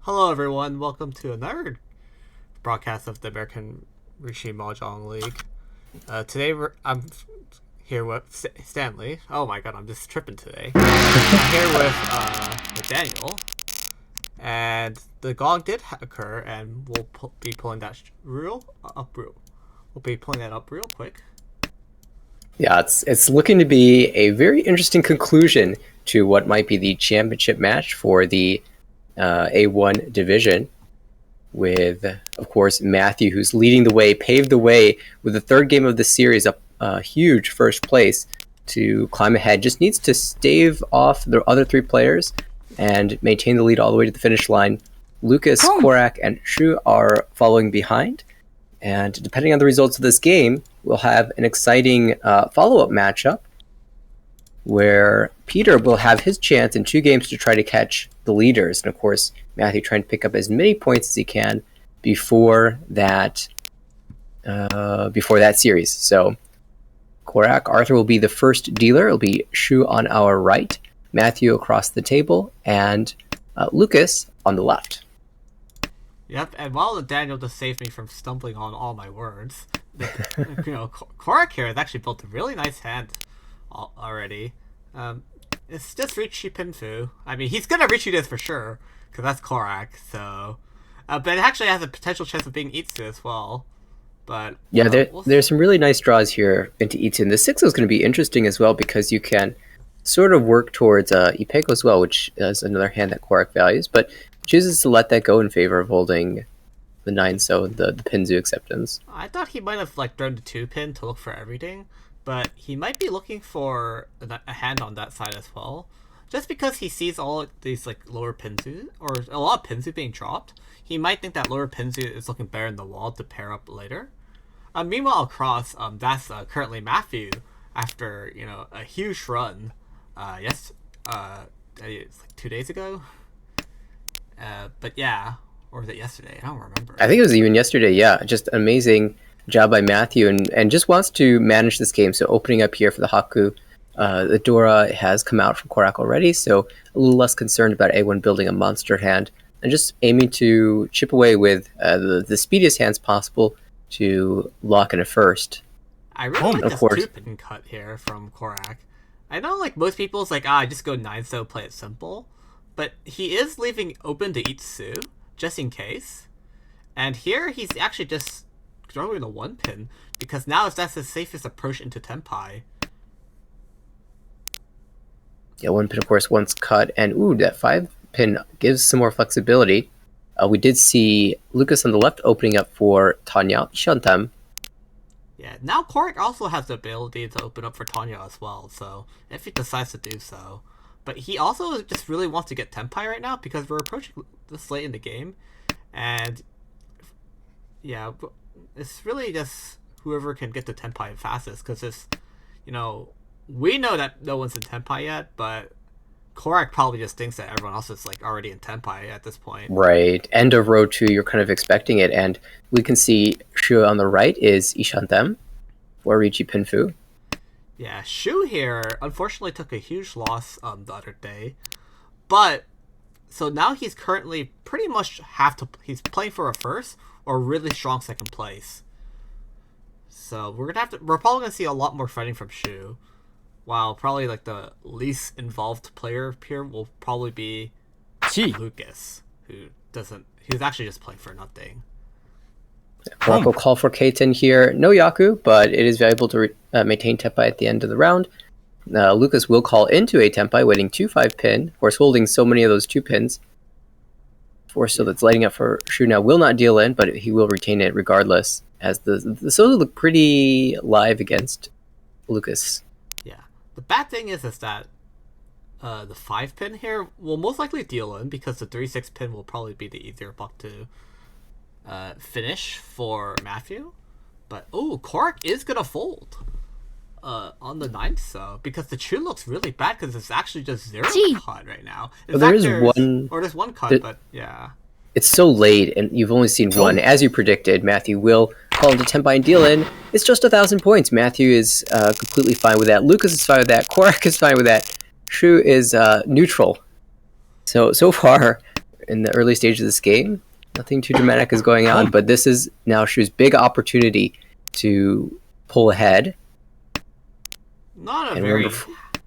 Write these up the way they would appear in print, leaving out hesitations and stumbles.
Hello, everyone. Welcome to another broadcast of the American Rishi Mahjong League. Today, I'm here with Stanley. Oh my god, I'm just tripping today. I'm here with Daniel, and the gong did occur, and we'll be pulling that up real quick. Yeah, it's looking to be a very interesting conclusion to what might be the championship match for the A1 division, with, of course, Matthew, who's leading the way, paved the way with the third game of the series, up a huge first place to climb ahead. Just needs to stave off the other three players and maintain the lead all the way to the finish line. Lucas, Korak, and Shu are following behind. And depending on the results of this game, we'll have an exciting follow-up matchup where Peter will have his chance in 2 games to try to catch the leaders. And of course, Matthew trying to pick up as many points as he can before that series. So Korak, Arthur will be the first dealer. It'll be Shu on our right, Matthew across the table, and Lucas on the left. Yep, and while Daniel just saved me from stumbling on all my words, Korak here has actually built a really nice hand already. It's just Richie Pinfu. I mean, he's gonna reach you this for sure, because that's Korak, so... but it actually has a potential chance of being Itsu as well. But yeah, there's some really nice draws here into Itsu. And the 6 is going to be interesting as well, because you can sort of work towards Ipeko as well, which is another hand that Korak values, but chooses to let that go in favor of holding the 9, so the Pinzu acceptance. I thought he might have thrown the 2-pin to look for everything, but he might be looking for a hand on that side as well. Just because he sees all these lower Pinzu, or a lot of Pinzu being dropped, he might think that lower Pinzu is looking better in the wall to pair up later. Meanwhile, across, that's currently Matthew after a huge run. It's 2 days ago. But yeah, or was it yesterday? I don't remember. I think it was even yesterday. Yeah, just an amazing job by Matthew, and just wants to manage this game. So opening up here for the Haku. The Dora has come out from Korak already, so a little less concerned about A1 building a monster hand, and just aiming to chip away with the speediest hands possible to lock in a first. I really like this 2-pin cut here from Korak. I know most people's just go 9 so play it simple, but he is leaving open to Itsu, just in case. And here he's actually just throwing a 1-pin, because now that's the safest approach into Tenpai. Yeah, 1-pin, of course, once cut, and that 5-pin gives some more flexibility. We did see Lucas on the left opening up for Tanya Shantam. Yeah, now Korak also has the ability to open up for Tanya as well, so if he decides to do so. But he also just really wants to get Tenpai right now, because we're approaching this late in the game, and yeah, it's really just whoever can get to Tenpai fastest, because it's, we know that no one's in Tenpai yet, but Korak probably just thinks that everyone else is already in Tenpai at this point. Right. End of row 2, you're kind of expecting it, and we can see Shu on the right is Ishantem for Richi Pinfu. Yeah, Shu here unfortunately took a huge loss the other day, but so now he's currently pretty much he's playing for a first or really strong second place. So we're probably gonna see a lot more fighting from Shu. While probably the least involved player here will probably be Lucas, who's actually just playing for nothing. Korak will call for Keiten here. No Yaku, but it is valuable to maintain Tenpai at the end of the round. Lucas will call into a Tenpai, waiting 2-5 pin. Of course, holding so many of those 2 pins. Force so that's lighting up for Shu now will not deal in, but he will retain it regardless, as the Sozo look pretty live against Lucas. The bad thing is that the 5-pin here will most likely deal in, because the 3-6 pin will probably be the easier block to finish for Matthew. But Korak is gonna fold on the 9th, so because the Chu looks really bad, because it's actually just 0 cut right now. There's one cut, but yeah. It's so late, and you've only seen one. As you predicted, Matthew will call into Tenpai and deal in. It's just 1,000 points. Matthew is completely fine with that. Lucas is fine with that. Korak is fine with that. Shu is neutral. So far, in the early stages of this game. Nothing too dramatic is going on, but this is now Shu's big opportunity to pull ahead. Not a And very remember,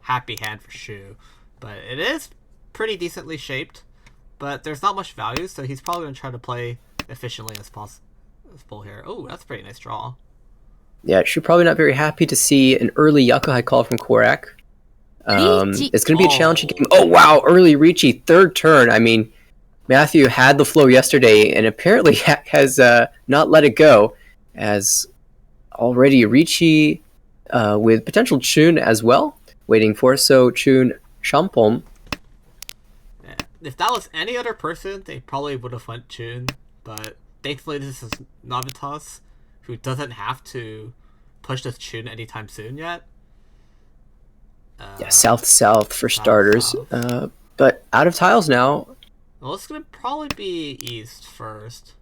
happy hand for Shu, but it is pretty decently shaped. But there's not much value, so he's probably going to try to play efficiently as possible here. Oh, that's a pretty nice draw. yeah, Shu probably not very happy to see an early Yakuhai call from Korak. It's going to be a challenging game. Oh, wow, early Ricci, third turn. I mean, Matthew had the flow yesterday and apparently has not let it go, as already Ricci with potential Chun as well waiting for. So Chun Shampom. Yeah. If that was any other person, they probably would have went Chun, but thankfully this is Navitas, who doesn't have to push this Chun anytime soon yet. Yeah, south for starters. But out of tiles now. Well, it's going to probably be east first.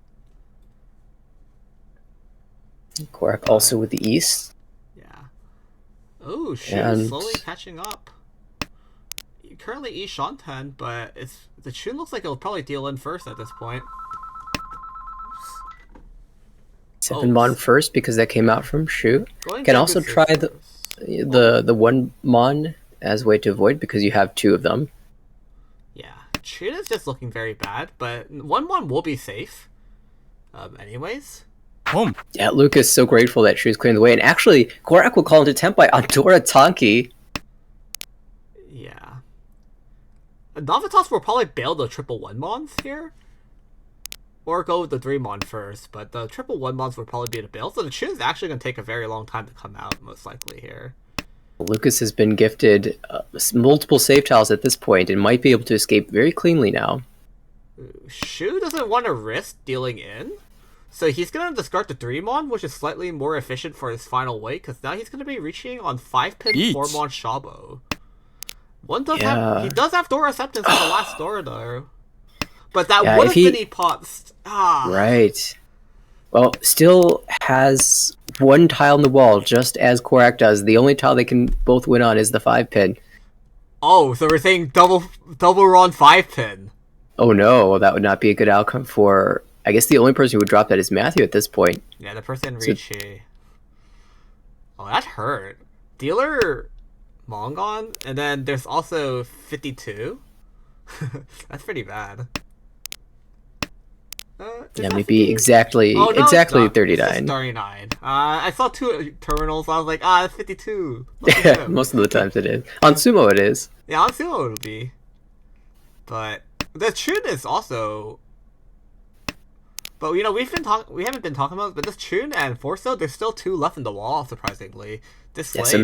Korak also with the east. Yeah. Oh, Shu's slowly catching up. Currently east Shantan, but the Chun looks like it'll probably deal in first at this point. 7 Mon first because that came out from Shu. Can also try the 1 Mon as a way to avoid because you have 2 of them. Yeah, Chun is just looking very bad, but 1 Mon will be safe. Anyways. Yeah, Luke is so grateful that Shu's clearing the way, and actually, Korak will call into Tempai on Dora Tonki. Yeah. Navitas will probably bail the triple 1 Mons here. Or go with the 3 Mon first, but the triple 1 Mons would probably be the bail, so the Chun's actually going to take a very long time to come out, most likely here. Lucas has been gifted multiple save tiles at this point and might be able to escape very cleanly now. Shu doesn't want to risk dealing in, so he's going to discard the 3 Mon, which is slightly more efficient for his final weight, because now he's going to be reaching on 5-pin 4 Mon Shabo. He does have Dora Acceptance in the last Dora, though. But that would have been E-Pots. Right. Well, still has 1 tile on the wall, just as Korak does. The only tile they can both win on is the 5-pin. Oh, so we're saying double Ron 5-pin. Oh no, that would not be a good outcome for... I guess the only person who would drop that is Matthew at this point. Yeah, the person Ricci. Oh, that hurt. Dealer Mongon, and then there's also 52. That's pretty bad. Yeah, maybe exactly 39. 39. I saw 2 terminals. I was like, it's 52. Yeah, most of the times it is. On Tsumo it is. Yeah, on Tsumo it'll be. But the Chun is also. But we haven't been talking about it, but this Chun and Forso, there's still 2 left in the wall, surprisingly. This yeah, so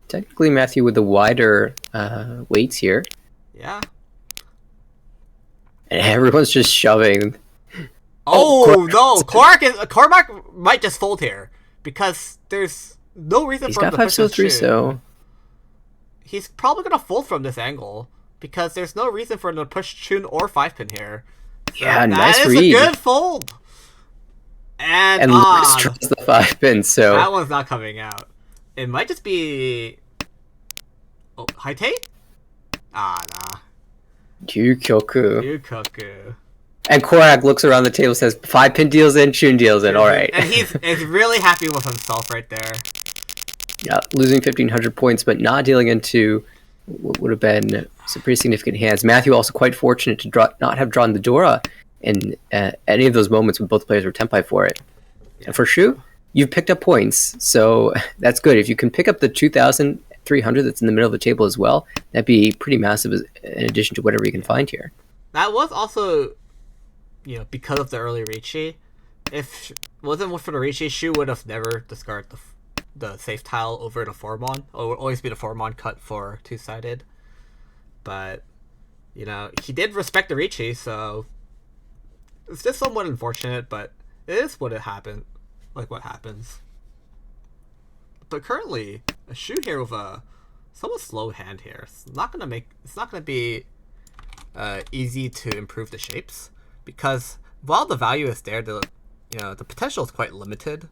technically Matthew with the wider weights here. Yeah. And everyone's just shoving. Oh no! Cormac might just fold here because there's no reason for him to push this Chun. So he's probably gonna fold from this angle because there's no reason for him to push Chun or 5-pin here. So yeah, nice read. That is a good fold. And Lucas tries the 5-pin, so that one's not coming out. It might just be. Oh, Haite? Nah. Yukyoku. And Korak looks around the table, says 5-pin deals in, Chun deals in, alright. And he's really happy with himself right there. Yeah, losing 1,500 points, but not dealing into what would have been some pretty significant hands. Matthew also quite fortunate to not have drawn the Dora in any of those moments when both players were Tempai for it. Yeah. And for Shu, you've picked up points, so that's good. If you can pick up the 2,300 that's in the middle of the table as well, that'd be pretty massive in addition to whatever you can find here. That was also... because of the early Ricci, if it wasn't for the Ricci, Shu would have never discarded the safe tile over the 4-Mon. It would always be the 4-Mon cut for 2-sided. But, he did respect the Ricci, so it's just somewhat unfortunate, but it is what happens. But currently, a Shu here with a somewhat slow hand here. It's not gonna be easy to improve the shapes. Because while the value is there, the potential is quite limited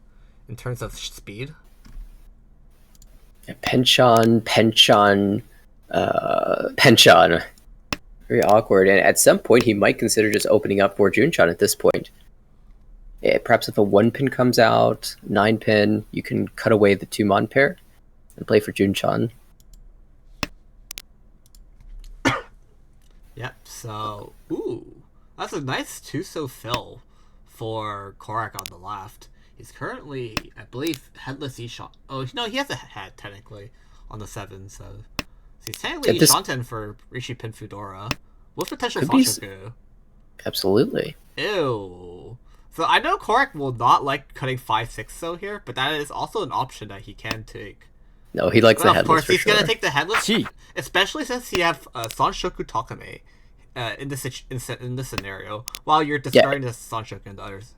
in terms of speed. Yeah, Penchon. Very awkward. And at some point, he might consider just opening up for Junchan at this point. Perhaps if a 1-pin comes out, 9-pin, you can cut away the 2-mon pair and play for Junchan. Yep, so... Ooh, that's a nice Tsumo fill for Korak on the left. He's currently, I believe, headless E-Shot. Oh, no, he has a head, technically, on the 7, so he's technically E-Shanten for Rishi Pin Fudora. With potential Sanshoku. Absolutely. Ew. So I know Korak will not like cutting 5-6 so here, but that is also an option that he can take. No, he likes the headless. Of course, he's gonna take the headless, especially since you have Sanshoku Takame in this scenario, while you're discarding the Sanshoku and the others.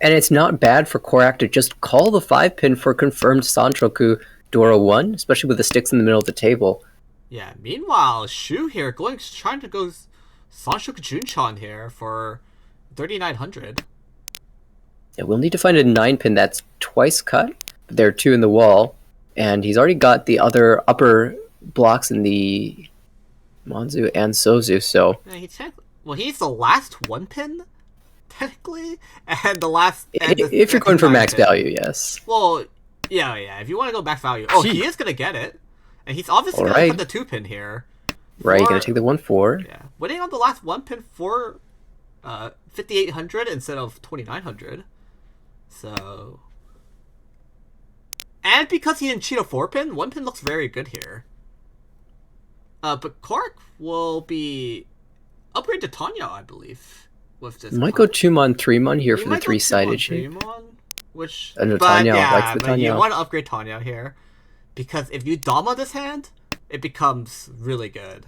And it's not bad for Korak to just call the 5-pin for confirmed Sanshoku Dora 1, especially with the sticks in the middle of the table. Yeah, meanwhile, Shu here trying to go Sanshoku Junchan here for 3,900. Yeah, we'll need to find a 9-pin that's twice cut, but there are 2 in the wall, and he's already got the other upper blocks in the Monzu and Sozu, so... Yeah, he's the last 1-pin, technically, and the last... if you're going for max value, yes. Well, yeah, if you want to go max value. Oh, he is going to get it, and he's obviously going to put the 2-pin here. Right, going to take the 1-4. Yeah, winning on the last 1-pin for 5,800 instead of 2,900. So, and because he didn't cheat a 4-pin, 1-pin looks very good here. But Korak will be upgrade to Tanya, I believe. With this, might go 2-mon, 3-mon here for the 3-sided shape. Which, Tanya likes the Tanya. You want to upgrade Tanya here because if you Dama this hand, it becomes really good.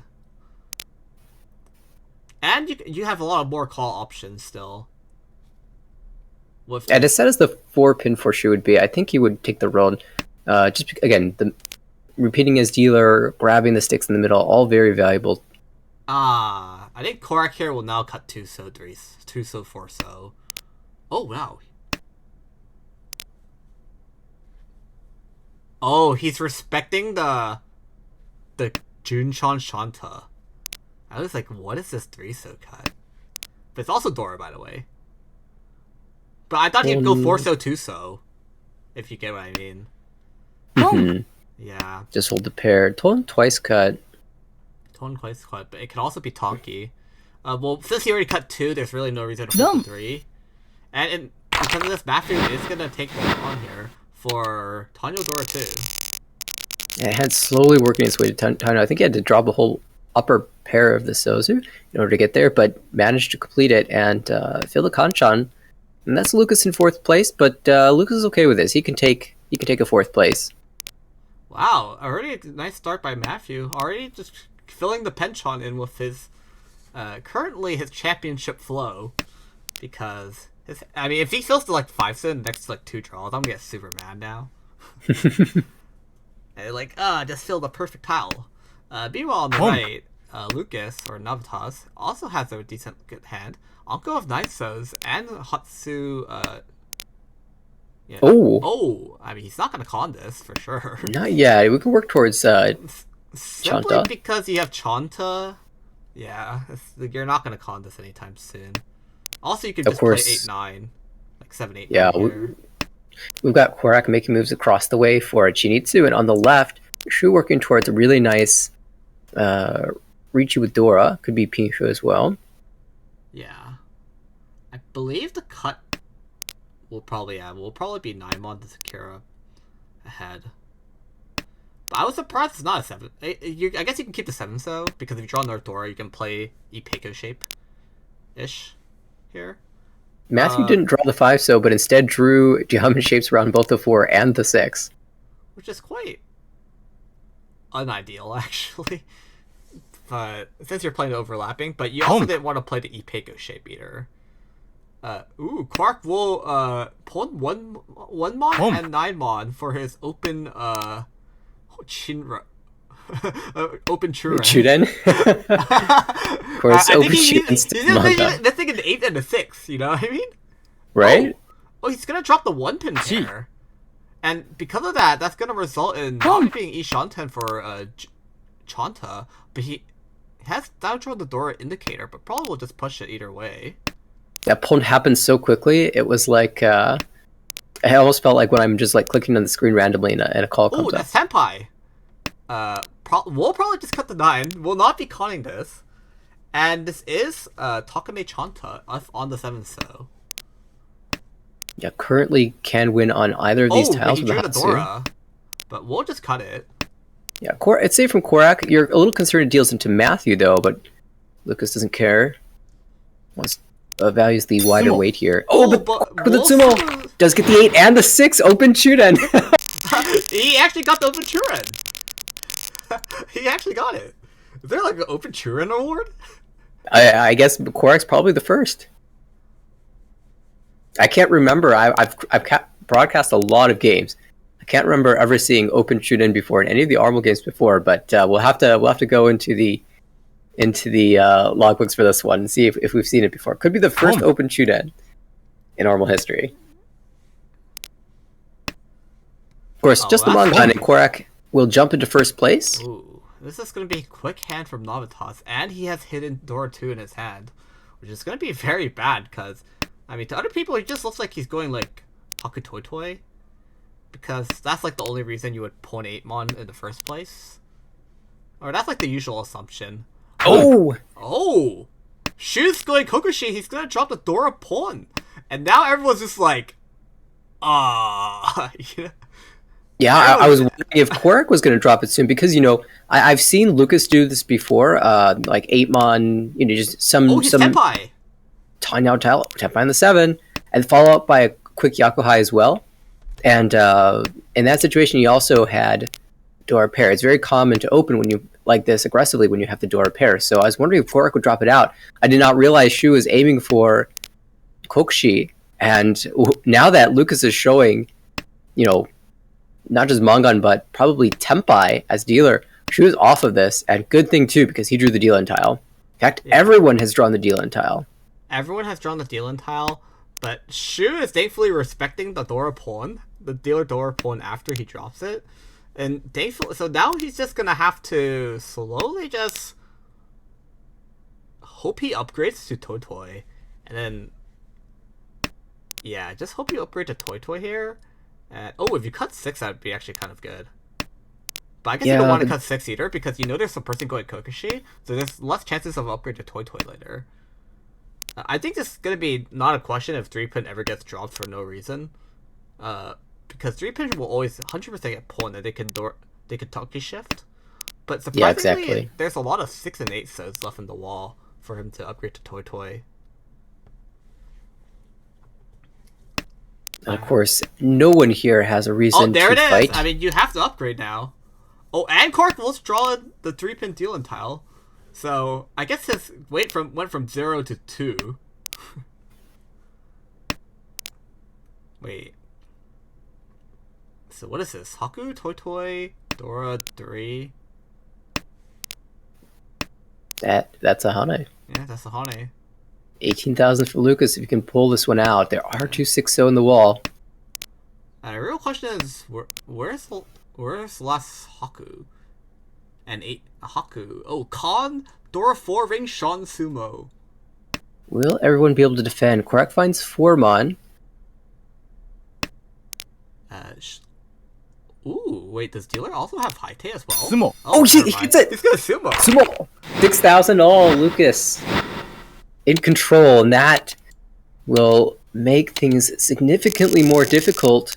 And you have a lot of more call options still. And as set as the 4-pin for Shu would be, I think he would take the roll. Just again, repeating his dealer, grabbing the sticks in the middle, all very valuable. I think Korak here will now cut 2 so 3, 2 so 4 so. Oh wow. Oh, he's respecting the Junchan Shanta. I was like, what is this 3 so cut? But it's also Dora, by the way. But I thought he'd go 4 so 2 so. If you get what I mean. Mm-hmm. Yeah. Just hold the pair. Ton twice cut. Ton twice cut, but it could also be Tonki. Well, since he already cut 2, there's really no reason to hold 3. And because of this, Matthew is gonna take 1 on here for Tanya Dora 2. Yeah, it had slowly working its way to Tanya. I think he had to drop a whole upper pair of the Sozu in order to get there, but managed to complete it and fill the Kanchan. And that's Lucas in 4th place, but Lucas is okay with this. He can take a 4th place. Wow, already a nice start by Matthew. Already just filling the penchant in with his currently his championship flow, because if he fills to like 5 sin next like 2 draws, I'm gonna get super mad now. Just fill the perfect tile. Meanwhile on the right, Lucas or Navitas also has a decent good hand. Anko of Naisos and Hatsu. He's not gonna con this for sure. Not yet. We can work towards simply Chanta. Because you have Chanta. Yeah, you're not gonna con this anytime soon. Also, you could just play 8-9, like 7-8. Yeah, we've got Korak making moves across the way for Chinitsu, and on the left, Shu working towards a really nice Richi with Dora. Could be Pinshu as well. Yeah, I believe the cut will probably be Naimon to Sakura ahead. But I was surprised it's not a 7. I guess you can keep the 7 so, because if you draw another Dora, you can play Ipeko shape-ish here. Matthew didn't draw the 5 so, but instead drew geometry shapes around both the 4 and the 6. Which is quite unideal, actually. But since you're playing overlapping, but you also didn't want to play the Ipeko shape either. Quark will pull 1 mon and 9 mon for his open Chinra. Open Churen. Churen? Of course, open Churen. He's this thing an 8 and a 6, you know what I mean? Right? Oh, he's gonna drop the 1-pin pair. And because of that, that's gonna result in not being Ishanten for Chanta, but he has down throw the door indicator, but probably will just push it either way. That pull happened so quickly. It was like I almost felt like when I'm just like clicking on the screen randomly and a call Oh, comes up. that's Senpai. We'll probably just cut the 9. We'll not be calling this. And this is Takame Chanta on the 7th, so. Yeah, currently can win on either of these Oh, but tiles he with the drew the Hatsu. Dora. But we'll just cut it. Yeah, it's safe from Korak. You're a little concerned it deals into Matthew, though, but Lucas doesn't care. Wants values the wider Tsumo. weight here. Oh, but but the Tsumo does get the 8 and the 6 open Churen. He actually got the Open Churen. He actually got it. Is there like an Open Churen award? I guess Korak's probably the first. I can't remember. I've broadcast a lot of games. I can't remember ever seeing Open Churen before in any of the Armor games before. But we'll have to go into the logbooks for this one and see if we've seen it before. Could be the first Open Churen in Armor history. Of course, just the Mangan and Korak will jump into first place. Ooh, this is going to be a quick hand from Navitas, and he has hidden Dora 2 in his hand, which is going to be very bad, because, I mean, to other people, he just looks like he's going, like, Haku Toy Toy, because that's, like, the only reason you would pawn 8 Mon in the first place. Or that's, like, the usual assumption. Oh! Shu's going Kokushi, he's going to drop the Dora pawn, and now everyone's just like, you know? Yeah, I was wondering if Korak was going to drop it soon because, you know, I've seen Lucas do this before, like 8-mon, you know, just some Tenpai. Now tile, Tenpai on the 7, and follow up by a quick Yakuhai as well. And in that situation, you also had Dora pair. It's very common to open when you like this aggressively when you have the Dora pair. So I was wondering if Korak would drop it out. I did not realize Shu was aiming for Kokushi, and now that Lucas is showing, you know, not just Mangan, but probably Tenpai as dealer. Shu is off of this, and good thing too, because he drew the deal-in tile. In fact, everyone has drawn the deal-in tile. Everyone has drawn the deal-in tile, but Shu is thankfully respecting the Dora pawn, the dealer Dora pawn after he drops it. And thankfully, so now he's just gonna have to slowly just hope he upgrades to Toy Toy. And then, yeah, just hope you upgrade to Toy Toy here. If you cut 6, that would be actually kind of good. But I guess you don't want to cut 6 either, because you know there's a person going Kokushi, so there's less chances of upgrade to Toy Toy later. I think this is going to be not a question if 3-pin ever gets dropped for no reason. Because 3-pin will always 100% get pawned, and they can Toki shift. But surprisingly, there's a lot of 6 and 8 sets left in the wall for him to upgrade to Toy Toy. And of course, no one here has a reason to fight. There it is! I mean, you have to upgrade now. Oh, and Cork will draw the 3-pin deal-in tile. So, I guess his weight went from 0 to 2. Wait. So what is this? Haku, Toy Toy, Dora, 3. That's a Hane. Yeah, that's a Hane. 18,000 for Lucas if you can pull this one out. There are 2 6-0 in the wall. The real question is, where's last Haku? And 8 Haku. Oh, Khan, Dora 4 ring, Sean Tsumo. Will everyone be able to defend? Korak finds 4-mon. Ooh, wait, does dealer also have Haite as well? Tsumo. Oh, he hits it! He's gonna Tsumo. Tsumo! 6,000 all, Lucas. In control, and that will make things significantly more difficult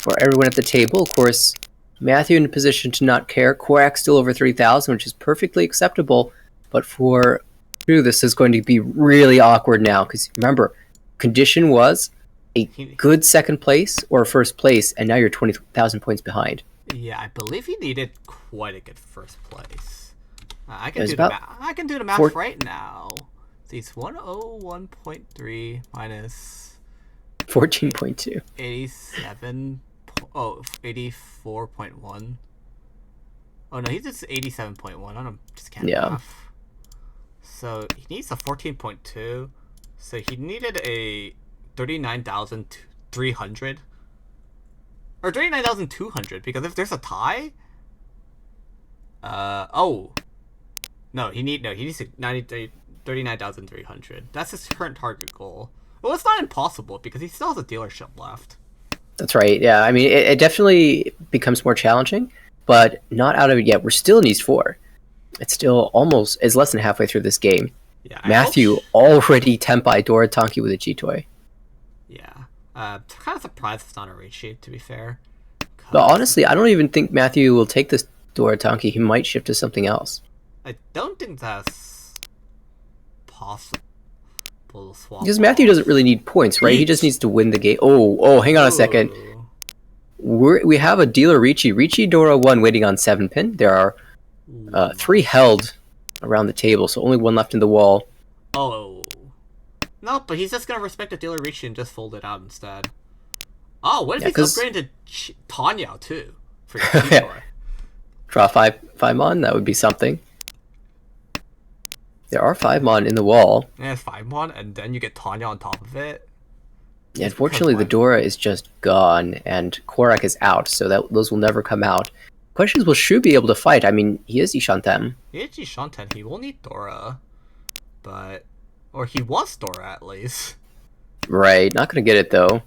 for everyone at the table. Of course, Matthew in a position to not care. Korak still over 3,000, which is perfectly acceptable. But for Drew, this is going to be really awkward now, because remember, condition was a good second place or first place, and now you're 20,000 points behind. Yeah, I believe he needed quite a good first place. I can do the math right now. See, it's 101.3 minus 14.2. 87. 84.1. Oh no, he's just 87.1. I don't just can't math. So he needs a 14.2. So he needed a 39,300 or 39,200, because if there's a tie, he needs 39,300. That's his current target goal. Well, it's not impossible because he still has a dealership left. That's right. Yeah, I mean, it definitely becomes more challenging, but not out of it yet. We're still in East 4. It's still almost, it's less than halfway through this game. Yeah, Matthew already tempai Dora Tanki with a G-Toy. Yeah. Kind of surprised it's not a Reichi, to be fair. But honestly, I don't even think Matthew will take this Dora Tanki. He might shift to something else. I don't think that's possible. Because Matthew doesn't really need points, right? He just needs to win the game. Oh, hang on a second. We have a dealer Riichi Dora 1 waiting on 7 pin. There are 3 held around the table, so only 1 left in the wall. Oh. No, but he's just going to respect the dealer Riichi and just fold it out instead. Oh, what if he's upgrading to Tanya too? For your Draw 5 mon, that would be something. There are 5 mon in the wall. Yeah, 5 mon, and then you get Tanya on top of it. Yeah, unfortunately, the Dora is just gone, and Korak is out, so those will never come out. Question is, will Shu be able to fight? I mean, he is Ishantem. He is Ishantem. He will need Dora, but... Or he wants Dora, at least. Right, not gonna get it, though.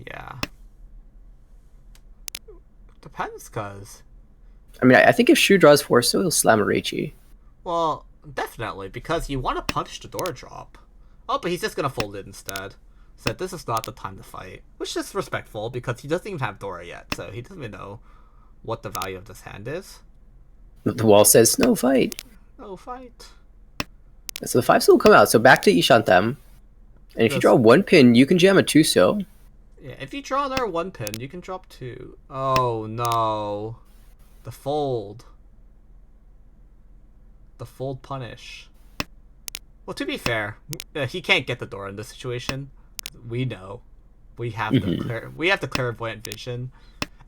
Yeah. Depends, cuz... I mean, I think if Shu draws 4, so he'll slam a Reichi. Well, definitely, because you want to punish the Dora drop. Oh, but he's just gonna fold it instead. Said this is not the time to fight. Which is respectful, because he doesn't even have Dora yet, so he doesn't even know what the value of this hand is. The wall says, no fight. No fight. So the 5 still will come out, so back to Ishantem. And if you draw 1 pin, you can jam a 2-so. Yeah, if you draw another 1 pin, you can drop 2. Oh, no. The fold. The fold punish. Well, to be fair, he can't get the Dora in this situation. We know. We have the clairvoyant vision.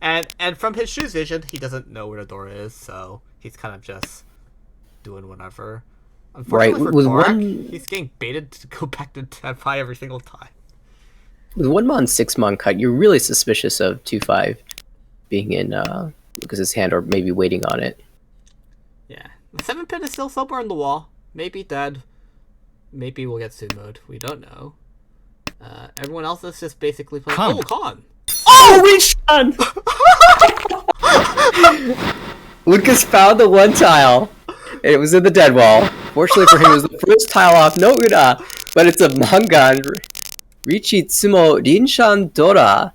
And from his Shu's vision, he doesn't know where the Dora is, so he's kind of just doing whatever. Unfortunately for Korak, he's getting baited to go back to Tenpai every single time. With 1 mon, 6 mon cut, you're really suspicious of 2-5 being in Lucas's hand, or maybe waiting on it. Yeah. The 7 pin is still somewhere in the wall. Maybe dead. Maybe we'll get Sumo'd. We don't know. Everyone else is just basically playing... Oh, Khan! Oh, reach on! Lucas found the 1 tile. And it was in the dead wall. Fortunately for him, it was the first tile off. No Ura. But it's a Mangan. Riichi Tsumo Rinshan Dora.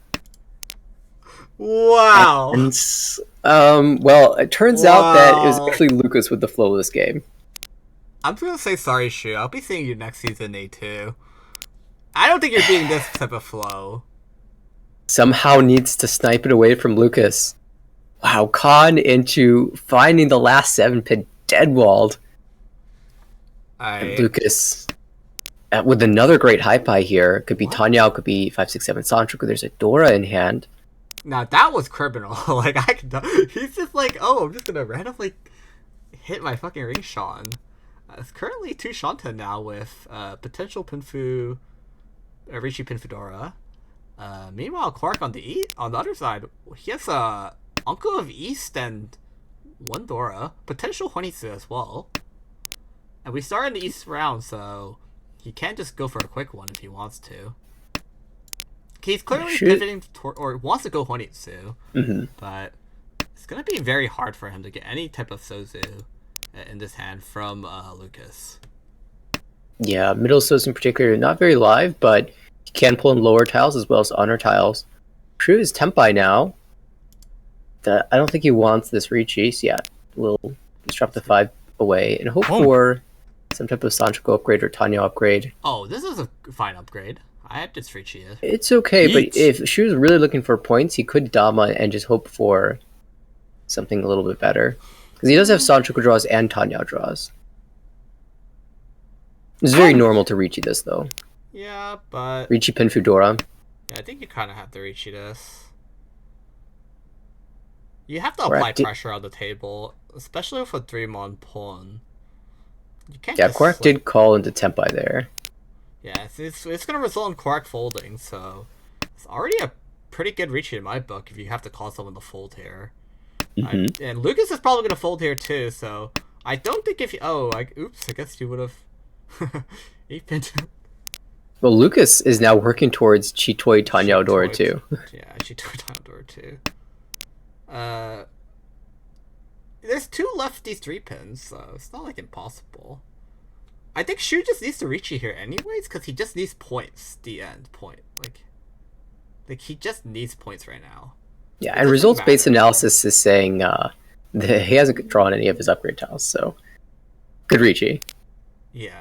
Wow. And, well, it turns out that it was actually Lucas with the flow of this game. I'm gonna say sorry, Shu. I'll be seeing you next season, A2. I don't think you're being this type of flow. Somehow needs to snipe it away from Lucas. Wow, Khan into finding the last 7 pin dead-walled. And Lucas, with another great high-pie here, could be Tanya, could be 567 Santriku, there's a Dora in hand. Now that was criminal. Like, he's just like, oh, I'm just gonna randomly hit my fucking ring Sean. It's currently 2 Shanta now with potential Pinfu, Riichi Pinfudora. Meanwhile, Clark on the other side, he has Uncle of East and 1 Dora, potential Honitsu as well. And we start in the East round, so he can't just go for a quick one if he wants to. He's clearly pivoting toward, or wants to go Honitsu, but it's gonna be very hard for him to get any type of Sozu in this hand from Lucas. Yeah, middle Sozu in particular, not very live, but he can pull in lower tiles as well as honor tiles. True is Tenpai now. I don't think he wants this Riichi, so yeah, we'll just drop the 5 away and hope for some type of Santriku upgrade or Tanya upgrade. Oh, this is a fine upgrade. I have this Riichi. It's okay, but if Shu was really looking for points, he could Dama and just hope for something a little bit better. Because he does have Santriku draws and Tanya draws. It's very normal to Riichi this, though. Yeah, but... Riichi Pinfudora. Yeah, I think you kind of have to Riichi this. You have to apply pressure on the table, especially with a 3-mon pawn. You can't Korak did call into Tenpai there. Yeah, it's going to result in Korak folding, so... It's already a pretty good Riichi in my book if you have to call someone to fold here. And Lucas is probably going to fold here too, so... I don't think if you... Oh, oops, I guess you would have... 8-pin. Well, Lucas is now working towards Chitoi Tanyao Dora too. Yeah, Chitoi Tanyao Dora too. There's 2 left these 3-pins, so it's not like impossible. I think Shu just needs to reach you here anyways, because he just needs points. The end point. Like he just needs points right now. Yeah, and results-based analysis is saying that he hasn't drawn any of his upgrade tiles, so good Ricci. Yeah.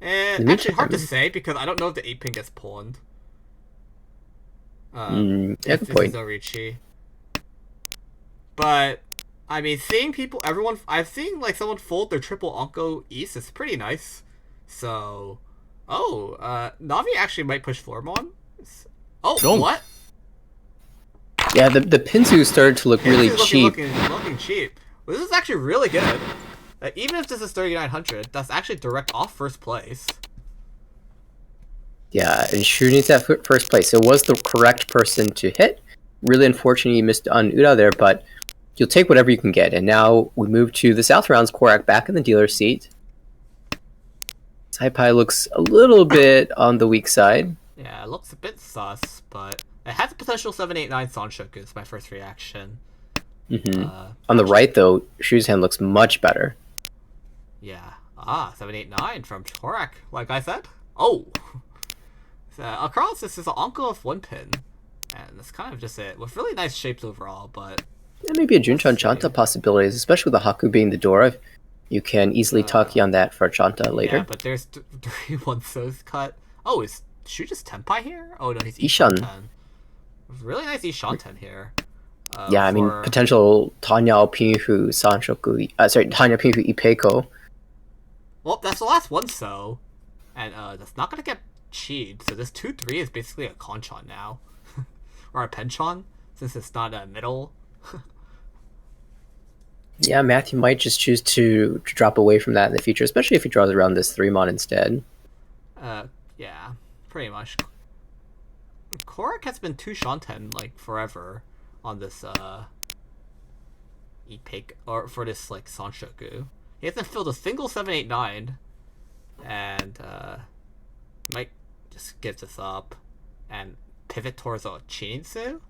And actually hard to say because I don't know if the 8-pin gets pawned. Yeah, if good this point. is no Ricci. But I mean, seeing people, I've seen like someone fold their triple Onko East is pretty nice. So, Navi actually might push Flormon. Oh, Don't. what? Yeah, the Pinzu started to look really cheap. Looking cheap. Well, this is actually really good. Even if this is 3,900, that's actually direct off first place. Yeah, and Shu needs that first place. It was the correct person to hit. Really unfortunate you missed on Uda there, but you'll take whatever you can get. And now we move to the South rounds. Korak back in the dealer's seat. Saipai looks a little bit on the weak side. Yeah, it looks a bit sus, but it has a potential 789 Sanshoku is my first reaction. On the right, though, Shu's hand looks much better. Yeah. 789 from Korak, like I said. Oh! So, across, this is an Onko of 1-pin. And that's kind of just it. With really nice shapes overall, but... Yeah, maybe a Junchan Chanta possibilities, especially with the Haku being the Dora. You can easily Taki on that for Chanta later. Yeah, but there's 3-1 cut. Oh, is Shu just Tenpai here? Oh no, he's Ishan. Ishan. Really nice Ishanten here. Yeah, I mean, potential Tanya Pinhu Sanshoku... Tanya Pinhu Ipeko. Well, that's the last one, so... And that's not gonna get cheated, so this 2-3 is basically a Conchon now. Or a Penchon, since it's not a middle. Yeah, Matthew might just choose to drop away from that in the future, especially if he draws around this 3-mon instead. Yeah, pretty much. Korak has been 2 Shanten, like, forever on this, Ipek, or for this, like, Sanshoku. He hasn't filled a single 789, and, might just give this up, and pivot towards a Chinitsu?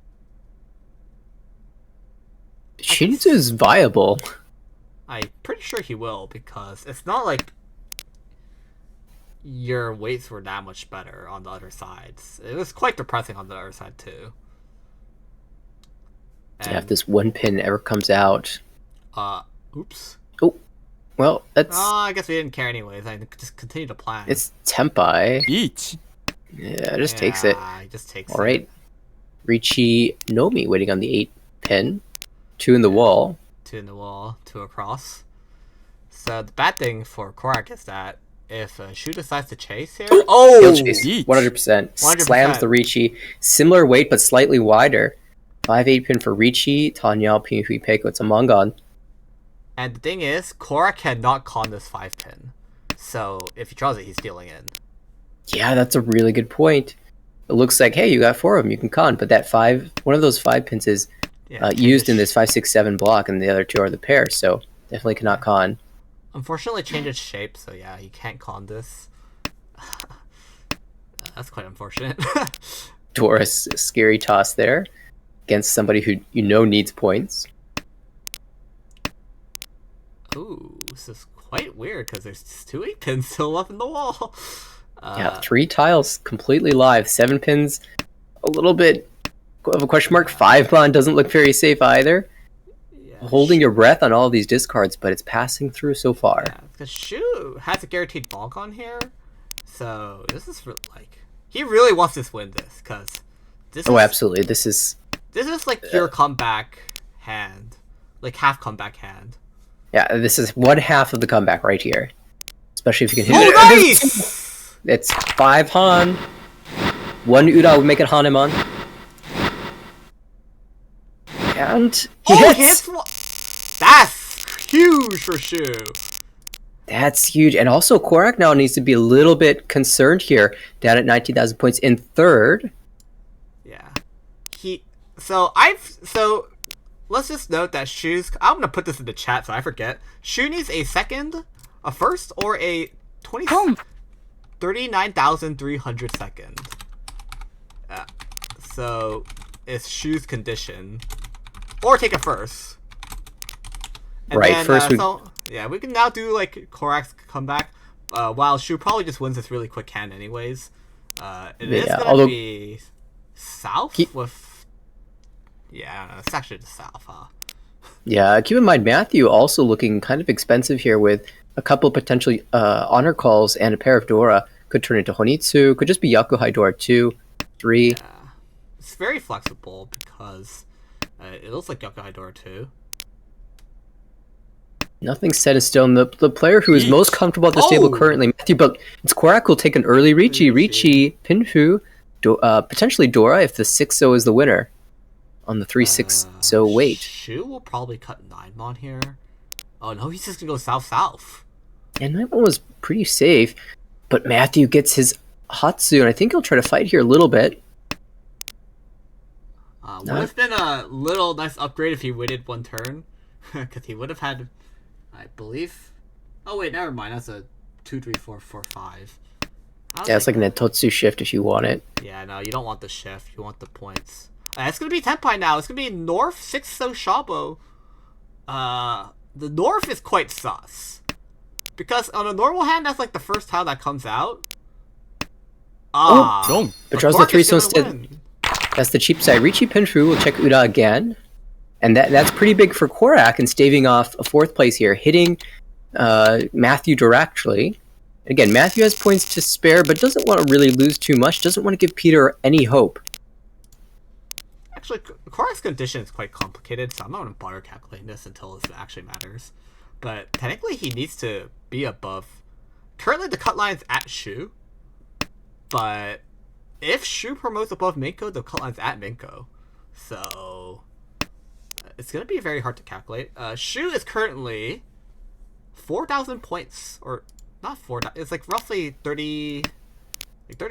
Chinitsu is viable. I'm pretty sure he will, because it's not like your weights were that much better on the other sides. It was quite depressing on the other side, too. And, yeah, if this 1-pin ever comes out... oops. Oh, well, that's... I guess we didn't care anyways. I just continue to plan. It's Tenpai. Each. Yeah, just takes it. He just takes All right. Ricci Nomi waiting on the 8-pin. 2 in the wall. 2 in the wall, 2 across. So the bad thing for Korak is that if Shu decides to chase here... He'll chase. Yeet. 100%. 100%. Slams the Ricci. Similar weight, but slightly wider. 5-8-pin for Ricci. Tanya Pinhu Ipeko. It's a Mongon. And the thing is, Korak cannot con this 5-pin. So if he draws it, he's dealing in. Yeah, that's a really good point. It looks like, hey, you got 4 of them, you can con, but that 5, one of those 5 pins is used in this 5-6-7 block, and the other 2 are the pairs, so definitely cannot con. Unfortunately, change its shape, so yeah, you can't con this. That's quite unfortunate. Doris, scary toss there against somebody who you know needs points. Ooh, this is quite weird because there's 2 8-pins still left in the wall. Yeah, 3 tiles completely live. 7 pins, a little bit of a question mark. 5-mon doesn't look very safe either. Yeah, holding your breath on all of these discards, but it's passing through so far. Yeah, because Shu has a guaranteed bonk on here, so this is like he really wants to win this because this. Oh, absolutely! This is like your comeback hand, like half comeback hand. Yeah, this is 1/2 of the comeback right here, especially if you can hit it. Oh, nice! It's 5 Han. 1 Uda would make it Hanemon. And he hits! That's huge for Shu. That's huge. And also, Korak now needs to be a little bit concerned here. Down at 19,000 points in 3rd. Yeah. let's just note that Shu's. I'm gonna put this in the chat so I forget. Shu needs a second, a first, or a 39,300 second. So it's Shu's condition, or take a first. And right. Then, first, we can now do like Korak's comeback. While Shu probably just wins this really quick hand anyways. It is gonna be south with. Yeah, I don't know. It's actually the south, huh? Yeah, keep in mind Matthew also looking kind of expensive here with a couple potential honor calls and a pair of Dora. Could turn into Honitsu. Could just be Yakuhai Dora 2, 3. Yeah. It's very flexible because it looks like Yakuhai Dora 2. Nothing set in stone. The player who is most comfortable at this table currently, Matthew, but it's Korak will take an early Ricci, Pinfu, potentially Dora if the 6-0 is the winner on the 3-6-0 weight. Shu will probably cut 9-mon here. Oh no, he's just gonna go south. And that one was pretty safe, but Matthew gets his Hatsu, and I think he'll try to fight here a little bit. Would have been a little nice upgrade if he waited one turn, because he would have had, I believe. Oh wait, never mind. That's a 2, 3, 4, 4, 5. Yeah, it's like an Etotsu shift if you want it. Yeah, no, you don't want the shift. You want the points. It's gonna be Tenpai now. It's gonna be North 6-0 Shabo. The North is quite sus. Because on a normal hand, that's like the first tile that comes out. But draws the 3 so instead. That's the cheap side. Ricci Pinfu will check Uda again. And that's pretty big for Korak and staving off a 4th place here, hitting Matthew directly. Again, Matthew has points to spare, but doesn't want to really lose too much, doesn't want to give Peter any hope. Actually, Korak's condition is quite complicated, so I'm not going to bother calculating this until this actually matters. But technically, he needs to be above. Currently, the cut line's at Shu. But if Shu promotes above Minko, the cut line's at Minko. So it's going to be very hard to calculate. Shu is currently 4,000 points. Or not 4,000. It's like roughly 30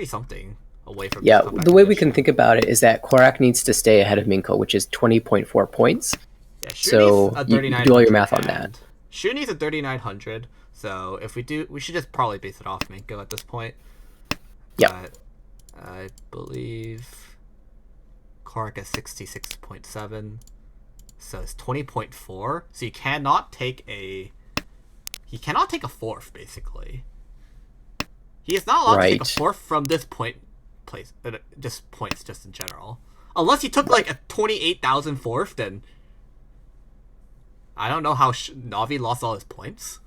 something. Away from the way we can think about it is that Korak needs to stay ahead of Minko, which is 20.4 points. Yeah, so you do all your math on that. Shu needs a 3,900, so if we do, we should just probably base it off Minko at this point. Yeah. I believe Korak is 66.7, so it's 20.4. So he cannot take a 4th, basically. He is not allowed to take a 4th from this point. Place, just points, just in general. Unless he took like a 28,000 4th, then I don't know how Navi lost all his points.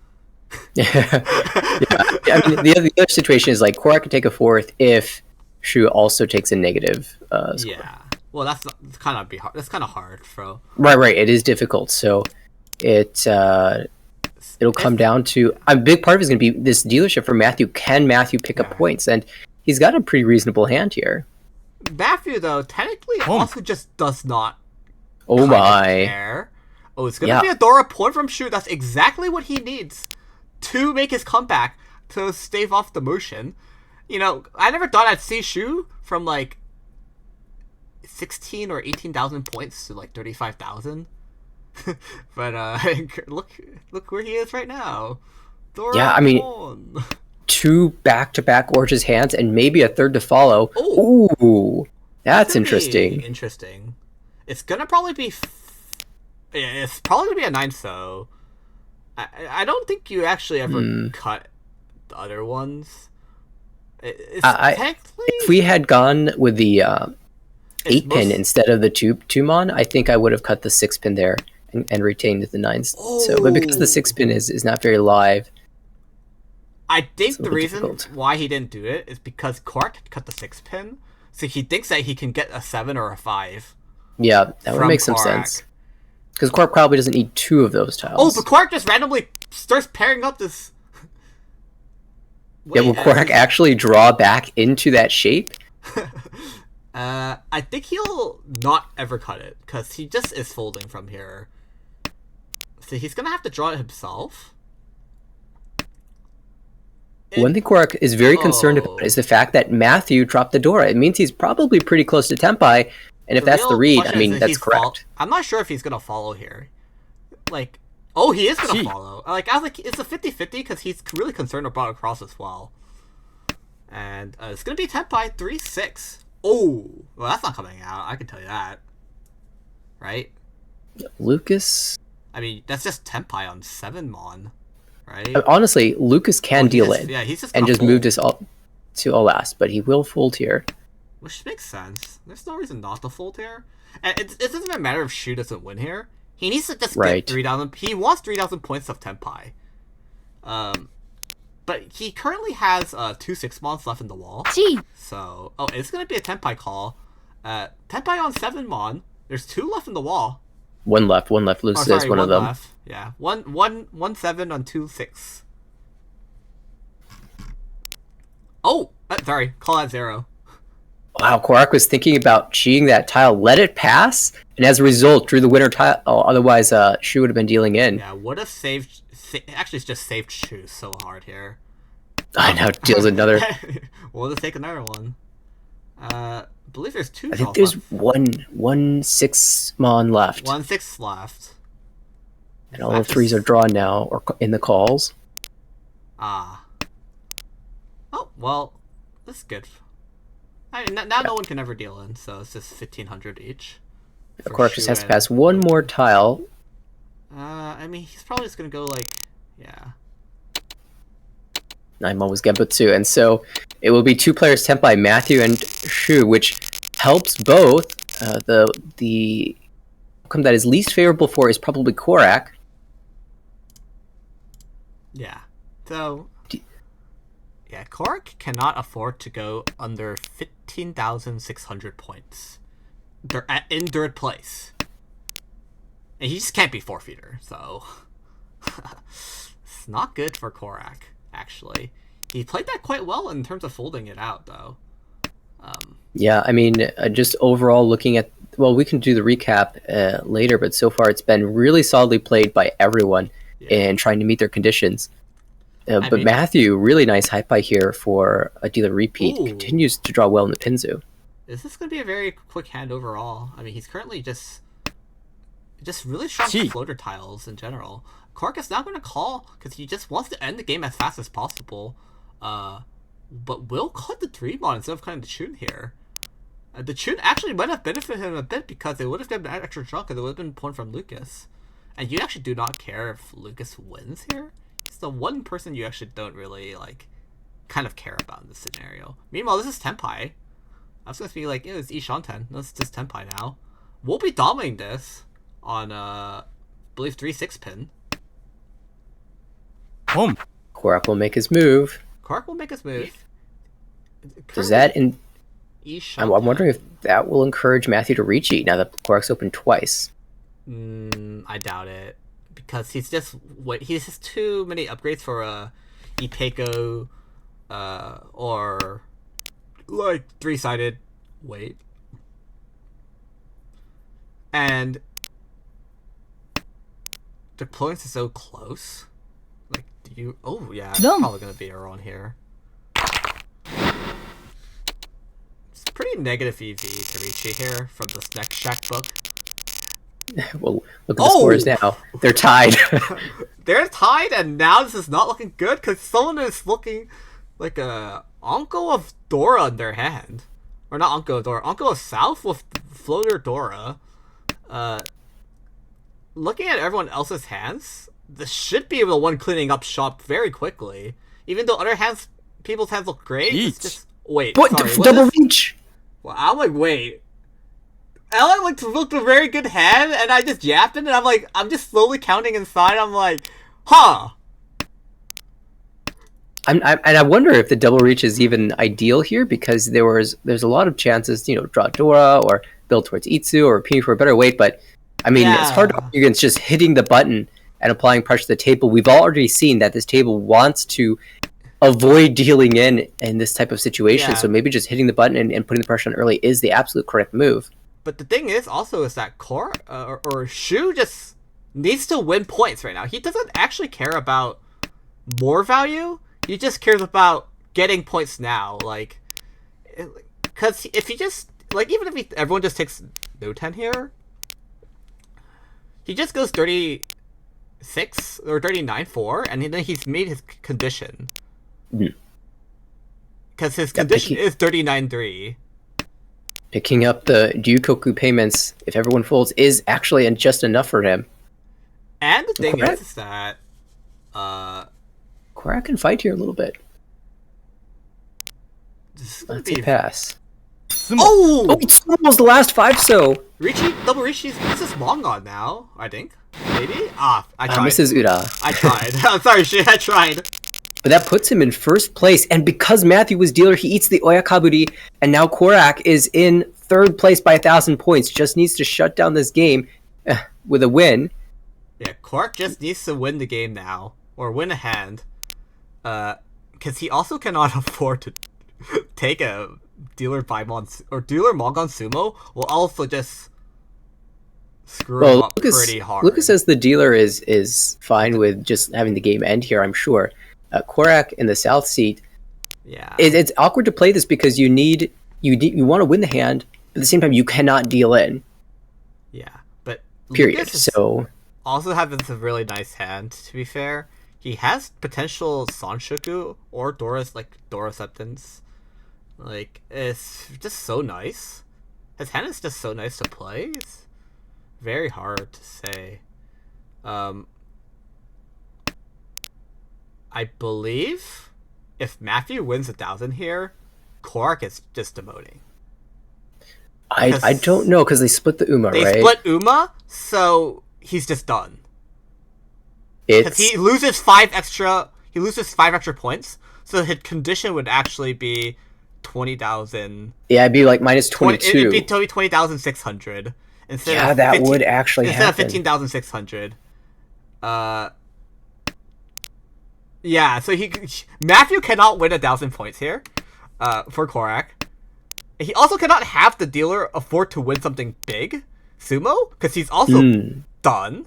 Yeah. I mean, the other situation is like Korak can take a 4th if Shu also takes a negative score. Yeah. Well, that's kind of hard. That's kind of hard, bro. Right. It is difficult. So it'll come down to a big part of it is going to be this dealership for Matthew. Can Matthew pick up points? And he's got a pretty reasonable hand here. Matthew, though, technically also just does not care. Oh, it's going to be a Dora point from Shu. That's exactly what he needs to make his comeback, to stave off the motion. You know, I never thought I'd see Shu from, like, 16 or 18,000 points to, like, 35,000. But, look where he is right now. Dora yeah, I mean... Pon. 2 back-to-back gorgeous hands and maybe a 3rd to follow. Ooh, that's interesting. Interesting. It's gonna probably be. It's probably gonna be a 9-so. I don't think you actually ever cut the other ones. If we had gone with the 8-pin instead of the 2-mon, I think I would have cut the 6-pin there and retained the 9s. So, but because the 6-pin is not very live. I think the reason why he didn't do it is because Korak cut the 6-pin, so he thinks that he can get a 7 or a 5. Yeah, that would make some sense. Because Korak probably doesn't need 2 of those tiles. Oh, but Korak just randomly starts pairing up this... Will Korak actually draw back into that shape? I think he'll not ever cut it, because he just is folding from here. So he's going to have to draw it himself. One thing Korak is very concerned about is the fact that Matthew dropped the Dora. It means he's probably pretty close to Tenpai, And if The that's the real read, I question is mean, if that's correct. I'm not sure if he's gonna follow here. Like, oh, he is gonna Gee. follow. Like, I was like, it's a 50-50 because he's really concerned about a cross as well. And it's gonna be Tenpai 3-6. Oh, well, that's not coming out. I can tell you that. Right? Lucas. I mean, that's just Tenpai on 7 Mon, right? Honestly, Lucas can deal just, in. Yeah, he's just and gonna just fold, moved us all to Alas, but he will fold here. which makes sense. There's no reason not to fold here. And it doesn't even matter if Shu doesn't win here. He needs to just Right. get 3,000. He wants 3,000 points of Tenpai. But he currently has 2 6-mons left in the wall. Gee. So, oh, it's gonna be a Tenpai call. Tenpai on 7 Mon. There's 2 left in the wall. One left. Oh, Lucas sorry, is one of them. left. Yeah, one 7 on 2 6. Oh, sorry, call that 0. Wow, Korak was thinking about cheating that tile, let it pass, and as a result, drew the winner tile. Oh, otherwise, Shu would have been dealing in. Yeah, would have saved. Actually, it's just saved Shu so hard here. I know, deals another. We'll just take another one. I believe there's 2. I think there's one 6-mon left. 1 6 left. And all the 3s are drawn now, or in the calls. Ah. Oh, well, that's good. I mean, now no one can ever deal in, so it's just 1,500 each. Korak just has to pass one more tile. I mean, he's probably just gonna go like, yeah. 9-mon was Genbutsu, and so it will be 2 players, Tenpai, Matthew and Shu, which helps both. The outcome that is least favorable for is probably Korak. Yeah. So, yeah, Korak cannot afford to go under 15,600 points. They're in 3rd place. And he just can't be forfeiter, so... it's not good for Korak, actually. He played that quite well in terms of folding it out, though. Yeah, I mean, just overall looking at... Well, we can do the recap later, but so far it's been really solidly played by everyone in trying to meet their conditions. But Matthew, really nice high pie here for a dealer repeat. Ooh. Continues to draw well in the Pinzu. Is this going to be a very quick hand overall? I mean, he's currently just really strong floater tiles in general. Korak is not going to call because he just wants to end the game as fast as possible. But will cut the 3-mon instead of cutting the Chun here. The Chun actually might have benefited him a bit because it would have given an extra chunk and it would have been a point from Lucas. And you actually do not care if Lucas wins here. He's the one person you actually don't really, like, kind of care about in this scenario. Meanwhile, this is Tenpai. I was going to be like, it's Ishanten. No, it's just Tenpai now. We'll be dominating this on, I believe, 3-6 pin. Boom. Korak will make his move. Korak will make his move. Does that... Ishanten. I'm wondering if that will encourage Matthew to recheat now that Korak's opened twice. I doubt it. Because he's just too many upgrades for Ipeko or like 3-sided weight. And the points are so close. Like, do you... Oh, yeah, it's probably going to be around here. It's pretty negative EV to Richi here from this next Shack book. Well, look at the scores now. They're tied. They're tied, and now this is not looking good because someone is looking like a Uncle of Dora in their hand. Or not Uncle of Dora, Uncle of South with Floater Dora. Looking at everyone else's hands, this should be able to one cleaning up shop very quickly. Even though people's hands look great. It's just, wait, sorry, double reach! Well, I'm like, wait. Ellen looked a very good hand, and I just yapped it, and I'm just slowly counting inside. I'm like, huh. And I wonder if the double reach is even ideal here because there's a lot of chances, draw Dora or build towards Itsu or repeating for a better weight. But I mean, it's hard to argue against just hitting the button and applying pressure to the table. We've already seen that this table wants to avoid dealing in this type of situation. Yeah. So maybe just hitting the button and putting the pressure on early is the absolute correct move. But the thing is that or Shu just needs to win points right now. He doesn't actually care about more value. He just cares about getting points now. Like, because if he just like even if everyone just takes no 10 here, he just goes 36 or 39-4, and then he's made his condition. Because his condition is 39-3. Picking up the Ryukoku payments, if everyone folds, is actually just enough for him. And the thing is that Korak can fight here a little bit. Let's see pass. Oh! It's almost the last 5 so. Richie, double Richie's, this is Mongon now, I think. Maybe? I tried. This is Ura. I tried. I'm sorry, shit, I tried. But that puts him in first place, and because Matthew was dealer, he eats the Oyakaburi, and now Korak is in third place by 1,000 points. Just needs to shut down this game with a win. Yeah, Korak just needs to win the game now, or win a hand, because he also cannot afford to take a dealer Paimon or dealer Mongon Tsumo. Will also just screw him up pretty hard. Lucas says the dealer is fine with just having the game end here. I'm sure. Korak in the south seat. Yeah, it's awkward to play this because you want to win the hand, but at the same time you cannot deal in. Yeah, but period. So also has a really nice hand. To be fair, he has potential Sanshoku or Dora Septons. Like, it's just so nice. His hand is just so nice to play. It's very hard to say. I believe if Matthew wins 1,000 here, Korak is just demoting. I don't know, because they split the Uma, right? They split Uma, so he's just done. Because he loses 5 extra points, so his condition would actually be 20,000. Yeah, it'd be like minus 22. It'd be 20,600 instead. Yeah, of that 15, would actually instead happen. of 15,600. Yeah, so Matthew cannot win 1,000 points here, for Korak. He also cannot have the dealer afford to win something big, Tsumo, because he's also done.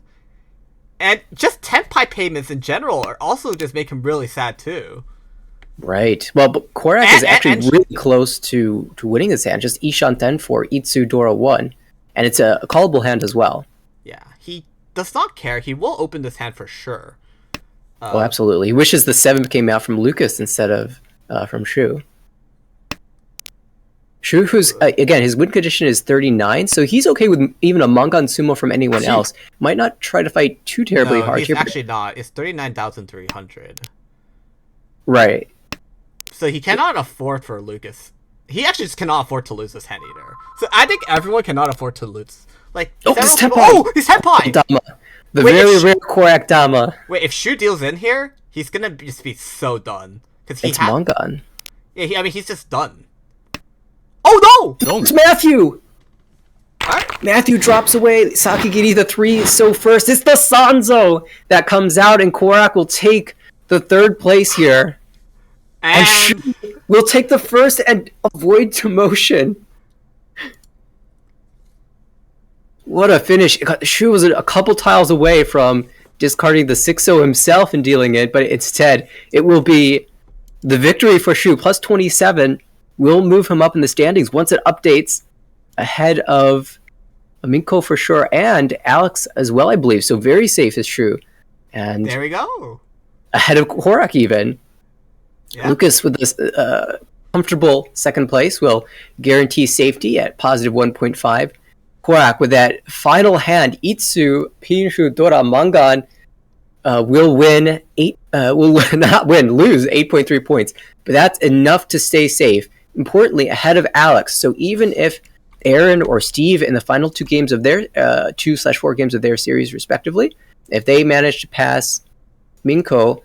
And just Tenpai payments in general are also just make him really sad too. Right. Well, but Korak is actually really close to winning this hand. Just Ishanten for Itsu Dora 1. And it's a callable hand as well. Yeah, he does not care. He will open this hand for sure. Oh, absolutely. He wishes the 7 came out from Lucas instead of from Shu. Shu, who's, again, his win condition is 39, so he's okay with even a Mongon Sumo from anyone else. Might not try to fight too terribly hard he's here. Actually not. It's 39,300. Right. So he cannot afford for Lucas. He actually just cannot afford to lose this hand either. So I think everyone cannot afford to lose. Like, he's Tenpai! Dama. The very rare Korak Dama. Wait, if Shu deals in here, he's gonna just be so done. It's Mongon. Yeah, he's just done. Oh no! It's Matthew! Right. Matthew drops away. Sakigiri the 3 so first. It's the Sanzo that comes out, and Korak will take the 3rd place here. And Shu will take the 1st and avoid demotion. What a finish. Shu was a couple tiles away from discarding the 6-0 himself and dealing it, but instead it will be the victory for Shu. Plus 27 will move him up in the standings once it updates ahead of Minko for sure, and Alex as well, I believe. So very safe is Shu. And there we go. Ahead of Korak even. Yeah. Lucas with this comfortable 2nd place will guarantee safety at positive 1.5. Korak with that final hand, Itsu Pinshu Dora Mangan will win lose 8.3 points, but that's enough to stay safe. Importantly, ahead of Alex. So even if Aaron or Steve in the final 2 games of their 2/4 games of their series respectively, if they manage to pass Minko,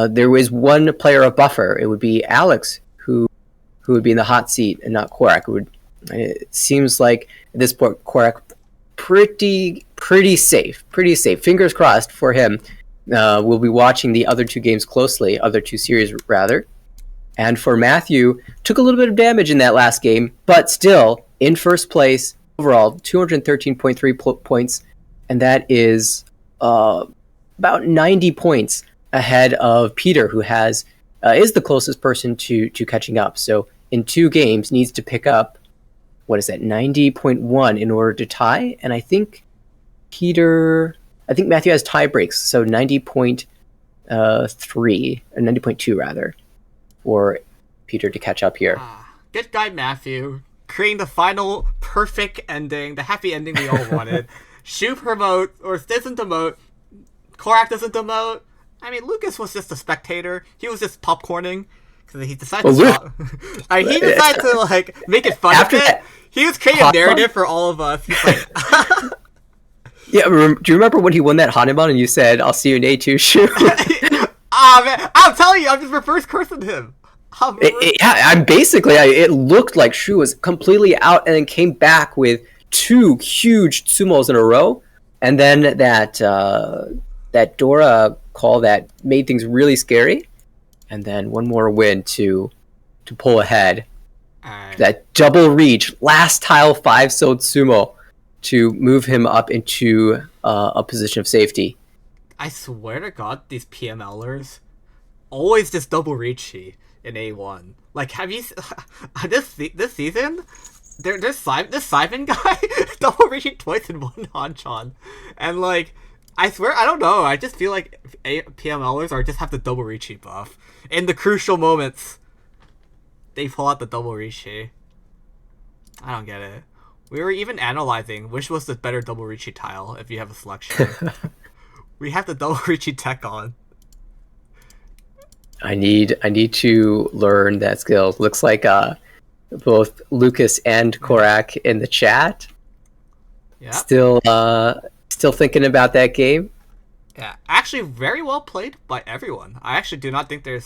there is one player of buffer. It would be Alex who would be in the hot seat and not Korak. It seems like at this point Korak pretty safe. Fingers crossed for him. We'll be watching the other 2 games closely, other 2 series rather. And for Matthew, took a little bit of damage in that last game, but still in first place overall, 213.3 points, and that is about 90 points ahead of Peter, who is the closest person to catching up. So in 2 games, needs to pick up what is that, 90.1 in order to tie. And I think Matthew has tie breaks, so 90.3 or 90.2 rather, for Peter to catch up here. Good guy Matthew, creating the final perfect ending, the happy ending we all wanted. Shu promote, or doesn't demote. Korak doesn't demote. I mean, Lucas was just a spectator. He was just popcorning because he decided to stop. He decided to like make it fun. After that, he was creating a narrative for all of us. He's like, yeah. Do you remember when he won that Hanuman and you said, "I'll see you in A2, Shu"? Man, I'm telling you, I'm just reverse cursing him. It looked like Shu was completely out and then came back with 2 huge Tsumos in a row, and then that Dora call that made things really scary, and then one more win to pull ahead. That double reach, last tile 5 so Tsumo to move him up into a position of safety. I swear to God, these PMLers always just double reachy in A1. Like, have you this season? This Simon guy double reaching twice in one Hanchan, and like, I swear, I don't know. I just feel like PMLers are just have the double reachy buff in the crucial moments. They pull out the double reachy. I don't get it. We were even analyzing which was the better double reachy tile if you have a selection. We have the double reachy tech on. I need to learn that skill. Looks like both Lucas and Korak in the chat. Yeah. Still thinking about that game. Yeah, actually very well played by everyone. I actually do not think there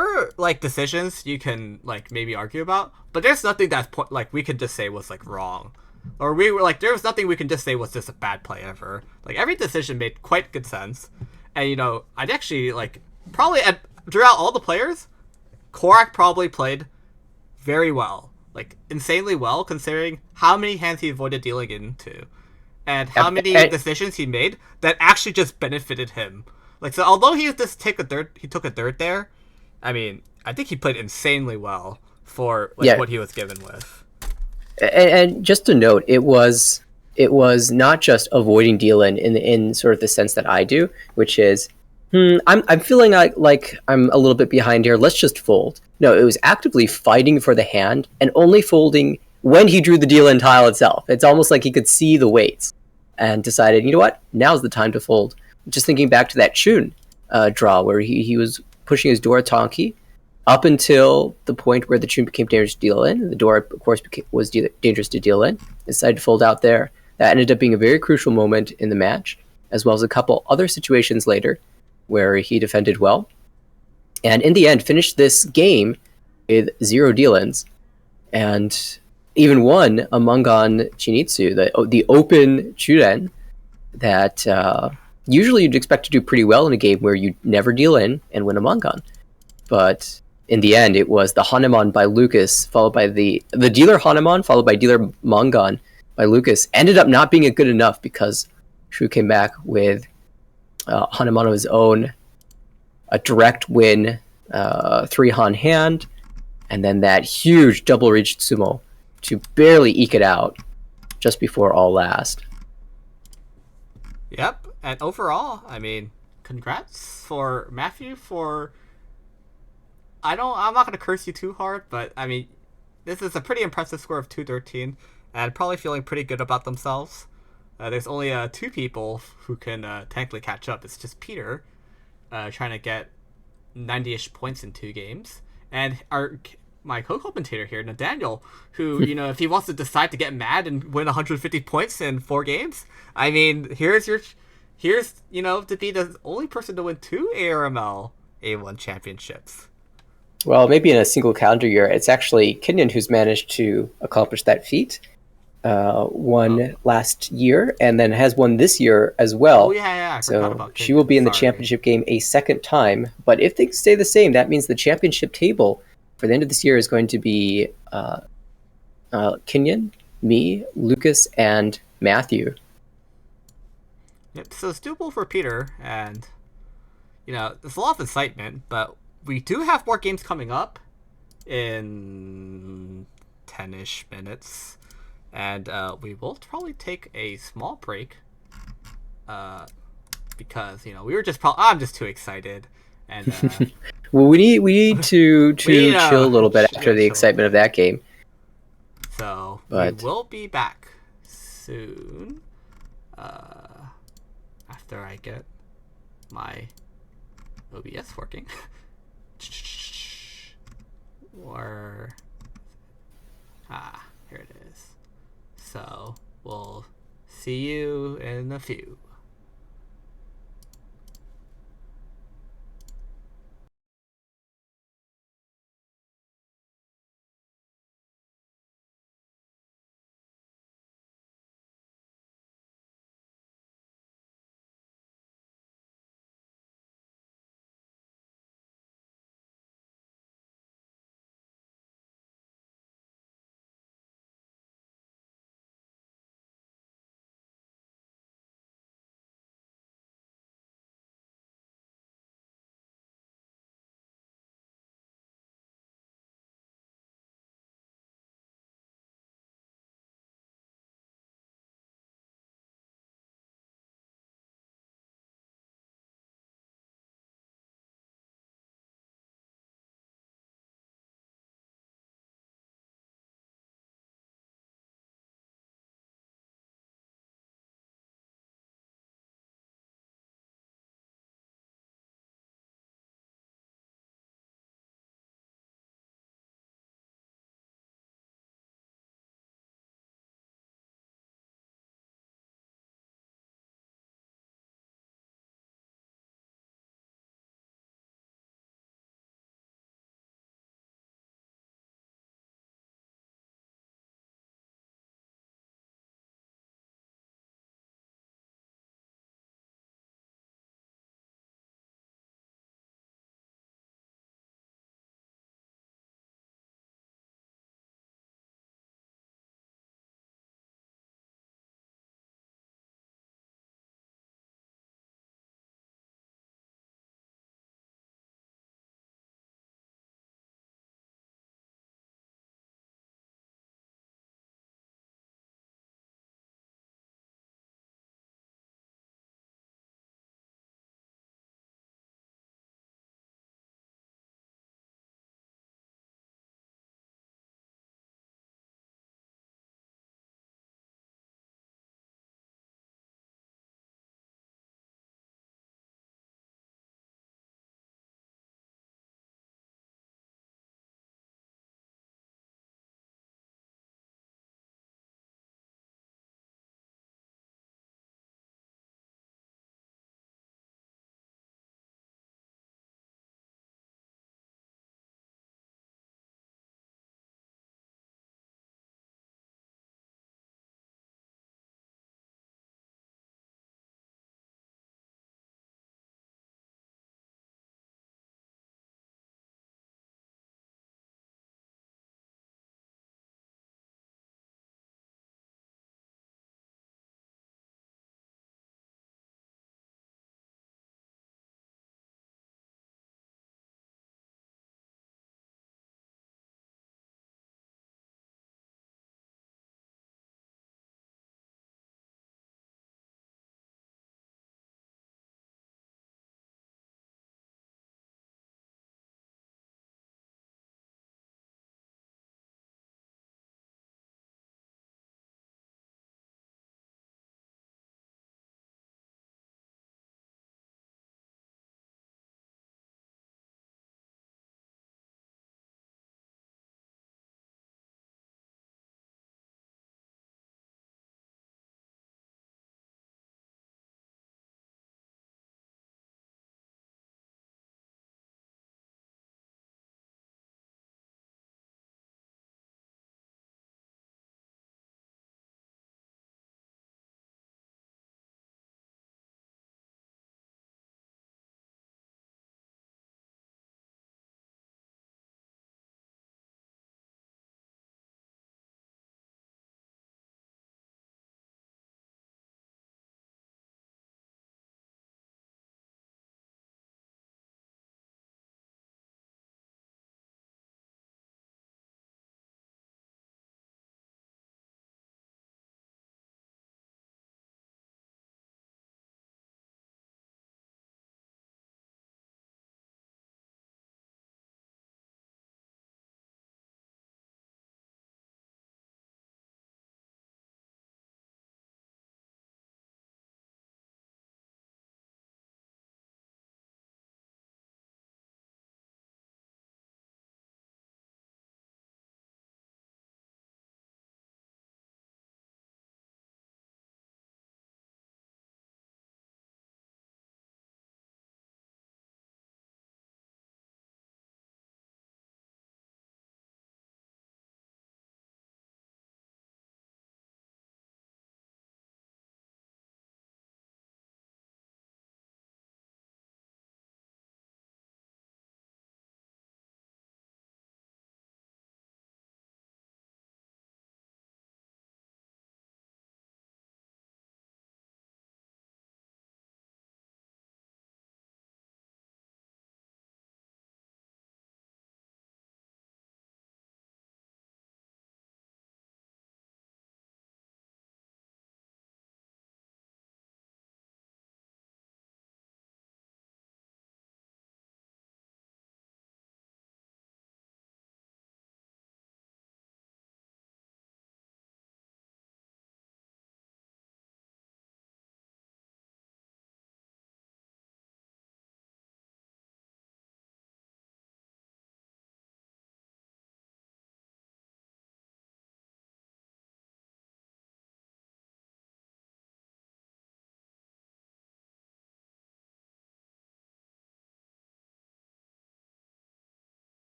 are like decisions you can like maybe argue about, but there's nothing that's like we could just say was like wrong, or we were like there was nothing we can just say was just a bad play ever. Like every decision made quite good sense, and you know I'd actually like probably throughout all the players, Korak probably played very well, like insanely well considering how many hands he avoided dealing into. And how many decisions he made that actually just benefited him. Like, so although he took a third there. I mean, I think he played insanely well for like what he was given with. And just to note, it was not just avoiding deal-in in sort of the sense that I do, which is, I'm feeling like I'm a little bit behind here. Let's just fold. No, it was actively fighting for the hand and only folding when he drew the deal-in tile itself. It's almost like he could see the weights and decided, you know what, now's the time to fold. Just thinking back to that Chun draw where he was pushing his Dora Tonki up until the point where the Chun became dangerous to deal in. The Dora, of course, was dangerous to deal in. Decided to fold out there. That ended up being a very crucial moment in the match, as well as a couple other situations later where he defended well. And in the end, finished this game with 0 deal-ins. And even won a Mungan Chinitsu, the open Churen that usually you'd expect to do pretty well in a game where you never deal in and win a Mungan. But in the end, it was the Hanuman by Lucas, followed by the dealer Hanuman, followed by dealer Mungan by Lucas. Ended up not being good enough because Shu came back with Hanuman of his own, a direct win, 3 Han hand, and then that huge double reach Tsumo to barely eke it out just before all last. Yep, and overall, I mean, congrats for Matthew for... I'm not going to curse you too hard, but I mean, this is a pretty impressive score of 213, and probably feeling pretty good about themselves. There's only 2 people who can technically catch up. It's just Peter, trying to get 90-ish points in 2 games, and my co-commentator here, Nathaniel, who, you know, if he wants to decide to get mad and win 150 points in 4 games, I mean, here's, you know, to be the only person to win 2 ARML A1 championships. Well, maybe in a single calendar year. It's actually Kenyon who's managed to accomplish that feat. Won last year and then has won this year as well. Oh, yeah. So she will be in the championship game a second time. But if things stay the same, that means the championship table for the end of this year is going to be Kenyon, me, Lucas, and Matthew. Yep, so it's doable for Peter, and, you know, there's a lot of excitement, but we do have more games coming up in 10-ish minutes, and we will probably take a small break. Because we were just I'm just too excited, and Well, we need to we need chill a little bit after the chill a excitement of bit. that game. So we But will be back soon. After I get my OBS working. Or here it is. So we'll see you in a few.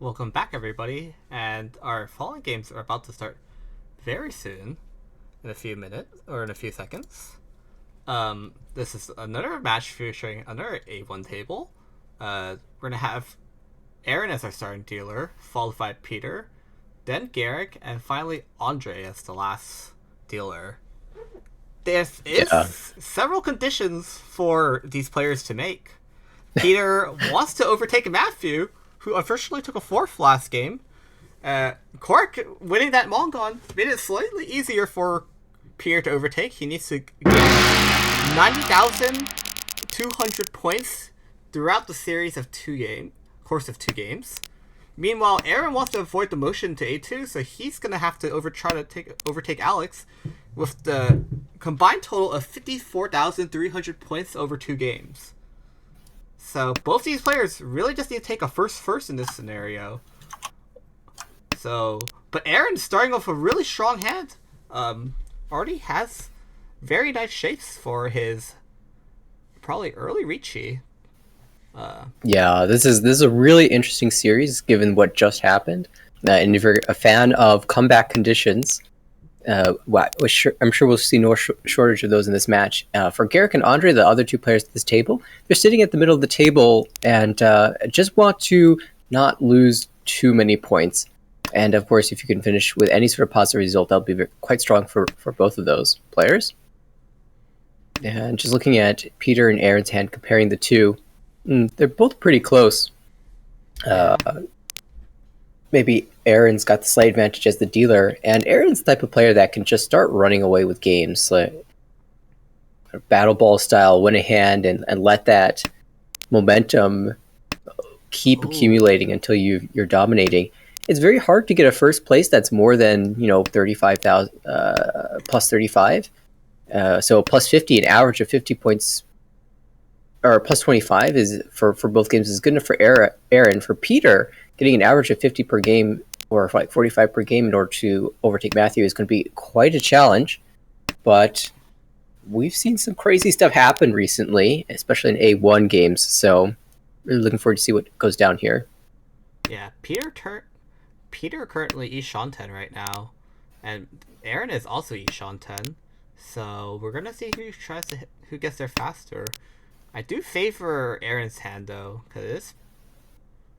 Welcome back, everybody. And our following games are about to start very soon, in a few minutes or in a few seconds. This is another match featuring another A1 table. We're gonna have Aaron as our starting dealer, followed by Peter, then Garrick, and finally Andre as the last dealer. There is several conditions for these players to make. Peter wants to overtake Matthew, who unfortunately took a fourth last game. Cork winning that Mongon made it slightly easier for Peter to overtake. He needs to get 90,200 points throughout the series of course of 2 games. Meanwhile, Aaron wants to avoid the motion to A2, so he's gonna have to overtake Alex with the combined total of 54,300 points over 2 games. So both these players really just need to take a first in this scenario. But Aaron's starting off a really strong hand. Already has very nice shapes for his probably early Ricci. This is a really interesting series given what just happened. And if you're a fan of comeback conditions, I'm sure we'll see no shortage of those in this match. For Garrick and Andre, the other 2 players at this table, they're sitting at the middle of the table and just want to not lose too many points. And of course, if you can finish with any sort of positive result, that'll be quite strong for both of those players. And just looking at Peter and Aaron's hand, comparing the two, they're both pretty close. Maybe Aaron's got the slight advantage as the dealer, and Aaron's the type of player that can just start running away with games, like battle ball style, win a hand, and let that momentum keep accumulating until you're dominating. It's very hard to get a first place that's more than 35,000 plus 35. So plus 50, an average of 50 points, or plus 25 is for both games is good enough for Aaron. For Peter, getting an average of 50 per game or like 45 per game in order to overtake Matthew is going to be quite a challenge. But we've seen some crazy stuff happen recently, especially in A1 games. So really looking forward to see what goes down here. Yeah, Peter currently Ishan 10 right now, and Aaron is also Ishan 10. So we're gonna see who gets there faster. I do favor Aaron's hand though, because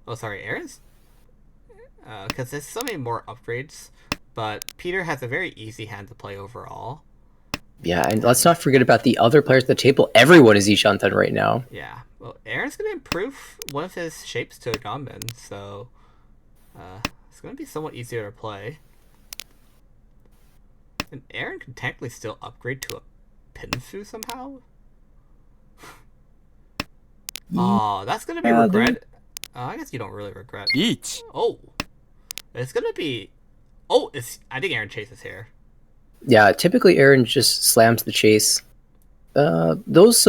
Aaron's, because there's so many more upgrades. But Peter has a very easy hand to play overall. Yeah, and let's not forget about the other players at the table. Everyone is Ishan 10 right now. Yeah, well, Aaron's gonna improve one of his shapes to a Gunman, so it's gonna be somewhat easier to play. And Aaron can technically still upgrade to a Pinfu somehow. Oh, that's gonna be regret. I guess you don't really regret. Each. Oh, it's gonna be. I think Aaron chases here. Yeah, typically Aaron just slams the chase. Those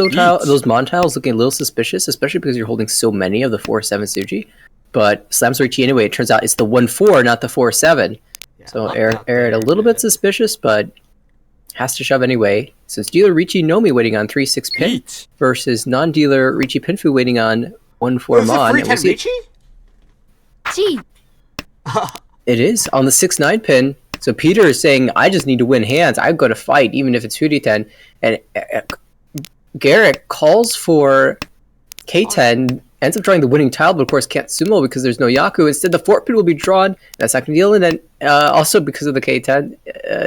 Mon tiles looking a little suspicious, especially because you're holding so many of the 4-7 Suji. But slams Ricci anyway. It turns out it's the 1-4, not the 4-7. Yeah, so Aaron a little bit suspicious, but has to shove anyway. So it's dealer Ricci Nomi waiting on 3-6 pin versus non-dealer Ricci Pinfu waiting on 1-4 Mon. Ricci? Gee. It is on the 6-9 pin. So Peter is saying, I just need to win hands. I've got to fight, even if it's Furi-10. And Garrick calls for K10, ends up drawing the winning tile, but of course can't Tsumo because there's no Yaku. Instead, the 4 pin will be drawn. That's not going to deal. And then also because of the K10,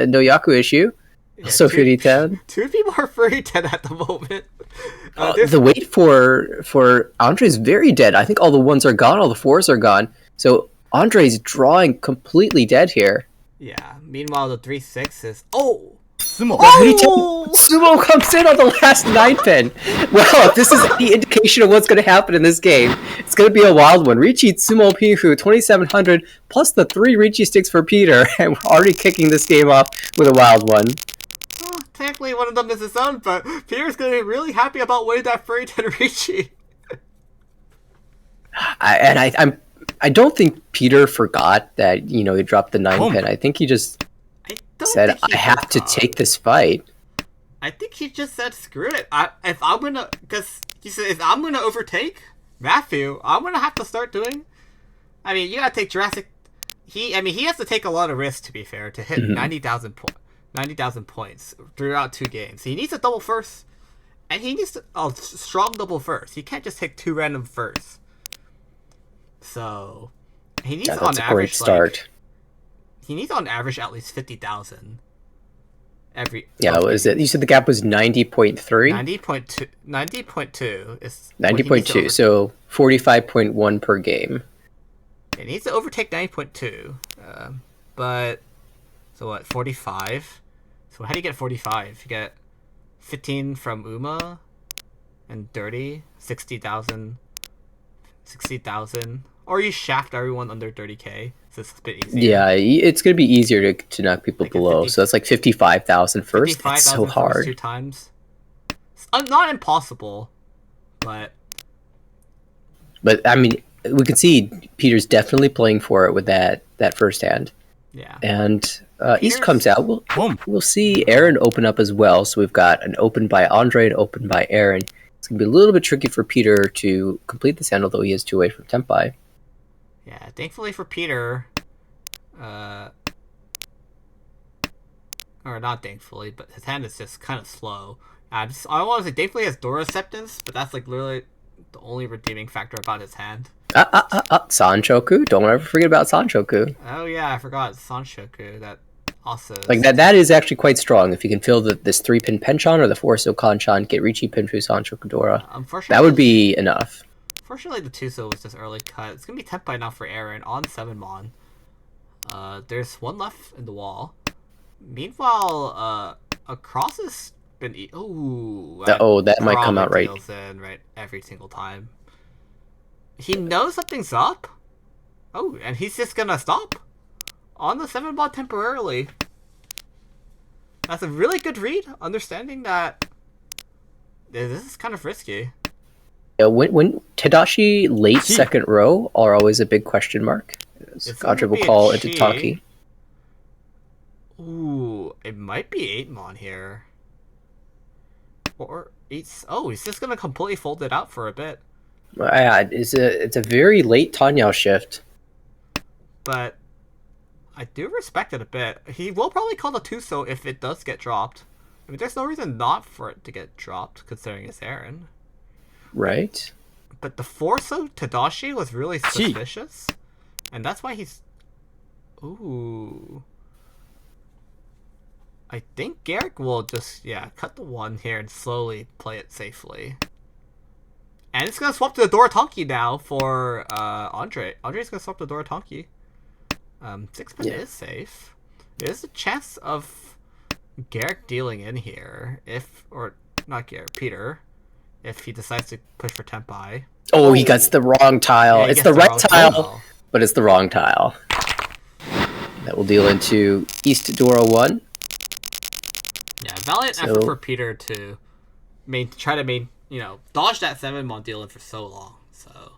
no Yaku issue. Yeah, so Furi-10. 2 people are Furi-10 at the moment. The wait for Andre is very dead. I think all the 1s are gone, all the 4s are gone. So Andre's drawing completely dead here. Yeah. Meanwhile, the 3-6 is Tsumo. Tsumo comes in on the last 9 pin. Well, if this is any indication of what's going to happen in this game, it's going to be a wild one. Ricci Tsumo Pinfu 2,700 plus the 3 Ricci sticks for Peter, and we're already kicking this game off with a wild one. Technically, one of them is his own, but Peter's going to be really happy about winning that Furi-10 Ricci. I don't think Peter forgot that he dropped the 9 pin. I think he just said, I have to take this fight. I think he just said, screw it. Because he said, if I'm gonna overtake Matthew, I'm gonna have to start doing I mean, you gotta take Jurassic. He has to take a lot of risks to be fair to hit 90,000 points throughout 2 games. He needs a double first, and he needs a strong double first. He can't just hit 2 random firsts. So he needs That's on a average great start. he needs on average at least 50,000 every. Yeah, what is it? You said the gap was 90.3? 90.2. 90.2 is 90.2, so 45.1 per game. It needs to overtake 90.2. But so what? 45. So how do you get 45? You get 15 from Uma, and Dirty 60,000. 60,000. Or you shaft everyone under 30k. So it's a bit easier. Yeah, it's going to be easier to knock people Like below. So that's like 55,000 first. 55,000 it's so hard. 2 times. It's not impossible, but I mean, we can see Peter's definitely playing for it with that first hand. yeah. And East comes out. We'll see Aaron open up as well. So we've got an open by Andre and open by Aaron. It's going to be a little bit tricky for Peter to complete this hand, although he is 2 away from Tempai. Yeah, thankfully for Peter, or not thankfully, but his hand is just kind of slow. I don't want to say thankfully he has Dora Acceptance, but that's like literally the only redeeming factor about his hand. Sanchoku. Don't ever forget about Sanchoku. Oh yeah, I forgot Sanshoku. That also like that is actually quite strong. If you can fill this 3-pin Penchon or the 4-so Kanchan, get Richi Pinfu Sanchoku Dora. Unfortunately, that would be enough. Fortunately, the 2-so was just early cut. It's gonna be Tempai now for Aaron on 7 Mon. There's 1 left in the wall. Meanwhile, a cross has been. That might come out right. In right every single time. He knows something's up. Oh, and he's just gonna stop on the 7 Mon temporarily. That's a really good read, understanding that this is kind of risky. Yeah, when Tadashi late second row are always a big question mark. Gadra will call into Taki. Ooh, it might be 8 Mon here. Or 8. Oh, he's just gonna completely fold it out for a bit. Yeah, it's a very late Tanyao shift. But I do respect it a bit. He will probably call the 2-so if it does get dropped. I mean, there's no reason not for it to get dropped, considering it's Aaron. Right. But the 4-so Tadashi was really suspicious. And that's why he's... Ooh. I think Garrick will just, cut the 1 here and slowly play it safely. And it's going to swap to the Dorotonki now for Andre. Andre's going to swap to Dorotonki. 6-pin is safe. There's a chance of Garrick dealing in here. Or not Garrick, Peter. If he decides to push for Tempai. Oh, he gets the wrong tile. It's the right tile, but it's the wrong tile. That will deal into East Dora 1. Yeah, valiant effort for Peter to try to dodge that 7 Mon dealing for so long. So,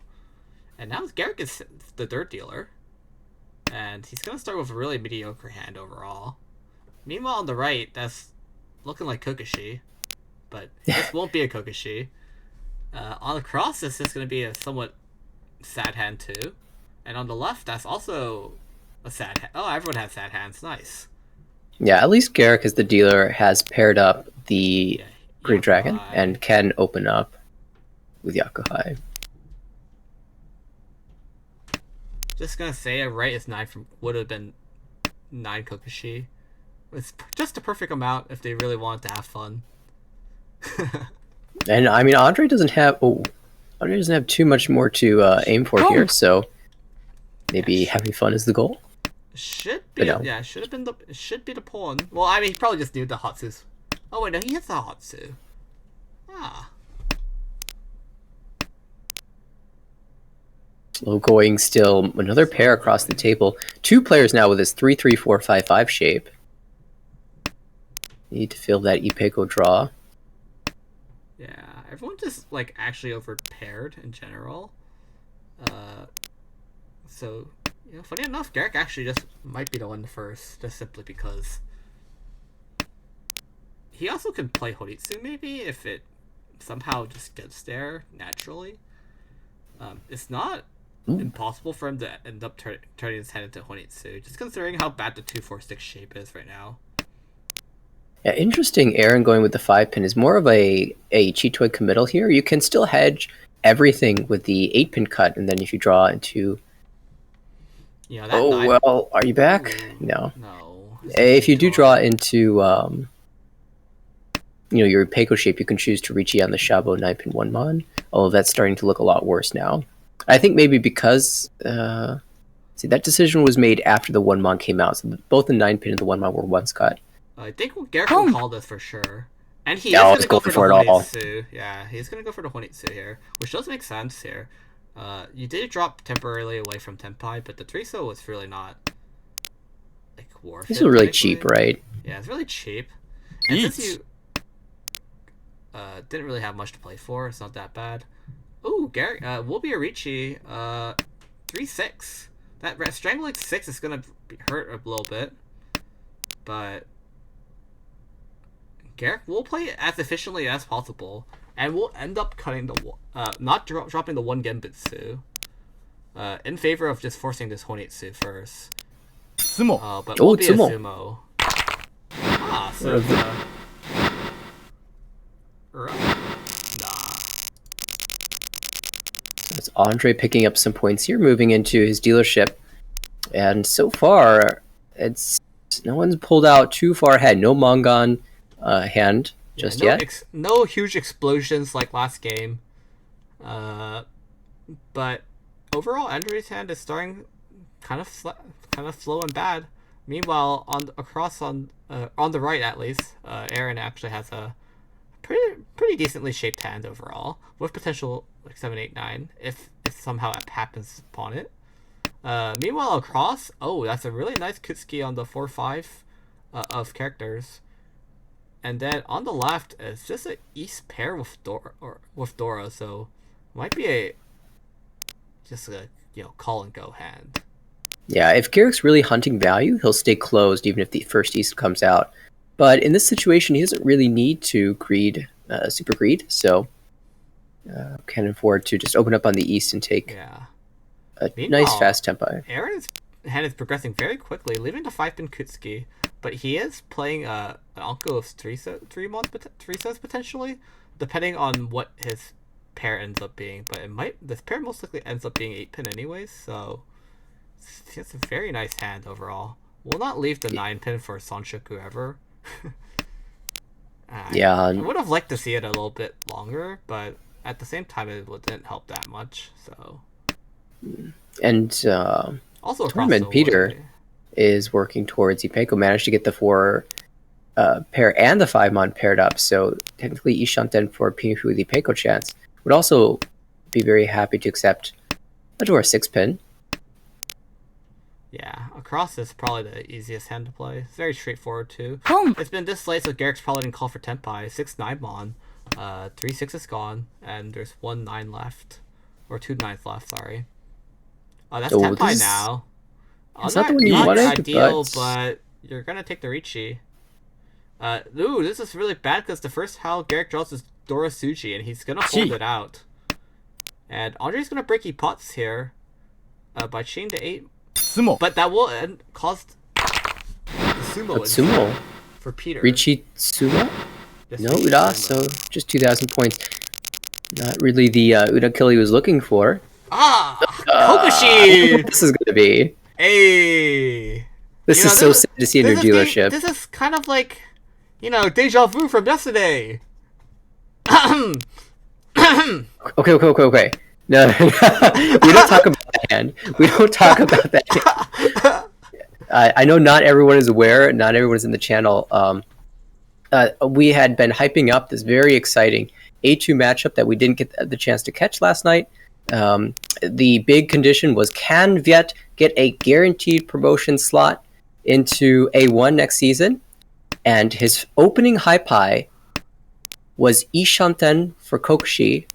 and now Garrick is the dirt dealer, and he's gonna start with a really mediocre hand overall. Meanwhile, on the right, that's looking like Kokoshi, but this won't be a Kokoshi. On the cross, this is gonna be a somewhat sad hand too, and on the left, that's also a sad hand. Oh, everyone has sad hands. Nice. Yeah, at least Garrick as the dealer has paired up the Green Dragon and can open up with Yakuhai. Just gonna say a right is 9 would have been 9 Kokoshi. It's just a perfect amount if they really wanted to have fun. And I mean, Andre doesn't have too much more to aim for here, so maybe having fun is the goal. Should be, it should be the pawn. Well, I mean, he probably just knew the Hatsu's. Oh wait, no, he has the Hatsu. Slow going still, another pair across the table. 2 players now with this 3-3-4-5-5 shape. Need to fill that Ipeko draw. Yeah, everyone just actually overpaired in general. So funny enough, Garrick actually just might be the one first, just simply because he also can play Horitsu maybe if it somehow just gets there naturally. It's not impossible for him to end up turning his hand into Honitsu, just considering how bad the 2-4-6 shape is right now. Yeah, interesting. Aaron going with the 5-pin is more of a cheat toy committal here. You can still hedge everything with the 8-pin cut, and then if you draw into... Yeah, that Oh, 9... well, are you back? Ooh, No. No. If you do draw into, your Peiko shape, you can choose to reach on the Shabo 9-pin 1-mon, although that's starting to look a lot worse now. I think maybe because... see, that decision was made after the 1-mon came out, so both the 9-pin and the 1-mon were once cut. I think Garrett will call this for sure. And he Yeah, is going to go for the all. Honitsu. Yeah, he's going to go for the Honitsu here, which does make sense here. You did drop temporarily away from Tenpai, but the Triso was really not worth it. These are really cheap, right? Yeah, it's really cheap. And since you didn't really have much to play for, it's not that bad. Ooh, Garrett, will be a Ricci, 3-6. That Strangling 6 is going to hurt a little bit, but Garrick will play it as efficiently as possible, and will end up cutting the not dropping the 1 Genbutsu in favor of just forcing this Honitsu first. Tsumo. But will be Tsumo. a Sumo. So It's Andre picking up some points here, moving into his dealership, and so far, no one's pulled out too far ahead. No Mongon hand just yet. No huge explosions like last game. But overall, Andre's hand is starting kind of slow and bad. Meanwhile, on the right at least, Aaron actually has a pretty decently shaped hand overall, with potential 7-8-9 if somehow it happens upon it. Meanwhile, across, that's a really nice Kutsuki on the 4-5 of characters. And then on the left, it's just an East pair with Dora, so might be just a call and go hand. Yeah, if Garrick's really hunting value, he'll stay closed even if the first East comes out. But in this situation, he doesn't really need to super greed, so can afford to just open up on the East and take a nice fast tempo. Aaron's hand is progressing very quickly, leaving the 5-pin Kutsuki, but he is playing an Anko of 3 sets potentially, depending on what his pair ends up being. But this pair most likely ends up being 8-pin anyways, so it's a very nice hand overall. We'll not leave the 9-pin for Sonshoku ever. I would have liked to see it a little bit longer, but at the same time, it didn't help that much. So, and also Torment Peter is working towards Ipenko. Managed to get the 4 pair and the 5-mon paired up. So technically, Ishanten for Pinhu with Ipenko chance would also be very happy to accept a Dora 6-pin. Yeah, across is probably the easiest hand to play. It's very straightforward too. It's been this late, so Garrick's probably didn't call for Tenpai. 6-9-mon. 3-6 is gone, and there's 1 9 left. Or 2 9s left, sorry. That's Tenpai now. It's not the one you wanted, ideal, but you're gonna take the Ricci. This is really bad because the first how Garrick draws is Dora Suji, and he's gonna hold it out. And Andre's gonna break pots here by chain to 8. Tsumo. But that will cause the Sumo for Peter. Ricci Tsumo? No Uda, so just 2,000 points. Not really the Uda kill he was looking for. Kokushi! This is going to be. Hey! This is so sad to see in your dealership. This is kind of like, deja vu from yesterday. Okay. No. We don't talk about that hand. We don't talk about that hand. I know not everyone is aware. Not everyone is in the channel. We had been hyping up this very exciting A2 matchup that we didn't get the chance to catch last night. The big condition was, can Viet get a guaranteed promotion slot into A1 next season? And his opening hypie was Ishanten for Kokushi.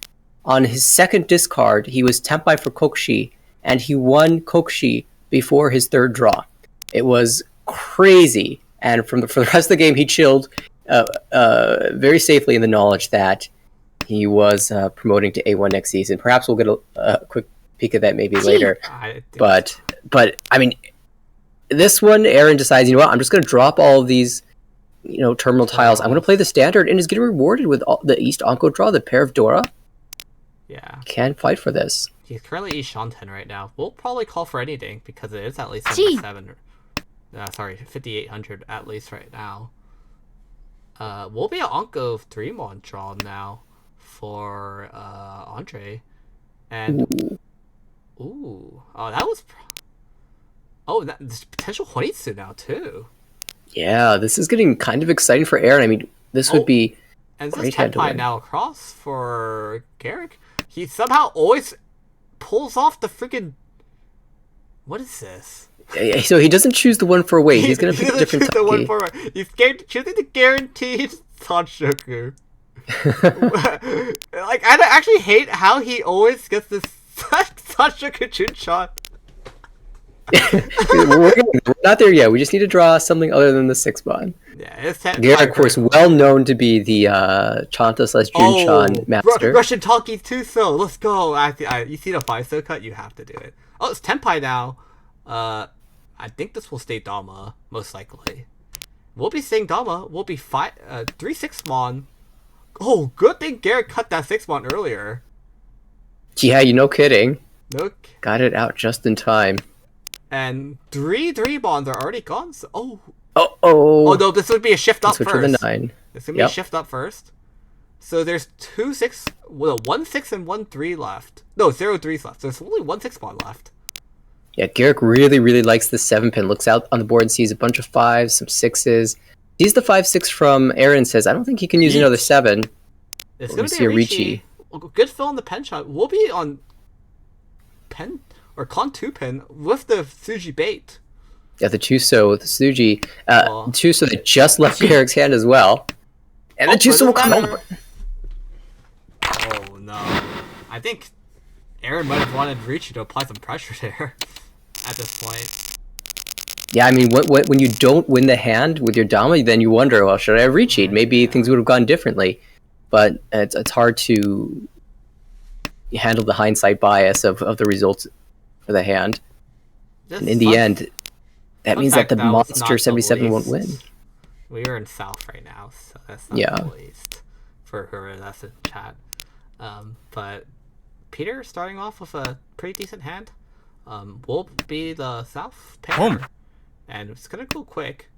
On his second discard, he was Tenpai for Kokushi, and he won Kokushi before his third draw. It was crazy, and for the rest of the game, he chilled very safely in the knowledge that he was promoting to A1 next season. Perhaps we'll get a quick peek at that maybe later. I think But I mean, this one, Aaron decides, you know what? I'm just going to drop all of these, terminal tiles. I'm going to play the standard, and is getting rewarded with the East Onko draw, the pair of Dora. yeah. Can fight for this. He's currently East Shanten right now. We'll probably call for anything because it is at least Gee. 77. 5,800 at least right now. We'll be an Onko 3-mon draw now for Andre. And ooh, oh, that was. Oh, there's potential Honitsu now too. Yeah, this is getting kind of exciting for Aaron. I mean, this would be And this great is hand to Tenpai win. now across for Garrick. He somehow always pulls off the freaking. What is this? So he doesn't choose the one for away. He's going to pick a doesn't different choose the one Taki. for He's choosing the guaranteed Sanshoku. Like, I actually hate how he always gets this Sanshoku Chun shot. we're not there yet. We just need to draw something other than the 6-mon. Yeah, it's Tenpai. Garrick, of course, well known to be the Chanta/Junchan master. Russian Talkie 2 so let's go. You see the 5-so cut, you have to do it. Oh, it's Tenpai now. I think this will stay Dama, most likely. We'll be staying Dama. We'll be 3 6-mon. Oh, good thing Garrick cut that 6-mon earlier. Yeah, you no kidding. Look. Got it out just in time. And 3 3-mons are already gone. So, Oh no, this would be a shift up switch first. with the 9. It's gonna be a shift up first. So there's 2 6, well, 1 6 and 1 3 left. No, 0 3s left. There's only 1 6-mon left. Yeah, Garrick really, really likes the 7-pin. Looks out on the board and sees a bunch of 5s, some 6s. Sees the 5-6 from Aaron, says, I don't think he can use another 7. It's We're gonna gonna be see a Ricci. Good fill on the pen shot. We'll be on pen or con 2 pin with the Suji bait. Yeah, the Chuso with the Tsuji. Chuso that just left Garrick's hand as well. And the Chuso will come over. Oh no. I think Aaron might have wanted Ricci to apply some pressure there at this point. Yeah, I mean, when you don't win the hand with your Dama, then you wonder, well, should I have Ricci'd? Maybe things would have gone differently. But it's hard to handle the hindsight bias of the results for the hand. And in the end, that means that the monster 77 won't win. We are in South right now, so that's not the least for whoever that's in chat. But Peter starting off with a pretty decent hand. Will be the South pair, and it's gonna go quick.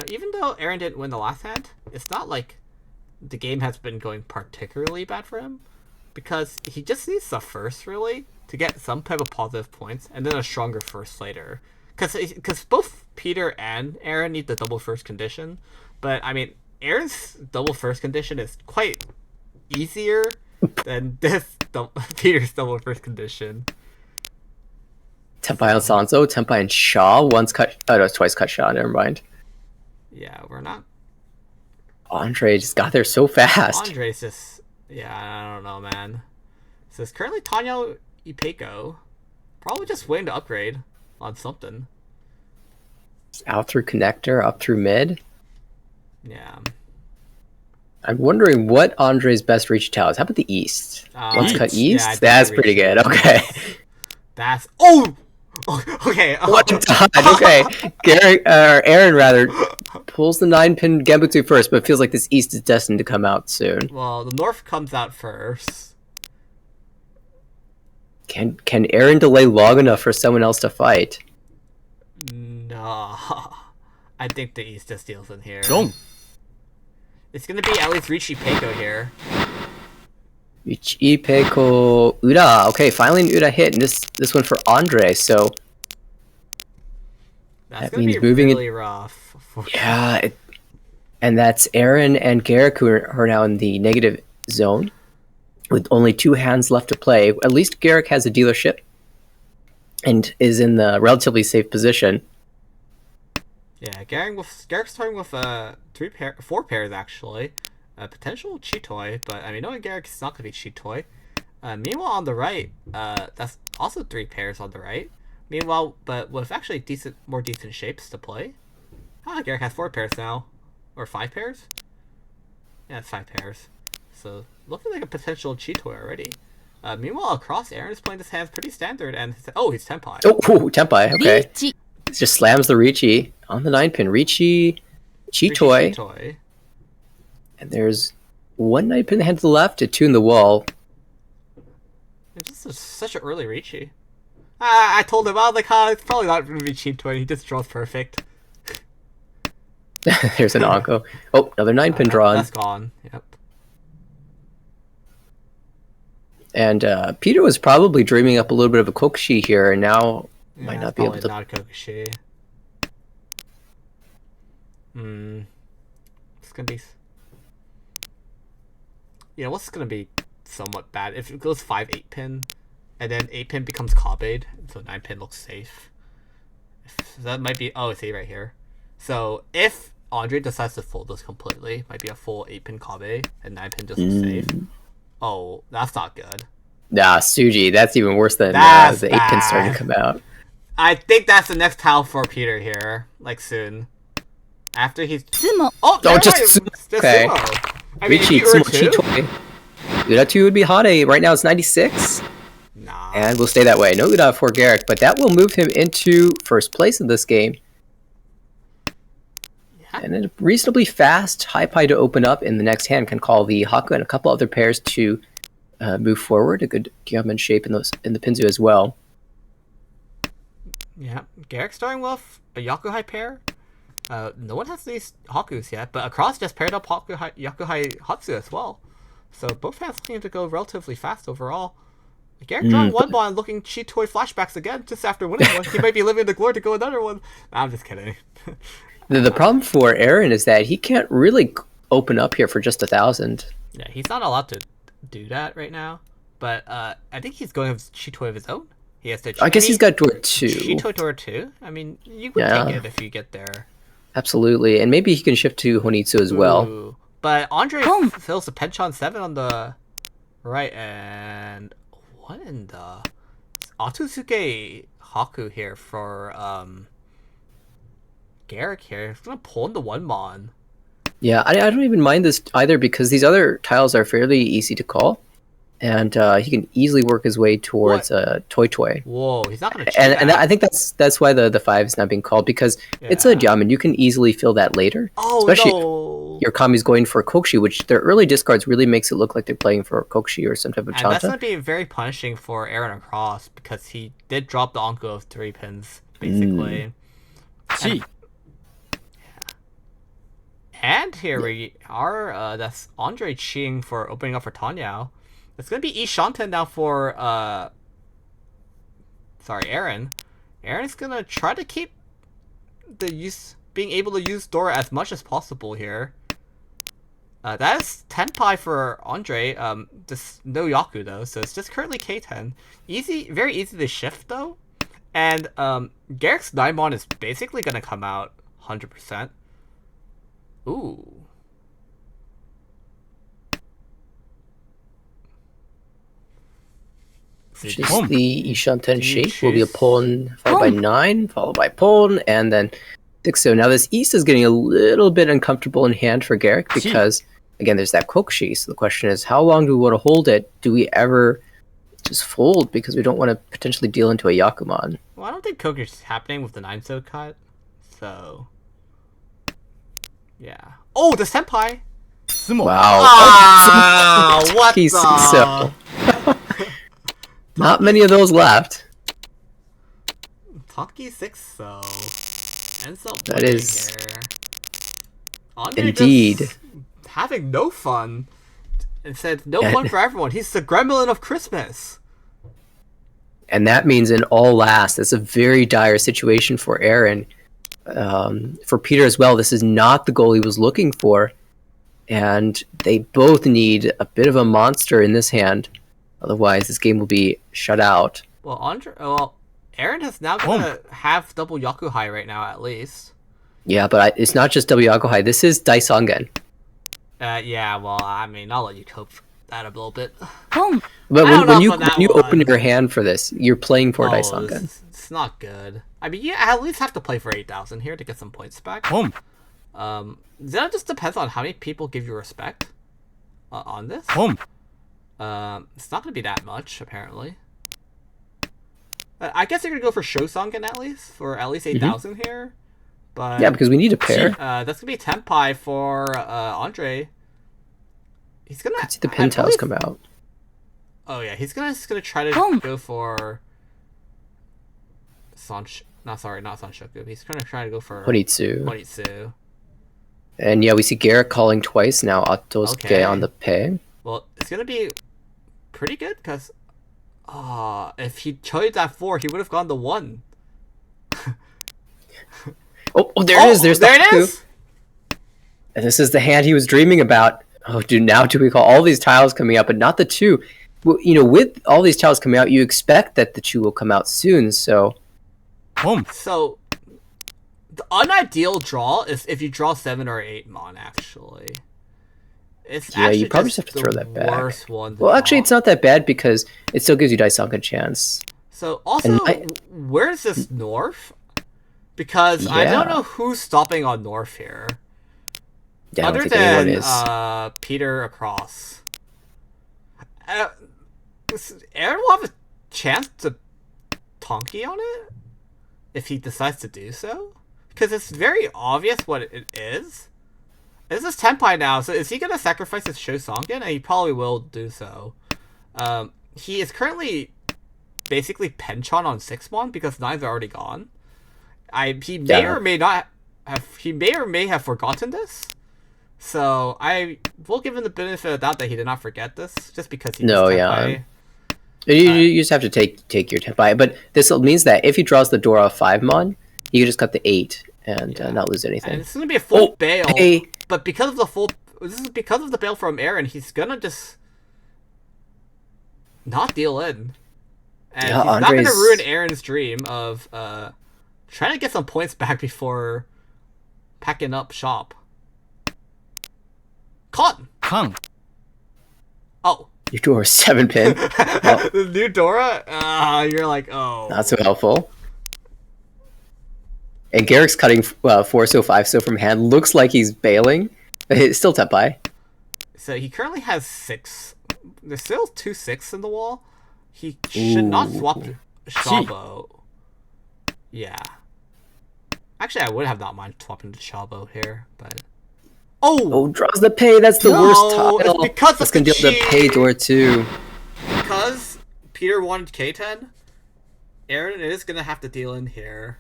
Even though Aaron didn't win the last hand, it's not like the game has been going particularly bad for him, because he just needs the first really to get some type of positive points, and then a stronger first later. Because both Peter and Aaron need the double first condition, but I mean Aaron's double first condition is quite easier than this Peter's double first condition. Tenpai on Sanzo, Tenpai and Shaw. Twice cut Shaw. Never mind. Yeah, we're not. Andre just got there so fast. Andre's just, I don't know, man. So it's currently Tanya Ipeko. Probably just waiting to upgrade on something. Out through connector, up through mid. Yeah. I'm wondering what Andre's best reach tile is. How about the east? Let's cut east? Yeah, that's pretty good. Okay. That's... Oh! Okay. What a time. Okay. Aaron rather pulls the 9-pin Genbutsu first, but feels like this east is destined to come out soon. Well, the north comes out first. Can Aaron delay long enough for someone else to fight? No. I think the east just deals in here. Don't. It's gonna be at least Ricci Peiko here. Ricci Peiko Ura. Okay, finally an Ura hit, and this one for Andre, so That's that gonna means be moving really rough. Yeah, and that's Aaron and Garrick who are now in the negative zone with only 2 hands left to play. At least Garrick has a dealership and is in the relatively safe position. Yeah, Garrick's starting with 4 pairs actually. Potential Chitoi, but I mean, knowing Garrick's not gonna be Chitoi. Meanwhile, on the right, that's also 3 pairs on the right. Meanwhile, but with actually more decent shapes to play. Garrick has 4 pairs now, or 5 pairs. Yeah, it's 5 pairs. So looking like a potential Chitoi already. Meanwhile, across, Aaron is playing this hand pretty standard, and he's Tenpai. Oh, Tenpai. Okay. Riichi. Just slams the Ricci on the 9-pin. Ricci, Chitoi. Chitoi. And there's 1 9-pin in the hand to the left, a 2 in the wall. It's just such an early Ricci. I told him, I was like, it's probably not going to be Chitoi. He just draws perfect. There's an Anko. Oh, another 9-pin drawn. That's gone. Yep. And Peter was probably dreaming up a little bit of a Kokushi here, and now might not be able to. Not Kokushi. It's gonna be. What's gonna be somewhat bad if it goes 5-8-pin, and then 8-pin becomes Kabade, so 9-pin looks safe. That might be. Oh, it's 8 right here. So if Andre decides to fold this completely, might be a full 8-pin Kabe, and 9-pin just looks safe. Oh, that's not good. Nah, Suji, that's even worse than the 8-pin starting to come out. I think that's the next tile for Peter here, like soon. After he's... Tsumo. Just okay. Tsumo. Ricci, Tsumo, Chitoi. Uda 2 would be Hade. Right now it's 96. Nah. And we'll stay that way. No Uda for Garrick, but that will move him into first place in this game. And a reasonably fast high pie to open up in the next hand can call the Haku and a couple other pairs to move forward. A good Gyaman shape in the Pinzu as well. Yeah, Garrick starting with a Yakuhai pair. No one has these Hakus yet, but across just paired up Yakuhai Hatsu as well. So both hands seem to go relatively fast overall. Garrick drawing one ball and looking Chitoi flashbacks again just after winning one. He might be living the glory to go another one. Nah, I'm just kidding. The problem for Aaron is that he can't really open up here for just 1,000. Yeah, he's not allowed to do that right now. But I think he's going with Chitoi of his own. He has to. I guess he's got door 2. Chitoi door 2. I mean, you would take it if you get there. Absolutely, and maybe he can shift to Honitsu as well. Ooh. But Andre fills the Penchon 7 on the right, and what in the Atsusuke Haku here for Garrick here. He's gonna pull in the 1-mon. Yeah, I don't even mind this either because these other tiles are fairly easy to call, and he can easily work his way towards Toy Toy. Whoa, he's not gonna. And I think that's why the 5 is not being called because it's a Yamen. You can easily fill that later. Oh, especially no. Your Kami's going for Kokushi, which their early discards really makes it look like they're playing for Kokushi or some type of Chanta. And that's gonna be very punishing for Aaron across because he did drop the Anko of 3 pins basically. And here we are. That's Andre cheating for opening up for Tanyao. It's gonna be Ishanten now for Aaron. Aaron's gonna try to keep being able to use Dora as much as possible here. That is Tenpai for Andre. Just no Yaku though, so it's just currently K10. Very easy to shift though. And Garrick's 9-mon is basically gonna come out 100%. Ooh. Just the Ishanten shape will be a pawn followed by 9, followed by pawn, and then 6. So now this East is getting a little bit uncomfortable in hand for Garrick because, again, there's that Kokushi. So the question is, how long do we want to hold it? Do we ever just fold because we don't want to potentially deal into a Yakuman? Well, I don't think Kokushi's happening with the 9-so cut. So, yeah. Oh, the Senpai! Wow. What He's the? so... Not many of those left. Taki 6-so. Ends up that is here. Andre indeed just having no fun. And said no fun for everyone. He's the gremlin of Christmas. And that means in all last. That's a very dire situation for Aaron. For Peter as well, this is not the goal he was looking for. And they both need a bit of a monster in this hand. Otherwise, this game will be shut out. Well, Aaron has now gonna have double Yakuhai right now, at least. Yeah, but it's not just double Yakuhai. This is Daisangen. Yeah, well, I mean, I'll let you cope that a little bit. But when you open your hand for this, you're playing for Daisangen. It's not good. I mean, you at least have to play for 8,000 here to get some points back. That just depends on how many people give you respect on this. It's not going to be that much, apparently. I guess they're going to go for Shosongen at least, for at least 8,000 here. But Yeah, because we need a pair. that's going to be a Tenpai for Andre. He's going Could see the pin tiles come out. Oh, yeah, he's just gonna try to go for... not Sanshoku. He's gonna try to go for... Horitsu. And yeah, we see Garrett calling twice now. Atosuke on the pay. Well, it's gonna be pretty good because if he chose that 4, he would have gone to 1. There it is. There's there it is. And this is the hand he was dreaming about. Oh, dude! Now do we call all these tiles coming out, but not the 2? Well, with all these tiles coming out, you expect that the 2 will come out soon. So, So the unideal draw is if you draw 7 or 8 mon. Actually, it's you probably just have to throw that back. Worst one. Well, actually, it's not that bad because it still gives you Daisanka chance. So also, where's this North? Because I don't know who's stopping on North here. Yeah, other than Peter across. Aaron will have a chance to Tonki on it if he decides to do so, because it's very obvious what it is. This is Tenpai now, so is he gonna sacrifice his Shosongen? And he probably will do so. He is currently basically Penchon on 6mon because 9s are already gone. He may or may have forgotten this. So I will give him the benefit of the doubt that he did not forget this, just because he Tenpai. You just have to take your Tenpai. But this means that if he draws the Dora 5mon, you can just cut the 8 and not lose anything. And it's going to be a full bail, but because of the bail from Aaron, he's going to just not deal in. And he's not going to ruin Aaron's dream of trying to get some points back before packing up shop. Kong. Oh. Your Dora 7-pin. The new Dora? You're like, oh. Not so helpful. And Garrick's cutting 4-so, 5-so from hand. Looks like he's bailing. It's still Tenpai. So he currently has 6. There's still 2 6s in the wall. He should not swap Shabo. Yeah. Actually, I would have not mind swapping to Shabo here, but... Oh, draws the pay. That's the worst tile. It's because that's going to deal the pay Dora 2. Because Peter wanted K10, Aaron is going to have to deal in here.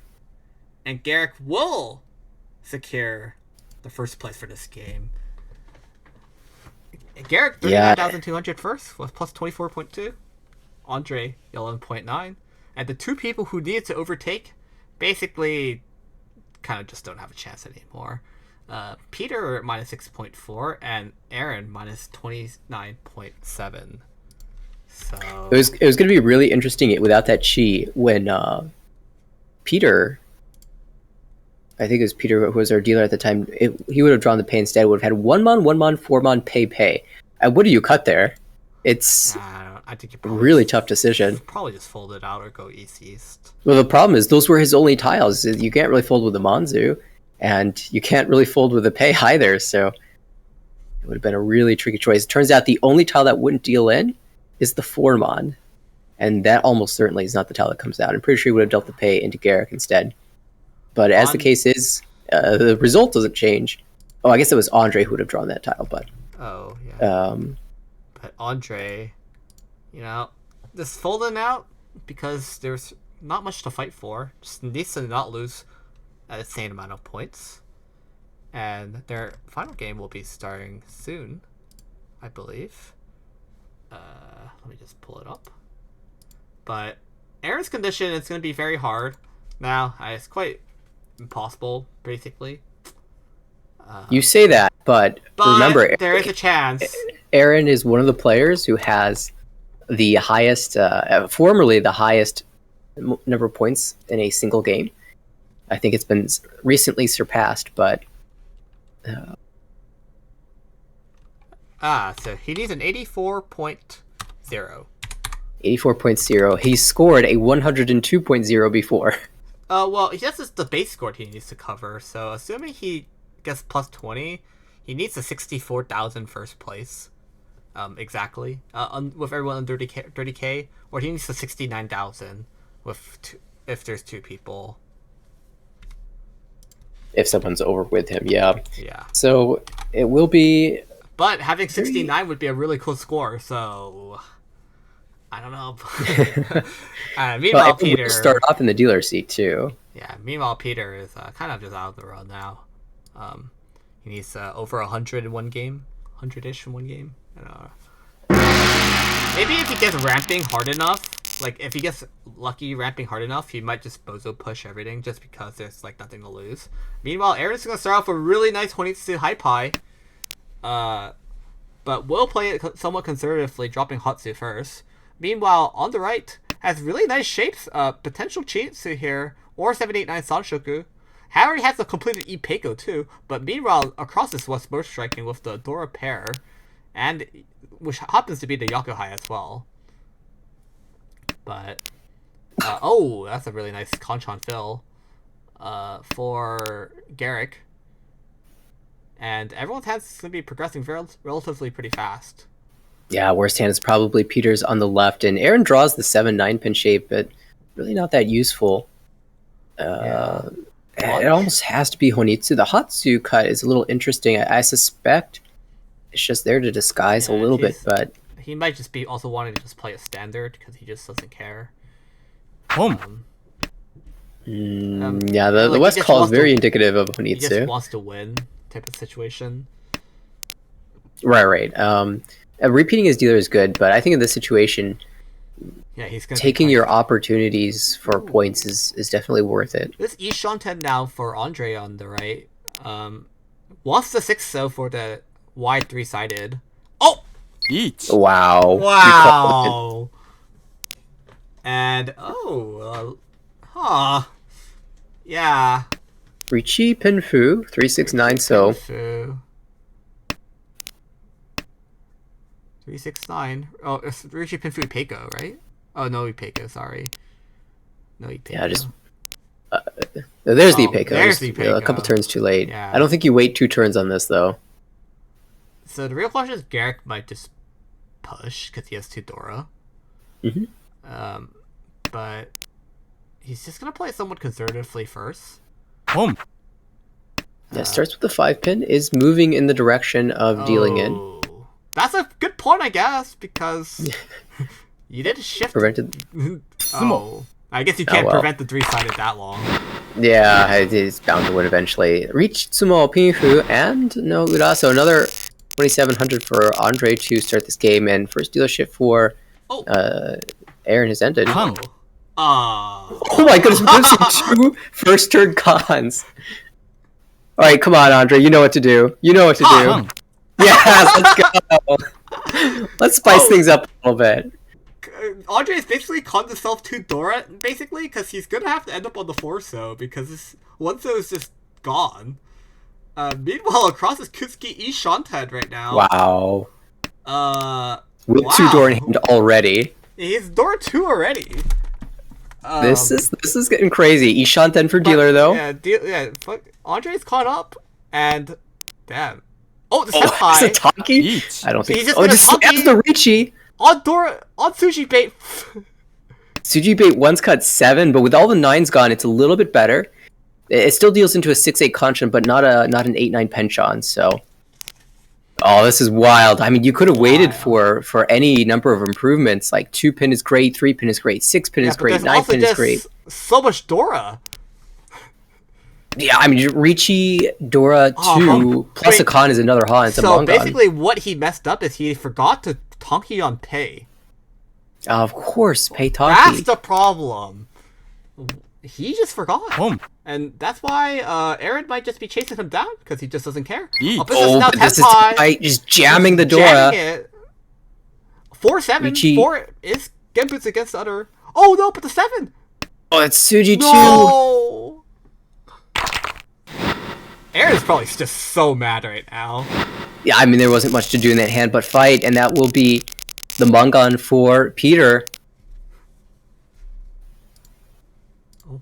And Garrick will secure the first place for this game. Garrick, 39,200 first, with plus 24.2. Andre, 11.9. And the 2 people who needed to overtake basically kind of just don't have a chance anymore. Peter minus 6.4 and Aaron minus 29.7. So it was going to be really interesting without that chi when Peter, I think it was Peter who was our dealer at the time, he would have drawn the pay instead. Would have had 1mon, 1mon, 4mon, pay. What do you cut there? It's I think a really tough decision. Probably just fold it out or go east. Well, the problem is those were his only tiles. You can't really fold with the Manzu. And you can't really fold with the pay either, so it would have been a really tricky choice. It turns out the only tile that wouldn't deal in is the 4mon, and that almost certainly is not the tile that comes out. I'm pretty sure he would have dealt the pay into Garrick instead. But as the case is, the result doesn't change. Oh, I guess it was Andre who would have drawn that tile, but... Oh, yeah. But Andre, just folding out because there's not much to fight for. Just needs to not lose an insane amount of points, and their final game will be starting soon, I believe. Let me just pull it up. But Aaron's condition is going to be very hard. Now, it's quite impossible, basically. You say that, but remember, there is a chance. Aaron is one of the players who has the highest, formerly the highest number of points in a single game. I think it's been recently surpassed, but... So he needs an 84.0. 84.0. He scored a 102.0 before. Well, that's just the base score he needs to cover, so assuming he gets plus 20, he needs a 64,000 first place. exactly. With everyone under 30k, or he needs to 69,000 with if there's 2 people. If someone's over with him, yeah. Yeah. So it will be. But having 69 would be a really cool score, so I don't know. Meanwhile, Well, Peter will start off in the dealer seat too. Yeah. Meanwhile, Peter is kind of just out of the run now. He needs over 100 in one game, 100-ish in one game. I don't know. Maybe if he gets ramping hard enough, like if he gets lucky ramping hard enough, he might just bozo push everything just because there's like nothing to lose. Meanwhile, Aaron's gonna start off with a really nice 22 high pie. But will play it somewhat conservatively, dropping Hatsu first. Meanwhile, on the right, has really nice shapes, potential Chiitsu here, or 789 Sanshoku. Harry has a completed Ipeiko too, but meanwhile, across this was both striking with the Dora pair, and which happens to be the Yakuhai as well. But, oh, that's a really nice Kanchan fill for Garrick. And everyone's hands is going to be progressing relatively pretty fast. Yeah, worst hand is probably Peter's on the left, and Aaron draws the 7-9 pin shape, but really not that useful. It almost has to be Honitsu. The Hatsu cut is a little interesting. I suspect it's just there to disguise a little bit, but he might just be also wanting to just play a standard because he just doesn't care. Yeah, the West call is very indicative of Honitsu. He just wants to win type of situation. Right. Repeating his dealer is good, but I think in this situation, he's gonna taking your opportunities for points is definitely worth it. This Ishanten now for Andre on the right. Wants the 6 so for the wide 3-sided. Oh! Each. Wow. And yeah. Richi Pinfu 369 so. 369. Oh, it's Richi Pinfu Ipeiko, right? Oh no, Ipeiko. Sorry. No Ipeiko. Yeah, just there's the Ipeiko. There's the Ipeiko. A couple turns too late. Yeah. I don't think you wait 2 turns on this though. So the real question is Garrick might just push because he has 2 Dora. But he's just gonna play it somewhat conservatively first. Yeah, starts with the 5 pin, is moving in the direction of dealing in. That's a good point, I guess, because you did shift. Prevented. Tsumo. I guess you can't prevent the 3-sided that long. Yeah, it's bound to win eventually. Reach Tsumo Pinfu and no Uraso. Another 2700 for Andre to start this game, and first dealer shift for Aaron has ended. Oh my goodness, we're losing 2 first turn cons. Alright, come on, Andre, you know what to do. Do. Yes, let's go. Let's spice things up a little bit. Andre's basically caught himself 2 Dora, basically, because he's going to have to end up on the 4-so, because one so is just gone. Meanwhile, across is Kusuke Ishanten right now. Wow. With wow. 2 Dora in hand already. He's Dora 2 already. This is getting crazy. Ishanten for dealer, though. Fuck. Andre's caught up, and damn. Oh, the senpai! It's a Taki? I don't think he's so. Just slams the Richi! On Suji Bait! Suji Bait once cut 7, but with all the 9s gone, it's a little bit better. It still deals into a 6-8 Kanchan, but not an 8-9 Penchon, so... Oh, this is wild. I mean, you could have waited for any number of improvements, like 2 pin is great, 3 pin is great, 6 pin is great, 9 pin is great. So much Dora! Yeah, I mean, Richi, Dora 2, plus a Khan is another Han. It's a Mongon. So basically what he messed up is he forgot to Tonki on Pei. Of course, Pei Tonki. That's the problem. He just forgot. And that's why Aaron might just be chasing him down, because he just doesn't care. But this is just jamming the Dora. 4-7. 4 is Genbutsu against the other. Oh no, but the 7! Oh, it's Suji 2! No! Aaron's probably just so mad right now. Yeah, I mean, there wasn't much to do in that hand but fight, and that will be the Mongon for Peter.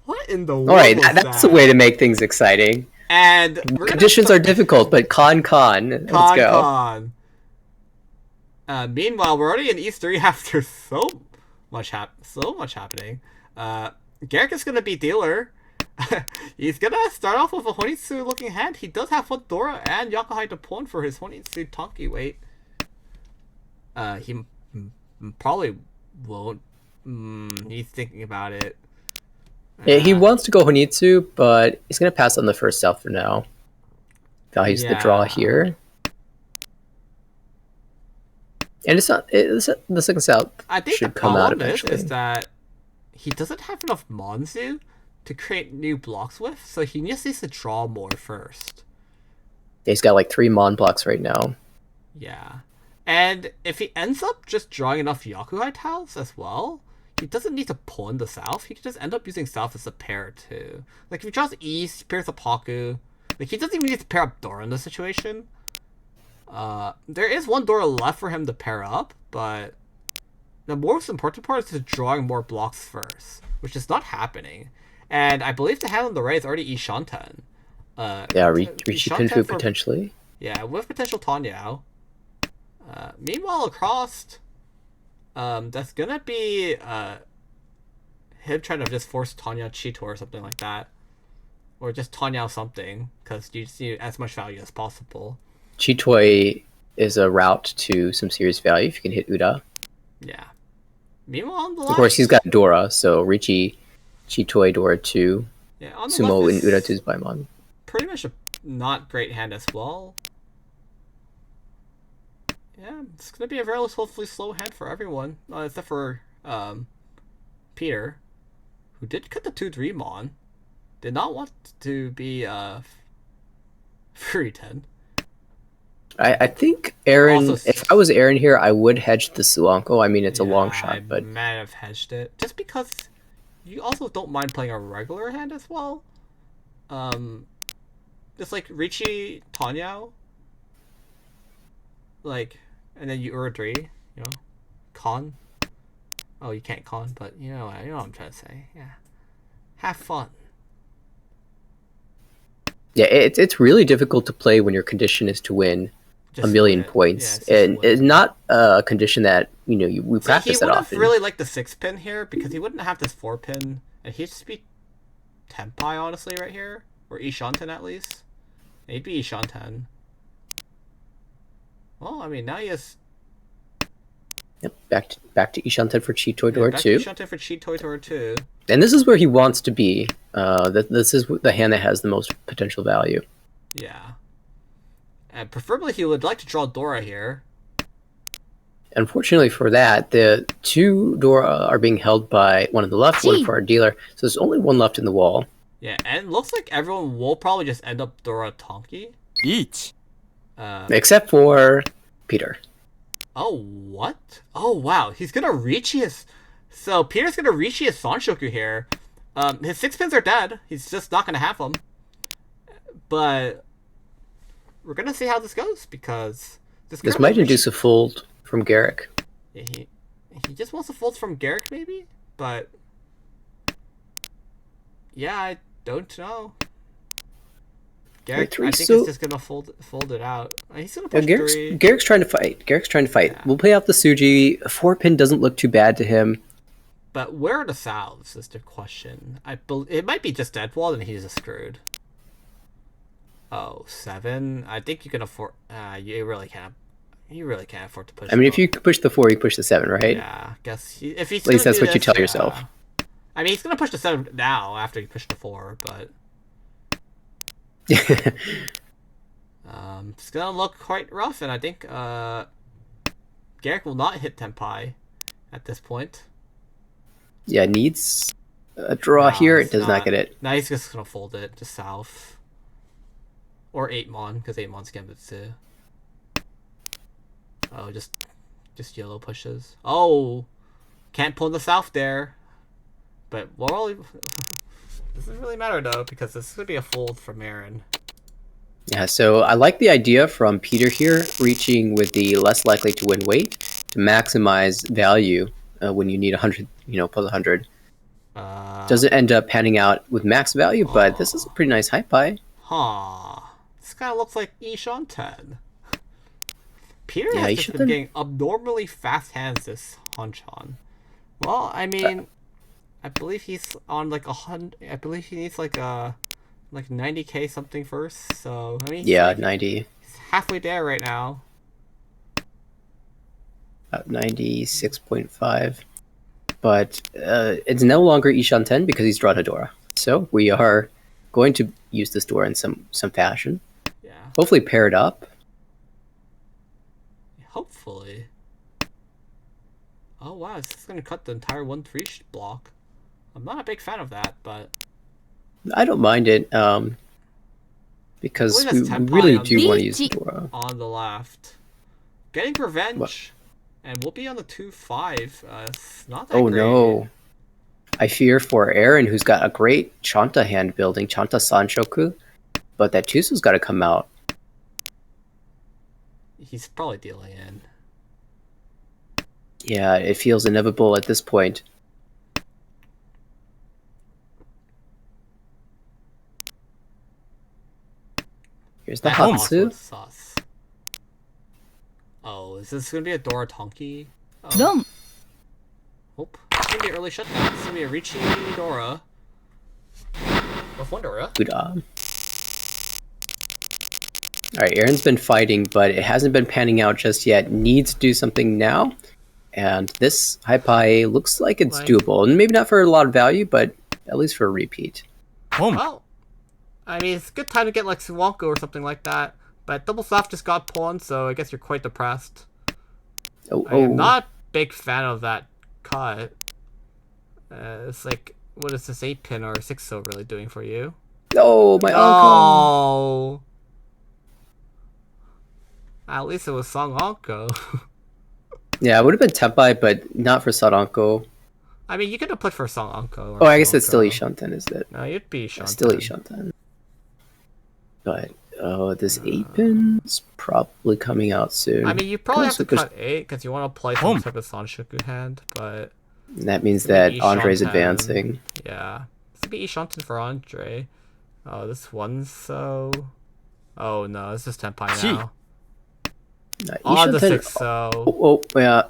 What in the world? Alright, that's a way to make things exciting. And conditions are difficult, but Let's go. Meanwhile, we're already in E3 after so much happening. Garrick is gonna be dealer. He's gonna start off with a Honitsu looking hand. He does have what Dora and Yakuhai to pawn for his Honitsu Tonki. Wait. He probably won't. He's thinking about it. Yeah, he wants to go Honitsu, but he's going to pass on the first south for now. Values the draw here. And it's not. The second south I think should the come out problem eventually. is that he doesn't have enough Monzu to create new blocks with, so he just needs to draw more first. He's got like 3 Mon blocks right now. Yeah. And if he ends up just drawing enough Yakuhai tiles as well, he doesn't need to pawn the south. He can just end up using south as a pair too. Like if he draws east, pairs up Haku. Like he doesn't even need to pair up Dora in this situation. There is one Dora left for him to pair up, but the most important part is drawing more blocks first, which is not happening. And I believe the hand on the right is already Ishanten. Yeah, Rishi Pinfu potentially. Yeah, with potential Tanyao. Meanwhile, across, that's gonna be him trying to just force Tanya Cheetor or something like that, or just Tanya something, because you just need as much value as possible. Chitoi is a route to some serious value if you can hit Uda. Yeah. Meanwhile, on the Of left, course, he's got Dora, so Richie, Chitoi, Dora 2, yeah, on the Tsumo, left and is Uda 2's Baimon. pretty much a not great hand as well. Yeah, it's gonna be a relatively slow hand for everyone, except for Peter, who did cut the 2-3 Mon. Did not want to be Fury 10. I think Aaron, Also, if I was Aaron here, I would hedge the Suanko. I mean, it's a long shot, I but might have hedged it just because you also don't mind playing a regular hand as well. Just like Richie Tanyao, like, and then you Uradri, you know, con. Oh, you can't con, but you know what I'm trying to say. Yeah, have fun. yeah, it's really difficult to play when your condition is to win Just a million win it. points, Yeah, and it's not a condition that we See, practice he that would have often. really liked the 6-pin here because he wouldn't have this 4-pin, and he'd just be Tenpai honestly right here, or Ishanten at least. Maybe Ishanten. Well, I mean now he has. Yep, back to Ishanten for Chitoi Yeah, Dora back 2. to Ishanten for Cheetoi Tor 2. And this is where he wants to be. This is the hand that has the most potential value. Yeah. And preferably he would like to draw Dora here. Unfortunately for that, the 2 Dora are being held by one on the left, one Gee. for our dealer. So there's only one left in the wall. Yeah, and looks like everyone will probably just end up Dora Tonki. Each. Except for Peter. Oh, what? Oh, wow. He's gonna reach his... So, Peter's gonna reach his Sanshoku here. His 6-pins are dead. He's just not gonna have them. But... we're gonna see how this goes, because... This might induce a fold from Garrick. Yeah, he just wants to fold from Garrick, maybe? But... yeah, I don't know. Garrick, three, I think so- he's just gonna fold it out. He's gonna push three. Garrick's trying to fight. Yeah. We'll play off the Suji. A 4-pin doesn't look too bad to him. But where are the souths is the question. It might be just Deadwall and he's just screwed. Oh, 7? I think you can afford... you really can't. You really can't afford to push. I mean, it if you push the 4, you push the 7, right? Yeah, guess if he's At least gonna that's do what you this, tell yeah. yourself. I mean, he's gonna push the 7 now after he pushed the 4, but it's gonna look quite rough, and I think Garrick will not hit Tenpai at this point. Yeah, needs a draw here. It does not get it. Now he's just gonna fold it to south. Or 8-mon, because 8-mon's Gambitsu. Oh, just yellow pushes. Oh! Can't pull in the south there. But, well, doesn't really matter though, because this is gonna be a fold from Aaron. Yeah, so I like the idea from Peter here, reaching with the less likely to win weight to maximize value when you need 100, plus 100. Doesn't end up panning out with max value, but this is a pretty nice high pie. Huh. This kind of looks like Ishanten. Peter Yeah, has he just should been then- getting abnormally fast hands this Hanchan. Well, I mean, I believe he's on like 100. I believe he needs like 90k something first. So I mean, Yeah, 90. he's halfway there right now. About 96.5. But it's no longer Ishan 10 because he's drawn a Dora. So we are going to use this Dora in some fashion. Yeah, Hopefully pair it up. hopefully. Oh wow, this is gonna cut the entire 1-3 block. I'm not a big fan of that, but I don't mind it because I we believe that's really Tenpai on do the- want to use Dora. on the left, getting revenge, What? and we'll be on the 2-5. It's not that Oh great. no. I fear for Aaron, who's got a great Chanta hand building, Chanta Sanshoku, but that Tusu's got to come out. He's probably dealing in. Yeah, it feels inevitable at this point. Here's the That also Hatsu. is sus. Oh, is this gonna be a Dora Tonki? Oh, Dom. Hope. It's gonna be early shutdown. It's gonna be a Ricci Dora. With one Dora. Buddha. Alright, Aaron's been fighting, but it hasn't been panning out just yet. Needs to do something now. And this Hypai looks like it's Like- doable. And maybe not for a lot of value, but at least for a repeat. Well, I mean, it's a good time to get like Suwanko or something like that. But Double Staff just got pawned, so I guess you're quite depressed. Oh, I am not a big fan of that cut. It's like, what is this 8-pin or 6-so really doing for you? Oh, my uncle. Oh! At least it was Song Anko. Yeah, it would have been Tempai, but not for Saranko. I mean, you could have put for Song Anko. Oh, I guess it's still Ishanten, is it? No, you'd be Shantan. It's still Ishanten. But, oh, this 8-pin's probably coming out soon. I mean, you probably have to Because- cut 8 because you want to play some type of Sanshoku hand, but That means that Maybe Andre's Ishanten. advancing. yeah. This could be Ishanten for Andre. Oh, this one's so. Oh no, this is Tenpai now. On the Ishanten- 6-so. Oh, yeah.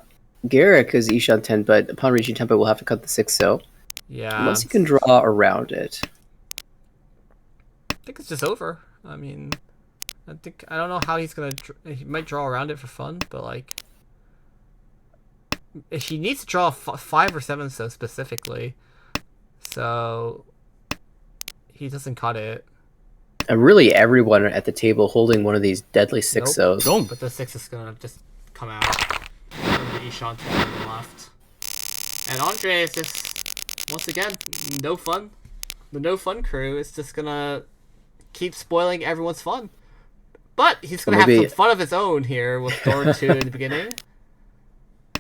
Garrick is Ishanten, but upon reaching Tempai, we'll have to cut the 6-so. Yeah. Unless he can draw around it. I think it's just over. I mean, I don't know how he's gonna. He might draw around it for fun, but like, if he needs to draw 5 or 7 so specifically, so he doesn't cut it. And really, everyone at the table holding one of these deadly 6-sos. But the 6 is gonna just come out from the Ishan on the left, and Andre is just once again no fun. The no fun crew is just gonna keep spoiling everyone's fun. But he's gonna have some fun of his own here with Dora 2 in the beginning.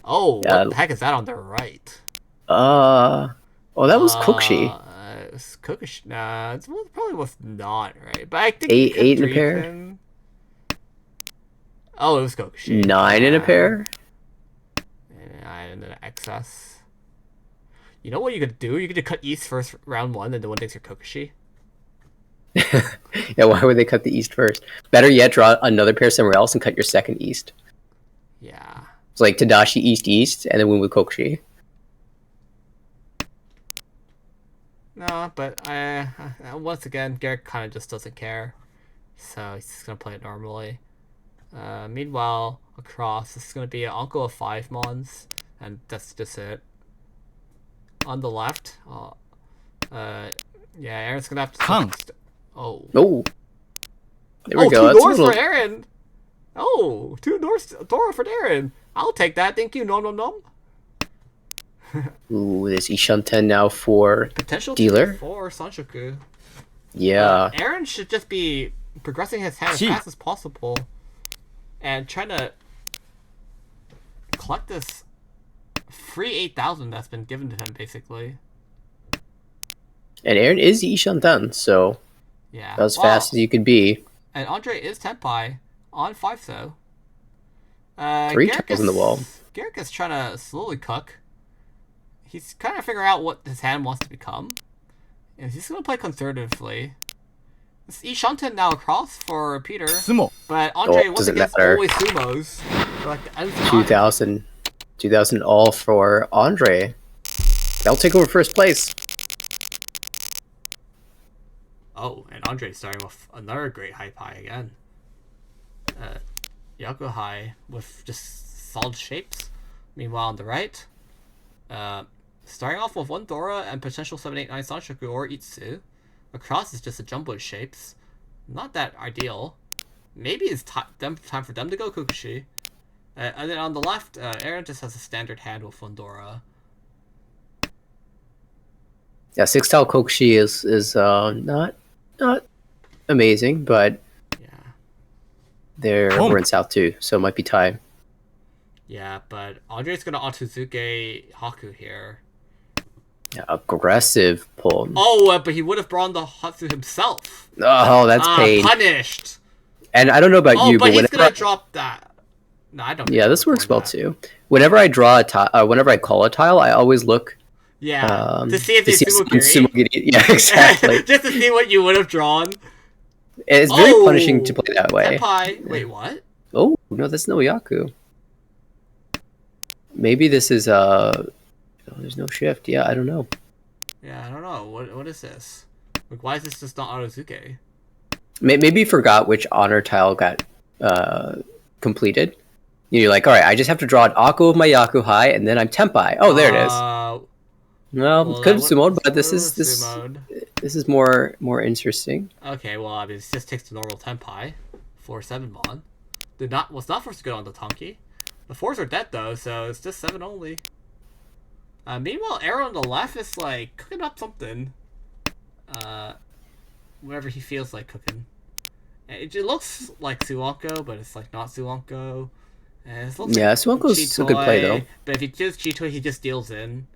Oh, Yeah. what the heck is that on the right? Oh, that was Kokshi. It's Kokushi. Nah, it probably was not right. But I think Eight in a pair? Oh, it was Kokushi. 9 in a pair? 9 in an excess. You know what you could do? You could cut East first round 1, and then one takes your Kokushi. Yeah, why would they cut the East first? Better yet, draw another pair somewhere else and cut your second East. Yeah. It's like Tadashi East, and then win with Kokshi. No, but once again, Garrett kind of just doesn't care. So he's just going to play it normally. Meanwhile, across, this is going to be an Uncle of 5 Mons, and that's just it. On the left, yeah, Aaron's going to have to... Oh. Oh. There we Oh, go. 2 That's a doors little... for Aaron! Oh, 2 doors, Dora for Aaron! I'll take that, thank you, nom nom nom. Ooh, this Ishanten now for Potential dealer. for Sanshoku. Yeah. Aaron should just be progressing his hand as fast as possible and trying to collect this free 8,000 that's been given to him, basically. And Aaron is Ishanten, so Yeah. as fast as you could be. And Andre is Tenpai on 5-so. 3 tiles in the wall. Garrick is trying to slowly cook. He's kind of figuring out what his hand wants to become. And he's going to play conservatively. It's Ishanten now across for Peter. Tsumo. But Andre, Oh, once doesn't again, is matter. always Sumos. For like the nth time. 2000 all for Andre. They'll take over first place. Oh, and Andre starting with another great high pie again. Yaku high with just solid shapes. Meanwhile, on the right, starting off with one Dora and potential 789 Sanshoku or Itsu. Across is just a jumbo of shapes. Not that ideal. Maybe it's time for them to go Kukushi. And then on the left, Aaron just has a standard hand with one Dora. Yeah, 6-tile Kokushi is not amazing, but Yeah. we're in South too, so it might be time. Yeah, but Andre's gonna Otozuke Haku here. Yeah, aggressive pull. Oh, but he would have brought the Hatsu himself. Oh, that's pain. Punished. And I don't know about you, but he's whenever gonna drop that. No, I don't. Yeah, this works well too. Whenever I draw a tile, whenever I call a tile, I always look. Yeah, to see if they Tsumo Giri. Yeah, exactly. Just to see what you would have drawn. It's very punishing to play that way. Senpai. Wait, what? Oh no, that's no Yaku. Maybe this is there's no shift. Yeah, I don't know. Yeah, I don't know. What is this? Like, why is this just not Otozuke? Maybe you forgot which honor tile got completed. You're like, all right, I just have to draw an Akko of my Yaku high, and then I'm Tenpai. Oh, there it is. Well, could have Sumoed, but this is more interesting. Okay, well, I mean, it just takes the normal Tenpai for 7 mon. Was not forced to go on the Tonki. The 4s are dead though, so it's just 7 only. Meanwhile, Arrow on the left is like cooking up something. Whatever he feels like cooking. It looks like Suwonko, but it's like not Suwonko. Yeah, Suwonko's a good play though. But if he chooses Chitoi, he just deals in.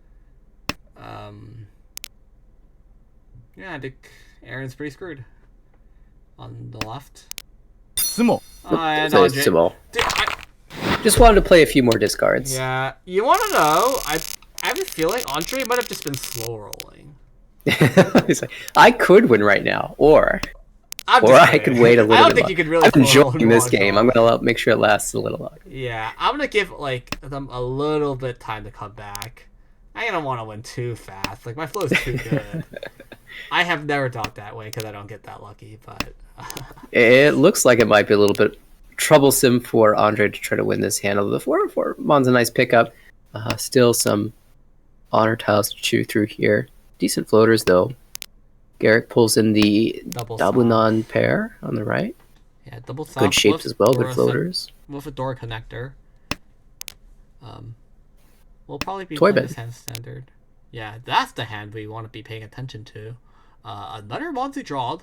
Yeah, I think Aaron's pretty screwed. On the left. Tsumo. And So it's Tsumo. Just wanted to play a few more discards. Yeah, you want to know? I have a feeling Andre might have just been slow rolling. He's like, I could win right now, or I could wait a little bit. I don't think you could really. I'm enjoying this game. I'm gonna make sure it lasts a little longer. Yeah, I'm gonna give like them a little bit time to come back. I don't want to win too fast. Like my flow is too good. I have never thought that way because I don't get that lucky. But it looks like it might be a little bit troublesome for Andre to try to win this hand. Although the 4/4 Mon's a nice pickup. Still some honor tiles to chew through here. Decent floaters though. Garrick pulls in the double non pair on the right. Yeah, double soft. Good shapes as well. Good floaters. With a door connector. We'll probably be Toy playing this hand standard. Yeah, that's the hand we want to be paying attention to. Another Monty drawed.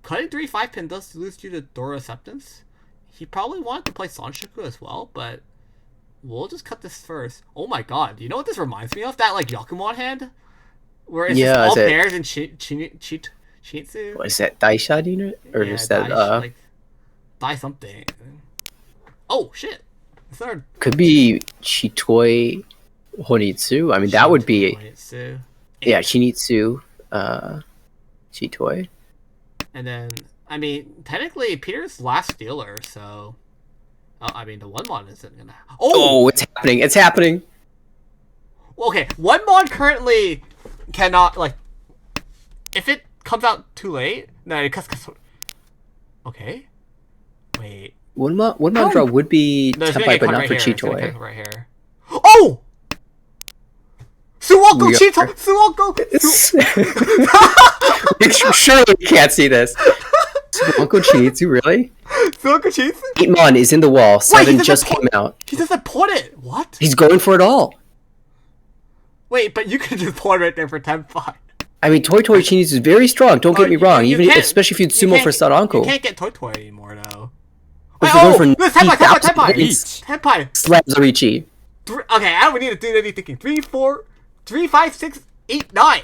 Cutting 3/5 pin does lose due to Dora Acceptance. He probably wanted to play Sanshoku as well, but we'll just cut this first. Oh my god, you know what this reminds me of? That like Yakumon hand? Where it's just all pairs and Shitsu. What is that? Daisha unit? Or is that like Dai something. Oh shit. Could be Chitoi Honitsu. I mean, that would be. Honitsu. Yeah, Shinitsu, Chitoi. And then, I mean, technically, Peter's last dealer, so. I mean, the 1-mon isn't gonna. Oh, it's happening! It's happening! Okay, 1-mon currently cannot, like. If it comes out too late. No, because. Okay. Wait. 1-mon draw would be Tenpai, but not for Chitoi. Right here. Oh! Suwonko Chitoi! Suwonko! Surely you can't see this. Suwonko Chitsu, really? Suwonko Chitsu? 8-mon is in the wall. 7 just came out. He doesn't put it. What? He's going for it all. Wait, but you could just put it right there for Tenpai. I mean, Toy Chinitsu is very strong. Don't get me wrong. Especially if you Tsumo for Sadanko. You can't get Toy anymore, though. Wait, Tenpai! Slap Zorichi. Okay, I don't need to do any thinking. 3, 4, 3, 5, 6, 8, 9.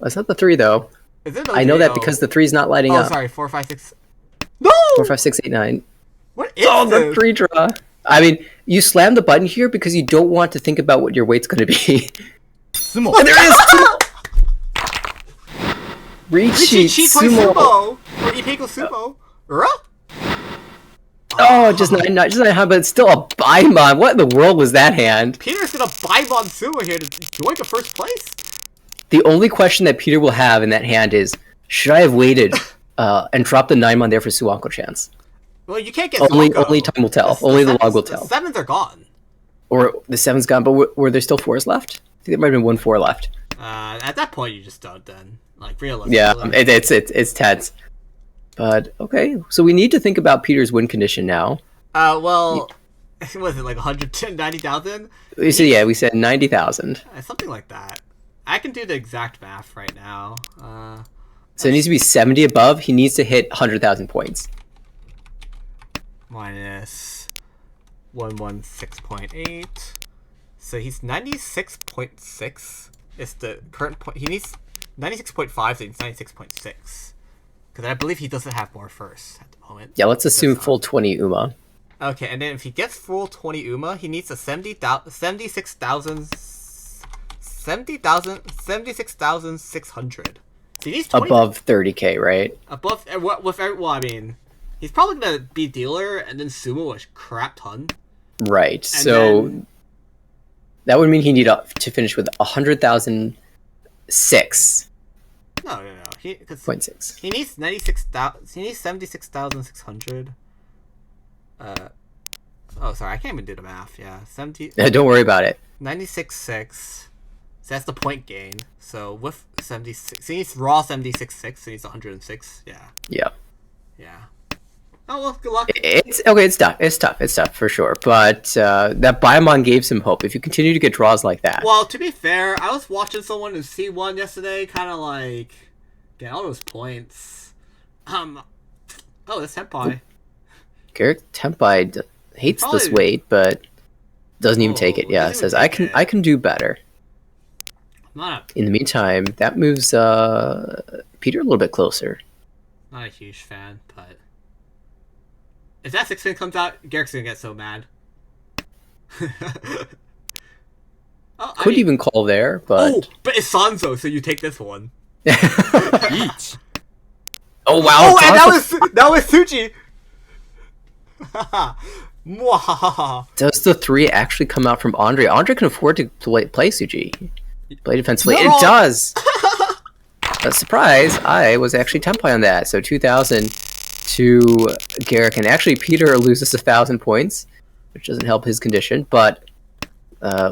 It's not the 3 though. Is it? I know that because the 3's not lighting up. Oh, sorry. 4, 5, 6. No. 4, 5, 6, 8, 9. What is this? The 3 draw. I mean, you slam the button here because you don't want to think about what your weight's going to be. Sumo. And there it is. Richi Chitoi Sumo. Or Ipeko Sumo. Oh, just nine high, but it's still a Baimon. What in the world was that hand? Peter's gonna Baimon Tsumo here to join the first place. The only question that Peter will have in that hand is, should I have waited and dropped the 9-mon there for Suwanko chance? Well, you can't get Only Suwanko. time will tell. Only the log will The tell. 7s are gone. Or the 7's gone, but were there still 4s left? I think there might have been 1 4 left. At that point, you just don't then. Like, realistically. Yeah, it's tense. But, okay, so we need to think about Peter's win condition now. Well, was it like 190,000? We said 90,000. Something like that. I can do the exact math right now. So it needs to be 70 above. He needs to hit 100,000 points. Minus 116.8. So he's 96.6 is the current point. He needs 96.5, so he's 96.6. Because I believe he doesn't have more first at the moment. Yeah, let's assume full 20 Uma. Okay, and then if he gets full 20 Uma, he needs a 76,600. So he needs 20 above 30k, right? Above, well, I mean, he's probably gonna be dealer and then Sumo a crap ton. Right. And so then, that would mean he need to finish with 100,006. No. He needs 96,000. He needs 76,600. Oh, sorry, I can't even do the math. Yeah, 70. Don't worry about it. 96.6. So that's the point gain. So with 76, he needs raw 76.6. So he needs 106. Yeah. Yeah. Oh well, good luck. It's okay. It's tough. It's tough for sure. But that Baimon gave some hope. If you continue to get draws like that. Well, to be fair, I was watching someone in C1 yesterday, kind of like get all those points. Oh, that's Senpai. Garrick Tempai hates this weight, but doesn't even take it. Yeah, says I can do better. In the meantime, that moves Peter a little bit closer. Not a huge fan, but if that 6-pin comes out, Garrick's gonna get so mad. Could even call there, but but it's Sanzo, so you take this one. Each. Oh wow! Oh, and that was Tsuchi. Does the 3 actually come out from Andre? Andre can afford to play Suji. Play defensively. No! It does! A surprise, I was actually Tempai on that. So 2,000 to Garrick. And actually, Peter loses 1,000 points, which doesn't help his condition. But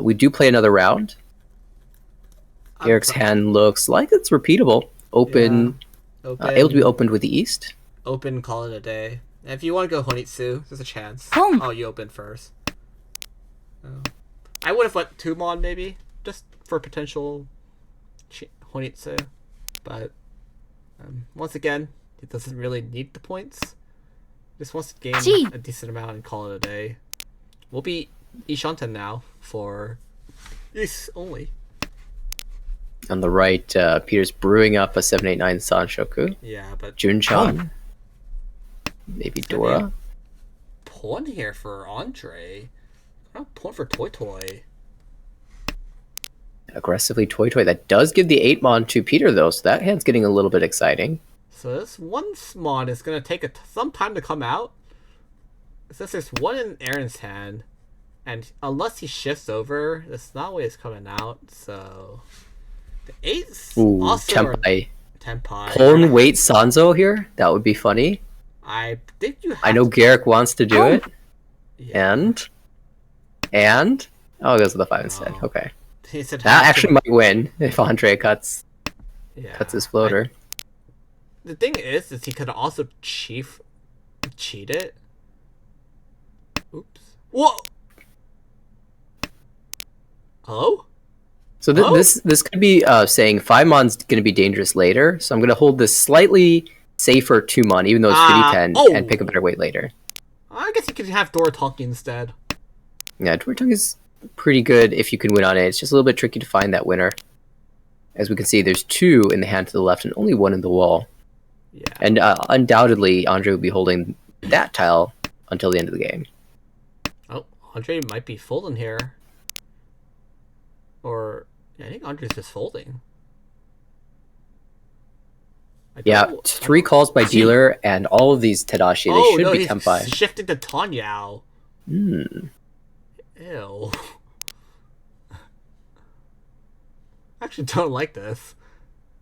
we do play another round. Garrick's hand looks like it's repeatable. Open. Able to be opened with the East. Open, call it a day. And if you want to go Honitsu, there's a chance. Home. Oh, you open first. I would have went Tumon maybe, just for potential Honitsu. But once again, it doesn't really need the points. Just wants to gain a decent amount and call it a day. We'll be Ishanten now for East only. On the right, Peter's brewing up a 789 Sanshoku. Yeah, but Junchan. Maybe Dora. Pawn here for Andre. Pawn for Toy Toy. Aggressively Toy Toy. That does give the 8-mon to Peter, though, so that hand's getting a little bit exciting. So this one mon is going to take some time to come out. Since there's one in Aaron's hand, and unless he shifts over, that's not what is coming out, so... The 8's Ooh, also Tempai. Tempai. Pawn wait Sanzo here? That would be funny. I think you have I know Garrick wants to do it. Yeah. And... Oh, it goes with the 5 instead. Okay. He said That actually might win if Andre cuts his floater. The thing is he could also cheat it. Oops. Whoa! Hello? So this could be saying 5-mon's going to be dangerous later, so I'm going to hold this slightly safer 2-mon, even though it's pretty 10, and pick a better weight later. I guess you could have Dorotonki instead. Yeah, Dorotonki is pretty good if you can win on it. It's just a little bit tricky to find that winner. As we can see, there's 2 in the hand to the left and only 1 in the wall. Yeah. And undoubtedly, Andre will be holding that tile until the end of the game. Oh, Andre might be folding here. Or, I think Andre's just folding. Yeah, I 3 don't- calls by dealer, and all of these Tadashi, they Oh should no, be he's Tenpai. shifting to Tanyao. Hmm. Ew. I actually don't like this.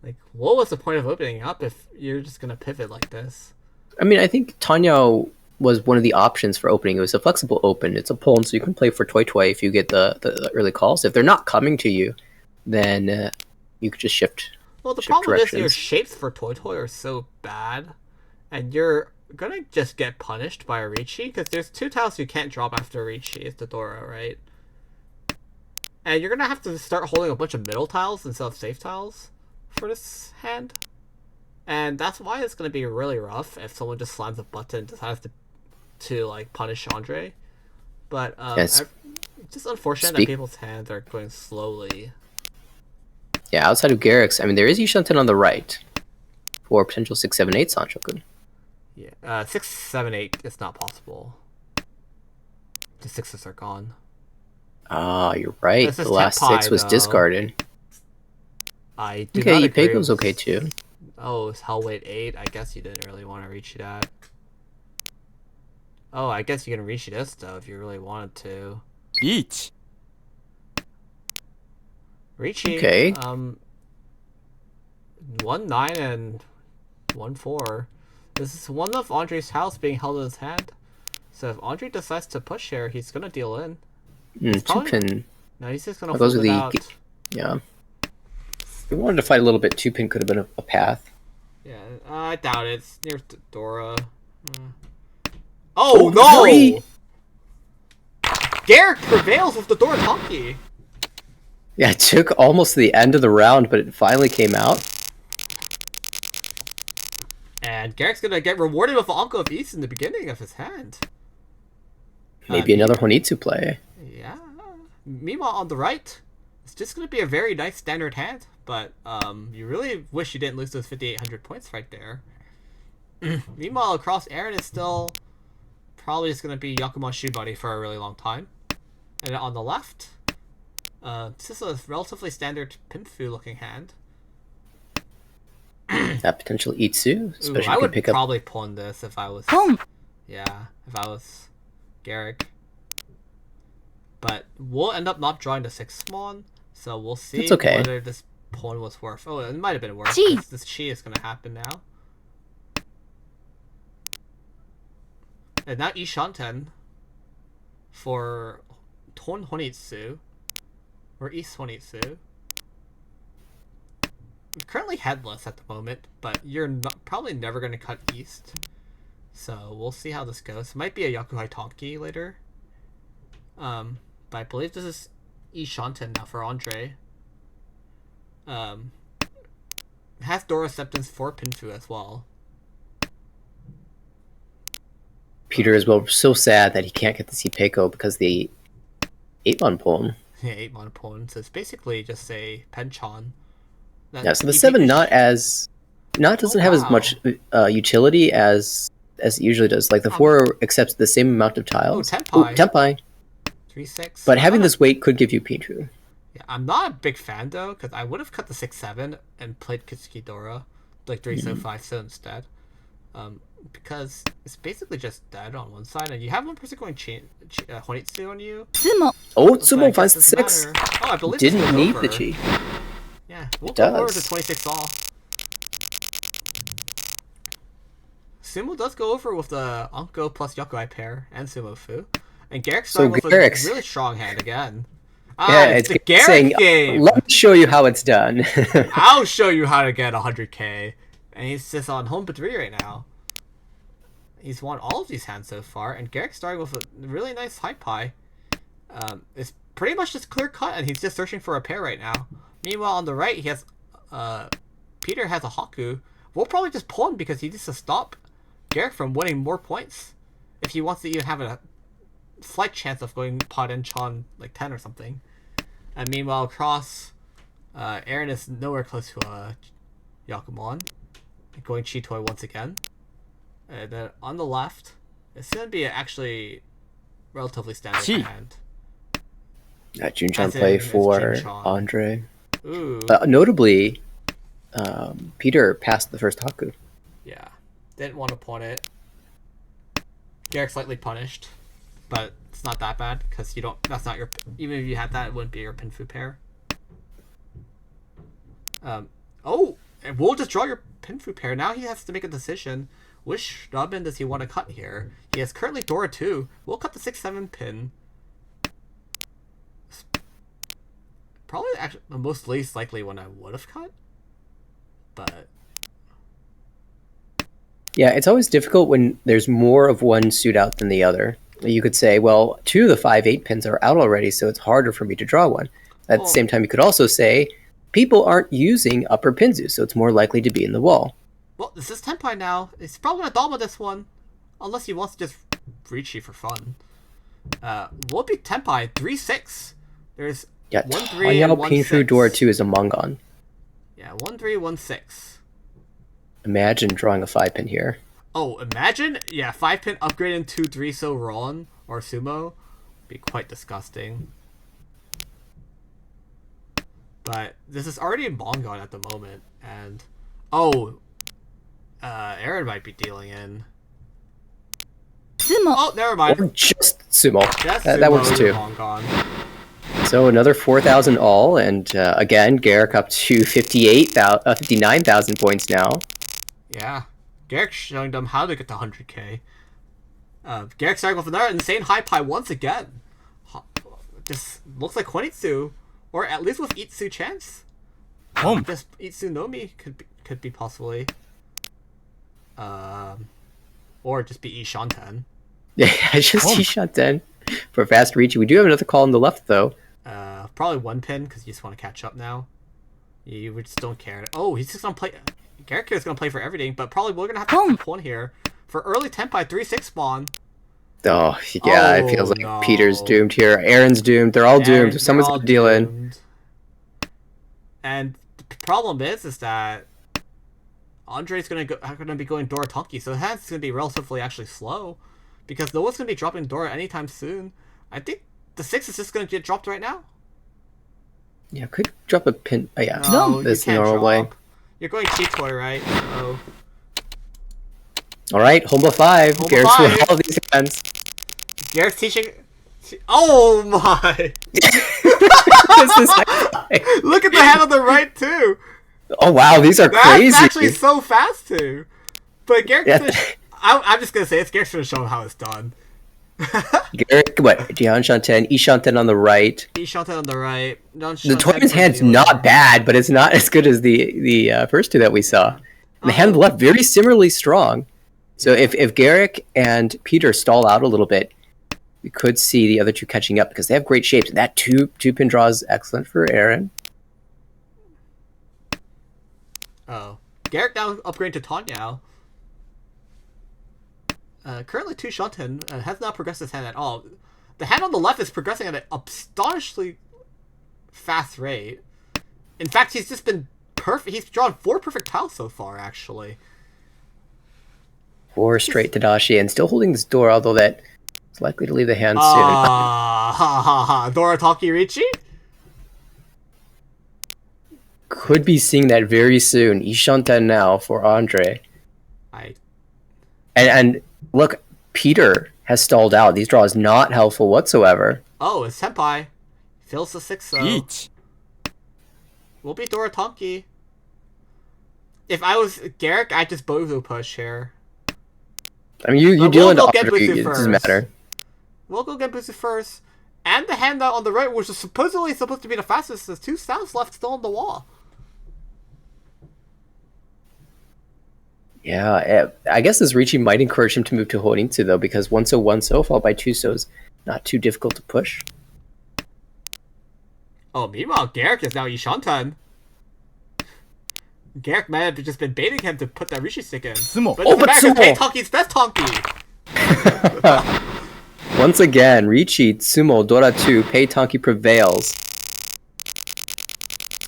Like, what was the point of opening up if you're just gonna pivot like this? I mean, I think Tanyo was one of the options for opening. It was a flexible open. It's a pawn, so you can play for Toy Toy if you get the early calls. If they're not coming to you, then you could just shift. Well, the Shift problem is your directions. shapes for Toy Toy are so bad, and you're gonna just get punished by a Ricci, because there's 2 tiles you can't drop after Ricci. It's the Dora, right? And you're gonna have to start holding a bunch of middle tiles instead of safe tiles for this hand. And that's why it's gonna be really rough if someone just slams a button and decides to like punish Andre. But Yes. it's just unfortunate that Speak- people's hands are going slowly. Yeah, outside of Garrick's, I mean, there is Yushanten on the right for potential 6-7-8 Sanchoku. Yeah, 6, 7, 8 is not possible. The 6s are gone. Ah, you're right. This is The last Tenpai, 6 was though. discarded. I do Okay, not agree Ipeiko's with... okay too. Oh, it's Hellweight 8. I guess you didn't really want to reach that. Oh, I guess you can reach this though if you really wanted to. 1 Ricci. Okay. 1, 9 and 1, 4. This is one of Andre's house being held in his hand. So if Andre decides to push here, he's gonna deal in. Two probably- pin. No, he's just gonna Oh, those hold are it the- out. Yeah. If we wanted to fight a little bit, 2-pin could have been a path. Yeah, I doubt it. It's near Dora. Oh, no! 3! Garrick prevails with the Dora Tonki. Yeah, it took almost to the end of the round, but it finally came out. And Garrick's gonna get rewarded with Anko of East in the beginning of his hand. Maybe another Honitsu play. Yeah. Meanwhile, on the right, it's just gonna be a very nice standard hand, but you really wish you didn't lose those 5,800 points right there. Meanwhile, across, Aaron is still probably just gonna be Yakumo Shibari for a really long time. And on the left, this is a relatively standard Pinfu looking hand. That potential Itsu, Ooh, especially if I you would can pick up. probably pawn this if I was... Pon. Yeah, if I was Garrick. But we'll end up not drawing the 6 spawn, so we'll see That's okay. whether this pawn was worth. Oh, it might have been worth. Gee. 'Cause this chi is gonna happen now. And now Ishanten for Ton Honitsu or East Honitsu. We're currently headless at the moment, but you're probably never going to cut east. So we'll see how this goes. Might be a Yakuhai Tonki later. But I believe this is Ishanten now for Andre. Has Dora Acceptance for Pinfu as well. Peter as well, so sad that he can't get the Ipeiko because the 8-1 poem. Yeah, 8 mana pawn. So it's basically just a Penchon. Yeah, so the 7 doesn't have as wow. much utility as it usually does. Like the 4 accepts the same amount of tiles. Tenpai. Tenpai. 3-6. But having I'm this weight could give you Pichu. Yeah, I'm not a big fan though, because I would have cut the 6-7 and played Kitsuki Dora, like 3-5 so instead. Because it's basically just dead on one side, and you have one person going Honitsu on you. Tsumo. Oh, So I Tsumo guess finds the it doesn't 6. matter. Oh, I believe this Didn't goes need over. the chi. Yeah, we'll It go over does. to 26 all. Sumo does go over with the Anko plus Yakuai pair and Sumo Fu. And Garrick's So starting with Garrick's- a really strong hand again. Yeah, It's the Garrick Garrick game! Let me show you how it's done. I'll show you how to get 100k. And he's just on home 3 right now. He's won all of these hands so far, and Garrick's starting with a really nice high pie. It's pretty much just clear cut, and he's just searching for a pair right now. Meanwhile, on the right, he has Peter has a Haku. We'll probably just pawn because he needs to stop Garrick from winning more points if he wants to even have a slight chance of going pot and Chon like 10 or something. And meanwhile, across, Aaron is nowhere close to Yakumon. Going Chitoi once again. And then on the left, it's going to be actually relatively standard Chi. hand. Junchan As in, play it's for Junchan. Andre. Ooh. Notably, Peter passed the first Haku. Yeah. Didn't want to pawn it. Garrick slightly punished, but it's not that bad because you don't. That's not your. Even if you had that, it wouldn't be your pinfu pair. Oh, and we'll just draw your pinfu pair. Now he has to make a decision. Which nubbin does he want to cut here? He has currently Dora 2. We'll cut the 6-7 pin. Probably actually the most least likely one I would have cut. But Yeah, it's always difficult when there's more of one suit out than the other. You could say, well, 2 of the 5-8 pins are out already, so it's harder for me to draw one. At the same time, you could also say, people aren't using upper pinzu, so it's more likely to be in the wall. well, this is Tenpai now. He's probably gonna Dama this one. Unless he wants to just reach you for fun. Will be Tenpai 3-6. There's Yeah, 1-3 and Tanyao Pinfu 1-6. Dora 2 is a Mongon. Yeah, 1-3, 1-6. Imagine drawing a 5-pin here. Oh, imagine, yeah, 5-pin upgrade into 3-so Ron or Tsumo. Be quite disgusting. But this is already in Mongon at the moment, and Aaron might be dealing in. Tsumo. Oh, never mind. Or just Sumo. Just That works Tsumo too. in Mongon. So another 4,000 all, and again, Garrick up to 59,000 points now. Yeah, Garrick's showing them how to get to 100k. Garrick's starting with another insane high pie once again. This looks like Konitsu, or at least with Itsu chance. Home. This Itsu Nomi could be possibly. Or just be Ishanten. Yeah, just T-shot 10 for fast reach. We do have another call on the left, though. Probably 1 pin because you just want to catch up now. You just don't care. Oh, he's just gonna play. Garrick is gonna play for everything, but probably we're gonna have to have one here for early Tenpai 3-6 spawn. Oh, yeah, it feels like no. Peter's doomed here. Aaron's doomed. They're all doomed. And Someone's they're all gonna deal in. doomed. And the problem is that Andre's gonna be going Dora Tonki, so that's gonna be relatively actually slow, because no one's gonna be dropping Dora anytime soon. I think the 6 is just gonna get dropped right now. Yeah, could drop a pin. Oh, yeah, No, this you can't normal way. drop. You're going cheap toy, right? So All right, Homba 5. Homba Garrick's 5. with all these hands. Garrett's teaching. Oh my! This is like- Look at the hand on the right too. Oh wow, these are That's crazy. actually so fast too. But Garrett's Yeah. gonna I'm just gonna say it's Garrett's gonna show him how it's done. Garrick, what? Jian Shanten, Ishanten on the right. Ishanten on the right. The toyman's hand's not bad, but it's not as good as the first two that we saw. And the hand on the left, very similarly strong. So if Garrick and Peter stall out a little bit, we could see the other two catching up because they have great shapes. And that two pin draw is excellent for Aaron. Oh, Garrick now upgrading to Tanyao. Currently 2 Shanten has not progressed his hand at all. The hand on the left is progressing at an astonishingly fast rate. In fact, he's just been perfect. He's drawn 4 perfect tiles so far, actually. 4 straight Tadashi and still holding this door, although that is likely to leave the hand soon. Ha ha ha. Dora Takirichi? Could be seeing that very soon. Ishanten now for Andre. And look, Peter has stalled out. These draws not helpful whatsoever. Oh, it's Senpai. Fills the 6 though. Each. We'll be Dora Tonki. If I was Garrick, I'd just Bozo push here. I mean, you But deal we'll into go get Andre, Butsu it doesn't first. matter. We'll go get boosted first. And the hand on the right, which is supposedly supposed to be the fastest, there's 2 styles left still on the wall. Yeah, I guess this Ricci might encourage him to move to Horintu, though, because 1-so followed by 2-so is not too difficult to push. Oh, meanwhile, Garrick is now Ishanten. Garrick might have just been baiting him to put that Rishi stick in. Tsumo. But Oh, it doesn't but matter, 'cause Tsumo! Tonki's best Tonki! Once again, Ricci, Tsumo, Dora 2, Pei Tonki prevails.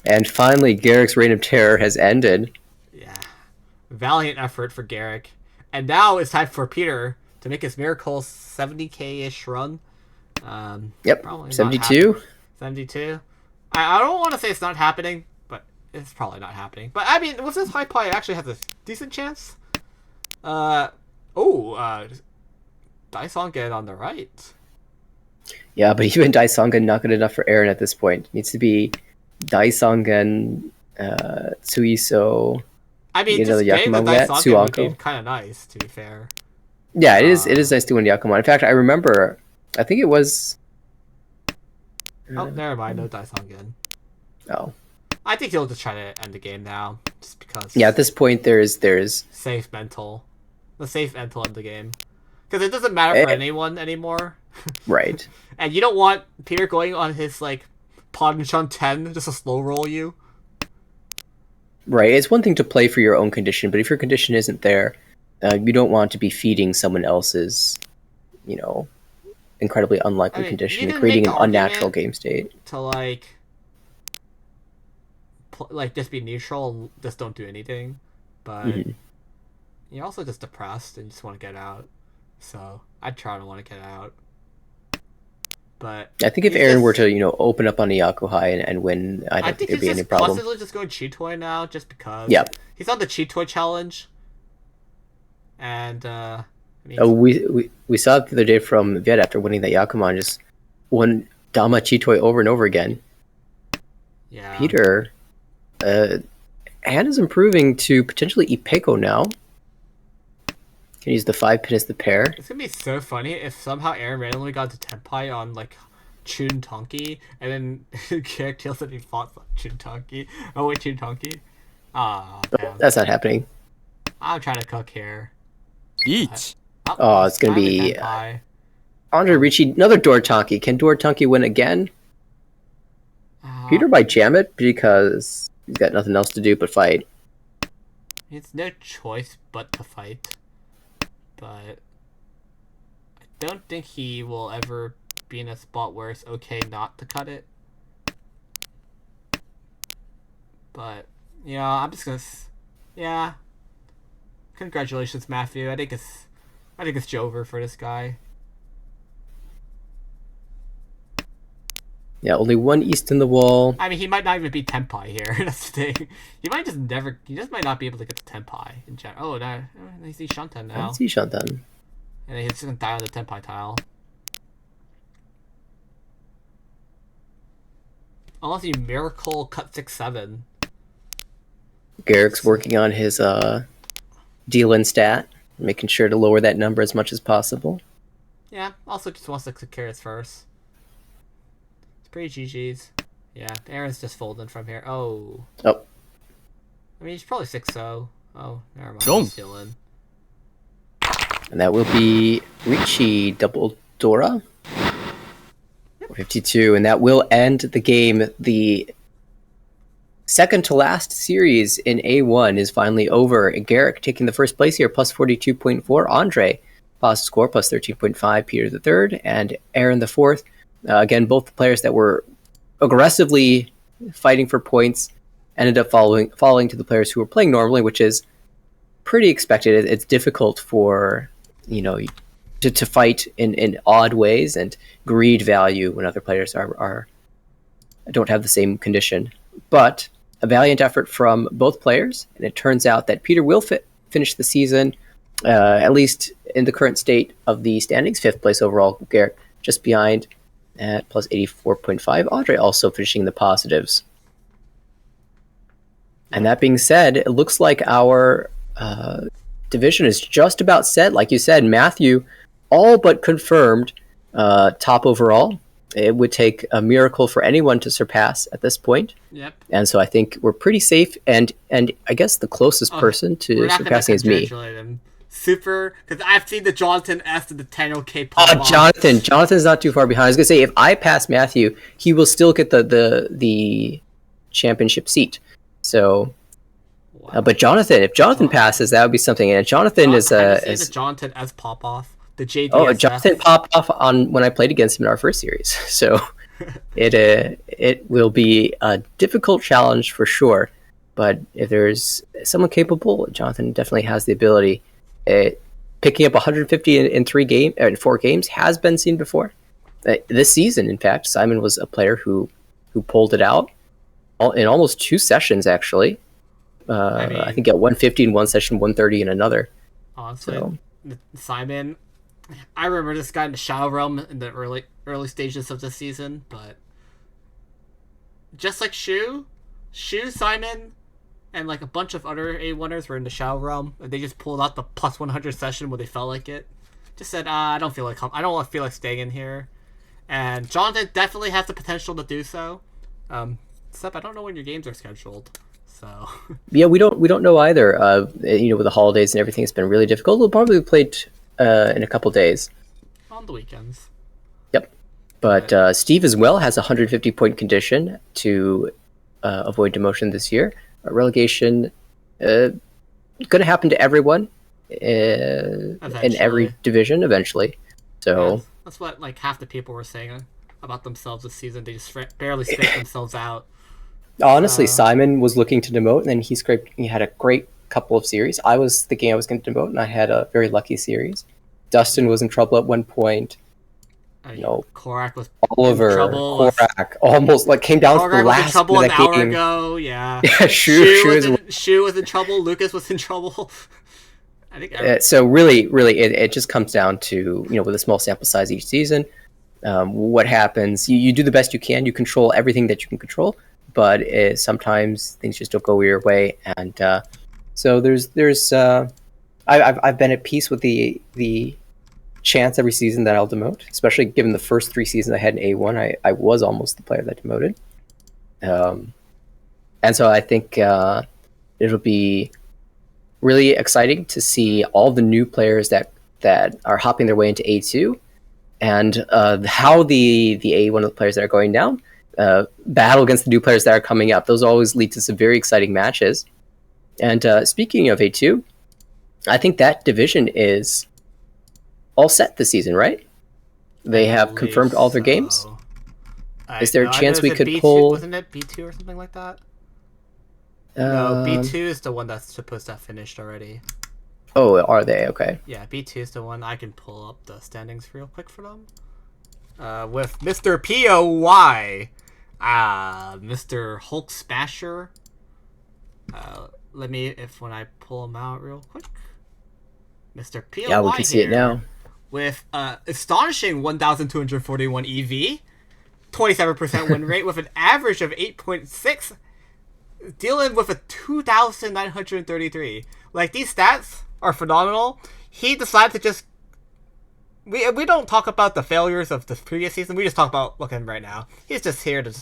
And finally, Garrick's reign of terror has ended. Yeah. Valiant effort for Garrick. And now it's time for Peter to make his miracle 70k-ish run. Yep, probably not 72. 72. I don't want to say it's not happening, but it's probably not happening. But I mean, with this high pie, it actually has a decent chance. Daisongen on the right. Yeah, but even Daisongen not good enough for Aaron at this point. It needs to be Daisongen, Tsuiso. I mean, Get another just getting the Yakumo net, Daisongen would be Suanko. kind of nice, to be fair. Yeah, it is. It is nice to win Yakumo. In fact, I remember. I think it was. Oh, never mind. No Daisongen. Oh, I think he'll just try to end the game now, just because. yeah. At this point, there's Safe mental. The safe mental of the game. Because it doesn't matter for Eh. anyone anymore. right. And you don't want Peter going on his, like, Podenshan 10 just to slow roll you. Right. It's one thing to play for your own condition, but if your condition isn't there, you don't want to be feeding someone else's, incredibly unlikely I mean, condition you and can creating make an the unnatural argument game state. to, like, just be neutral and just don't do anything. But Mhm. you're also just depressed and just want to get out. So I'd try to want to get out. But I think if he's Aaron just- were to, open up on a Yakuhai and win, I I don't think think there'd he's be any just problem. constantly just going Cheetoy now, just because. Yeah. He's on the Cheetoy challenge. And, I mean, We saw it the other day from Viet after winning that Yakuman, just won Dama Chitoy over and over again. yeah. Peter, Hannah's improving to potentially Ipeko now. Can use the 5 pin as the pair. It's gonna be so funny if somehow Aaron randomly got to Tenpai on, like, Chun Tonki, and then Garrick tells that he fought Chun Tonki. Oh, wait, Chun Tonki? Ah, damn. That's not happening. I'm trying to cook here. 1. Oh, it's gonna finally be, Tenpai. Andre Ricci, another Dortanki. Can Dortanki win again? Peter might jam it because he's got nothing else to do but fight. It's no choice but to fight. But I don't think he will ever be in a spot where it's okay not to cut it. But yeah, I'm just gonna. Yeah. Congratulations, Matthew. I think it's over for this guy. Yeah, only one East in the wall. I mean, he might not even be Tenpai here. That's the thing. He might just never. He just might not be able to get the Tenpai in general. Oh, no, I see Shanten now, Let's see Shantan. and then he's just gonna die on the Tenpai tile. Unless you miracle cut 6-7. Garrick's working on his deal-in stat, making sure to lower that number as much as possible. Yeah. Also, just wants to secure his first. It's pretty GG's. Yeah, Aaron's just folding from here. Oh. Oh. I mean, he's probably 6-0. Oh, never mind. Boom. He's still in. And that will be Ricci double Dora. 52, and that will end the game. The second to last series in A1 is finally over. Garrick taking the first place here, plus 42.4. Andre, positive score, plus 13.5. Peter the third, and Aaron the fourth. Again, both the players that were aggressively fighting for points ended up falling to the players who were playing normally, which is pretty expected. It's difficult for, to fight in odd ways and greed value when other players don't have the same condition. But a valiant effort from both players, and it turns out that Peter will finish the season, at least in the current state of the standings, 5th place overall. Garrett just behind at plus 84.5. Andre also finishing the positives. And that being said, it looks like our division is just about set. Like you said, Matthew all but confirmed top overall. It would take a miracle for anyone to surpass at this point. Yep. And so I think we're pretty safe. And I guess the closest person We're to not surpassing gonna is me. congratulate him. Super, because I've seen the Jonathan S and the 10K pop Oh, Jonathan! Jonathan's not too far behind. I was gonna say if I pass Matthew, he will still get the championship seat. So, Wow. but Jonathan, if Jonathan passes, that would be something. And Jonathan is the Jonathan S pop off. The JDSF. oh, Jonathan popped off on when I played against him in our first series. So it will be a difficult challenge for sure. But if there's someone capable, Jonathan definitely has the ability. Picking up 150 in 4 games has been seen before. This season, in fact, Simon was a player who pulled it out. in almost 2 sessions actually. I think at 150 in one session, 130 in another. Honestly, So Simon, I remember this guy in the Shadow Realm in the early stages of the season, but just like Shu, Simon, and like a bunch of other A1ers were in the Shadow Realm, and they just pulled out the plus 100 session when they felt like it. Just said, I don't feel like staying in here. And Jonathan definitely has the potential to do so. Except I don't know when your games are scheduled. So yeah, we don't know either. With the holidays and everything, it's been really difficult. We'll probably play in a couple days. On the weekends. Yep. But Steve as well has a 150-point condition to avoid demotion this year. Relegation going to happen to everyone in every division eventually. So yeah, that's what like half the people were saying about themselves this season. They just barely scraped themselves out. Honestly, Simon was looking to demote, and then he had a great couple of series. I was thinking I was going to demote, and I had a very lucky series. Dustin was in trouble at one point. Korak was Oliver, in trouble. Korak, almost like came down to the last was in trouble an hour game. ago. Yeah, Shu was in trouble. Lucas was in trouble. I think. So really, it just comes down to with a small sample size each season, what happens. You do the best you can. You control everything that you can control, but sometimes things just don't go your way, and so there's I've been at peace with the chance every season that I'll demote, especially given the first 3 seasons I had in A1. I was almost the player that demoted, and so I think it'll be really exciting to see all the new players that are hopping their way into A2, and how the A1 of the players that are going down battle against the new players that are coming up. Those always lead to some very exciting matches. And speaking of A2, I think that division is all set this season, right? They have confirmed all their games. Is there a chance we could pull? Wasn't it B2 or something like that? No, B2 is the one that's supposed to have finished already. Oh, are they? Okay. Yeah, B2 is the one. I can pull up the standings real quick for them. With Mr. POY, Mr. Hulk Smasher. When I pull him out real quick. Mr. POY. Yeah, we can see it now. With astonishing 1,241 EV, 27% win rate with an average of 8.6, dealing with a 2,933. Like, these stats are phenomenal. He decided to just... We don't talk about the failures of the previous season. We just talk about looking right now. He was just here to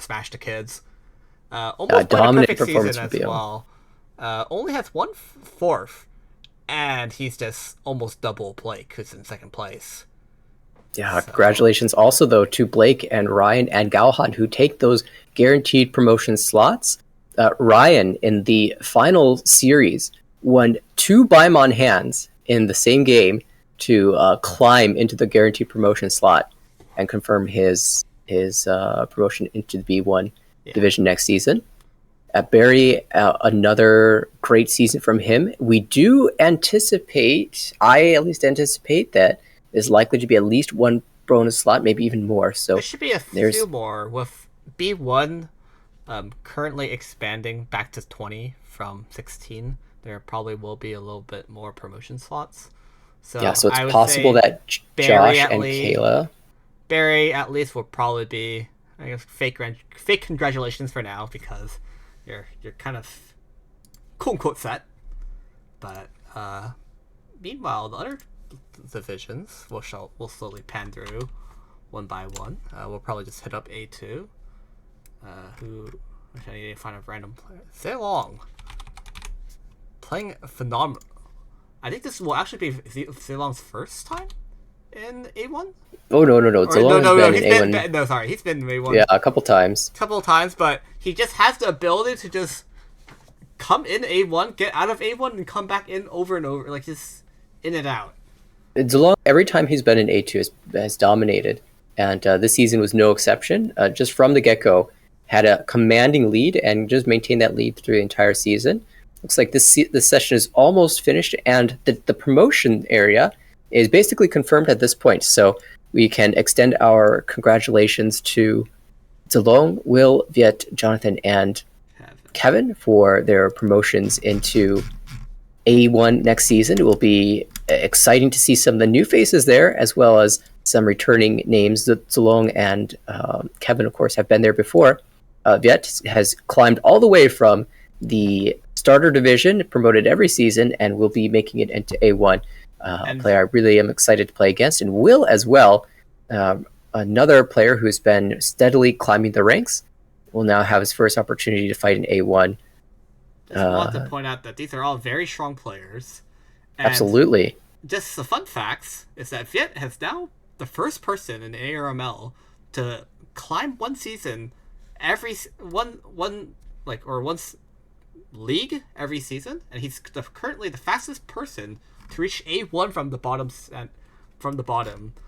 smash the kids. Almost played a perfect season as well. Only has 1/4, and he's just almost double Blake, who's in second place. Yeah, congratulations also, though, to Blake and Ryan and Galhan, who take those guaranteed promotion slots. Ryan, in the final series, won 2 Baimon hands in the same game to climb into the guaranteed promotion slot and confirm his promotion into the B1 division next season. At Barry, another great season from him. We do anticipate, I at least anticipate, that there's likely to be at least 1 bonus slot, maybe even more. So there should be a few more, with B1 currently expanding back to 20 from 16. There probably will be a little bit more promotion slots. So yeah, so it's possible that Josh and Kayla... Barry, at least, will probably be, I guess, fake congratulations for now, because you're kind of quote-unquote set. But meanwhile, the other divisions we'll slowly pan through one by one. We'll probably just hit up A2. I need to find a random player. Ceylong. Playing phenomenal. I think this will actually be Ceylong's first time in A1. Oh no! Ceylong has been in A1. No, sorry, he's been in A1. Yeah, a couple times. But he just has the ability to just come in A1, get out of A1, and come back in over and over, like just in and out. Ceylong, every time he's been in A2, has dominated, and this season was no exception. Just from the get-go, had a commanding lead and just maintained that lead through the entire season. Looks like this session is almost finished, and the promotion area is basically confirmed at this point. So we can extend our congratulations to Zalong, Will, Viet, Jonathan, and Kevin for their promotions into A1 next season. It will be exciting to see some of the new faces there, as well as some returning names. Zalong and Kevin, of course, have been there before. Viet has climbed all the way from the starter division, promoted every season, and will be making it into A1. A player I really am excited to play against. And Will as well, another player who's been steadily climbing the ranks, will now have his first opportunity to fight in A1. Just want to point out that these are all very strong players. And absolutely. Just the fun facts is that Viet has now the first person in ARML to climb one season once league every season, and he's currently the fastest person to reach A1 from the bottom.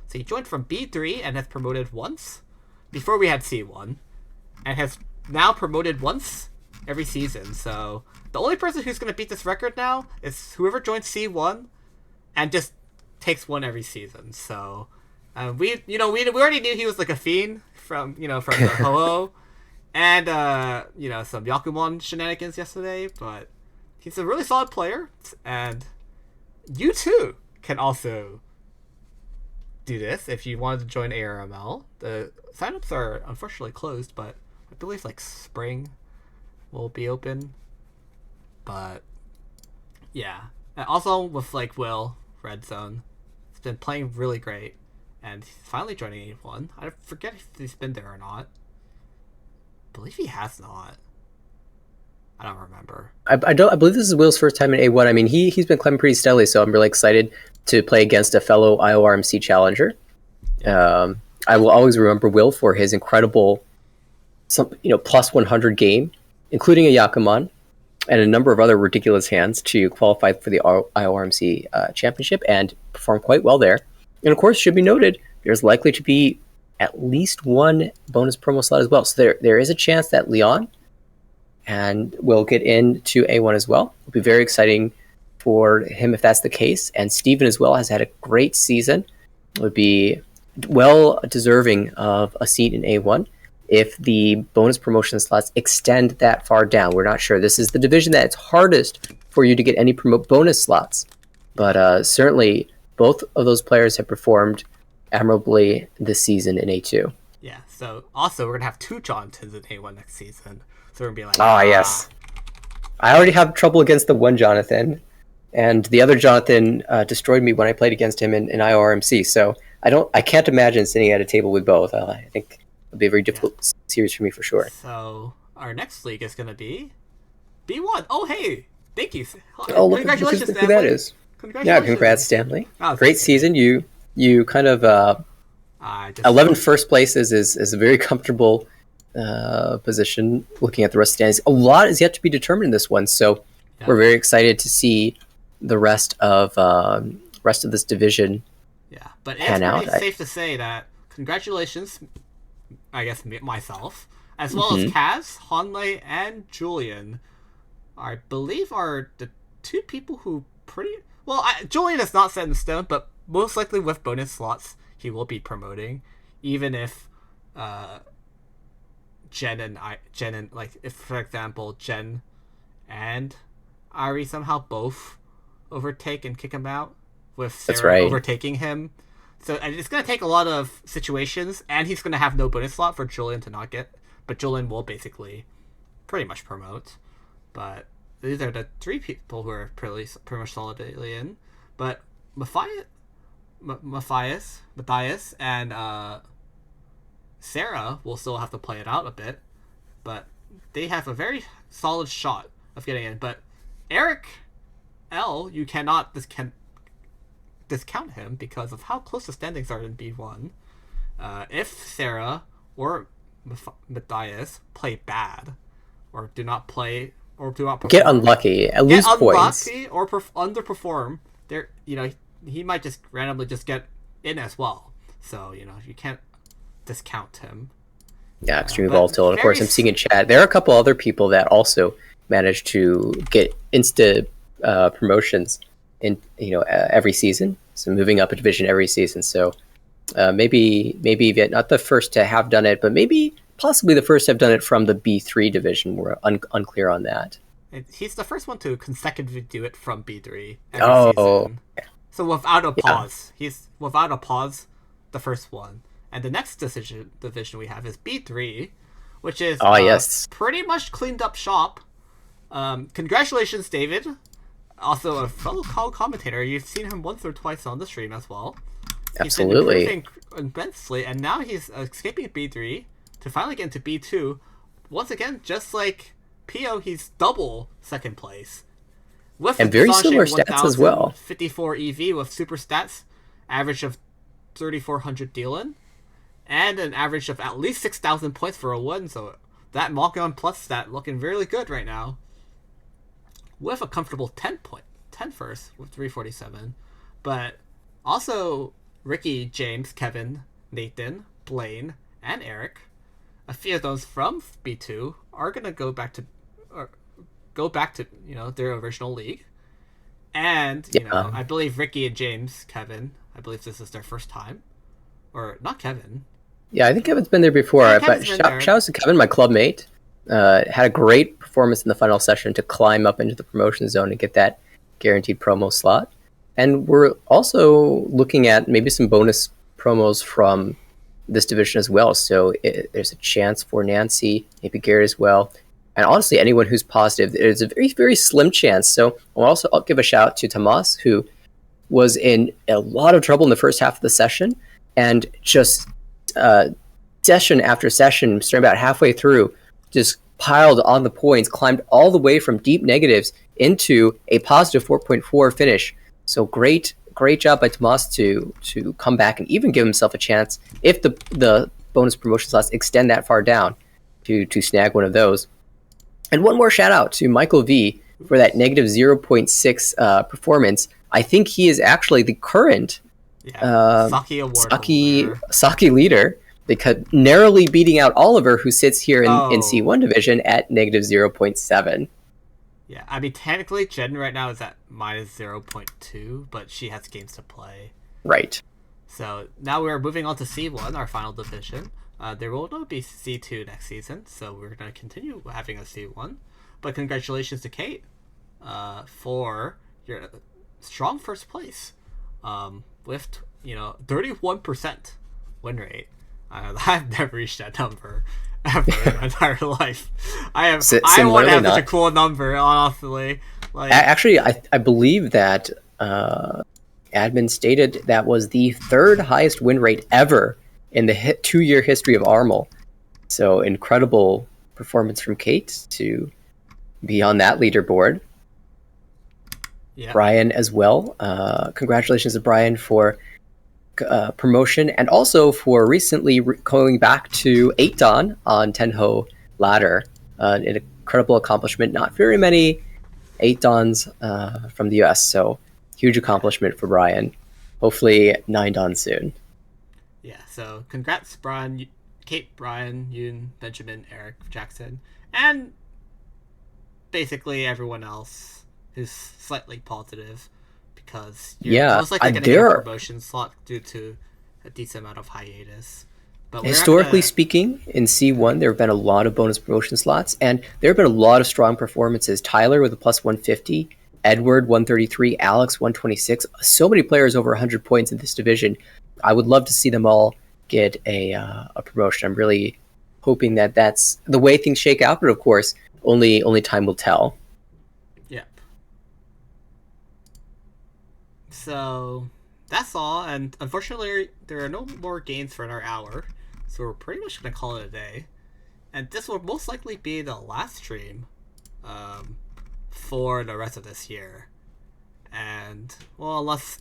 So he joined from B3 and has promoted once before we had C1, and has now promoted once every season. So the only person who's going to beat this record now is whoever joins C1 and just takes one every season. So we already knew he was like a fiend from the Ho-Oh and some Yakumon shenanigans yesterday, but he's a really solid player, and you too can also do this if you wanted to join ARML. The signups are unfortunately closed, but I believe like spring will be open. But yeah, and also with like Will Red Zone, he's been playing really great, and he's finally joining A1. I forget if he's been there or not. I believe he has not. I don't remember. I believe this is Will's first time in A1. I mean, he's been climbing pretty steadily, so I'm really excited to play against a fellow IORMC challenger. I will always remember Will for his incredible, plus 100 game, including a Yakumon, and a number of other ridiculous hands to qualify for the IORMC championship and perform quite well there. And of course, should be noted, there's likely to be at least one bonus promo slot as well. So there is a chance that Leon and will get into A1 as well. It'll be very exciting for him if that's the case. And Steven as well has had a great season. Would be well deserving of a seat in A1 if the bonus promotion slots extend that far down. We're not sure. This is the division that it's hardest for you to get any bonus slots. But certainly both of those players have performed admirably this season in A2. Yeah, so also we're going to have two Jonathans in A1 next season. So we're going to be like, yes. I already have trouble against the one Jonathan, and the other Jonathan destroyed me when I played against him in IORMC. So I can't imagine sitting at a table with both. I think it'll be a very difficult series for me for sure. So our next league is going to be B1. Oh, hey, thank you. Congratulations, look who that is. Congratulations. Yeah, congrats, Stanley. Oh, great season. You kind of 11 first places is a very comfortable position. Looking at the rest of the standings, a lot is yet to be determined in this one. So we're very excited to see the rest of this division. Yeah, but it's pretty safe to say that congratulations, I guess myself, as well as Kaz, Hanley, and Julian, I believe are the two people who Julian is not set in stone, but most likely with bonus slots he will be promoting, even if Jen and if for example Jen and Ari somehow both overtake and kick him out, with Sarah overtaking him. So it's going to take a lot of situations, and he's going to have no bonus slot for Julian to not get, but Julian will basically pretty much promote. But these are the three people who are pretty much solidly in. But Matthias and Sarah will still have to play it out a bit, but they have a very solid shot of getting in. But Eric L, you cannot discount him because of how close the standings are in B1. If Sarah or Matthias play bad, or do not perform, get unlucky, lose points, or underperform, he might just randomly just get in as well. So you can't discount him. Yeah, extremely volatile. And of course, I'm seeing in chat there are a couple other people that also managed to get insta promotions in every season. So moving up a division every season. So maybe not the first to have done it, but maybe possibly the first to have done it from the B3 division. We're unclear on that. He's the first one to consecutively do it from B3 every Oh, season. So without a Yeah. pause. He's without a pause the first one. And the next division we have is B3, which is yes. pretty much cleaned up shop. Congratulations, David. Also a fellow commentator. You've seen him once or twice on the stream as well. Absolutely. He's been improving immensely, and now he's escaping B3 to finally get into B2. Once again, just like Pio, he's double second place. With And very similar stats as well. 54 EV with super stats, average of 3,400 dealing, and an average of at least 6,000 points for a win. So that Malkin plus stat looking really good right now. With a comfortable 10 first with 347. But also Ricky, James, Kevin, Nathan, Blaine, and Eric, a few of those from B2 are gonna go back to their original league. And I believe Ricky and James, Kevin, I believe this is their first time, or not Kevin. Yeah, I think Kevin's been there before. Yeah, But Kevin's been there. shout out to Kevin, my clubmate. Had a great performance in the final session to climb up into the promotion zone and get that guaranteed promo slot. And we're also looking at maybe some bonus promos from this division as well. So there's a chance for Nancy, maybe Garrett as well. And honestly, anyone who's positive, there's a very, very slim chance. So I'll give a shout out to Tomas, who was in a lot of trouble in the first half of the session, and just session after session, starting about halfway through, just piled on the points, climbed all the way from deep negatives into a positive 4.4 finish. So great job by Tomas to come back and even give himself a chance if the bonus promotion slots extend that far down to snag one of those. And one more shout out to Michael V for that negative 0.6 performance. I think he is actually the current Saki Award Saki leader, because narrowly beating out Oliver, who sits here in C1 division at negative 0.7. Yeah, I mean, technically, Jen right now is at minus 0.2, but she has games to play. Right. So now we're moving on to C1, our final division. There will not be C2 next season, so we're going to continue having a C1. But congratulations to Kate for your strong first place with 31% win rate. I've never reached that number ever in my entire life. I want to have such a cool number, honestly. Actually, I believe that admin stated that was the third highest win rate ever in the 2-year history of Armel. So incredible performance from Kate to be on that leaderboard. Yeah. Brian as well. Congratulations to Brian for promotion, and also for recently going back to 8 Dan on Tenho ladder. An incredible accomplishment. Not very many 8 Dans from the US, so huge accomplishment for Brian. Hopefully 9 Dan soon. Yeah, so congrats, Brian, Kate, Brian, Yoon, Benjamin, Eric, Jackson, and basically everyone else who's slightly positive, because you're most likely going to get a promotion slot due to a decent amount of hiatus. But historically speaking, in C1, there have been a lot of bonus promotion slots, and there have been a lot of strong performances. Tyler with a plus 150, Edward 133, Alex 126. So many players over 100 points in this division. I would love to see them all get a promotion. I'm really hoping that that's the way things shake out, but of course, only time will tell. Yep. So that's all, and unfortunately, there are no more games for another hour, so we're pretty much going to call it a day. And this will most likely be the last stream for the rest of this year. And, well, unless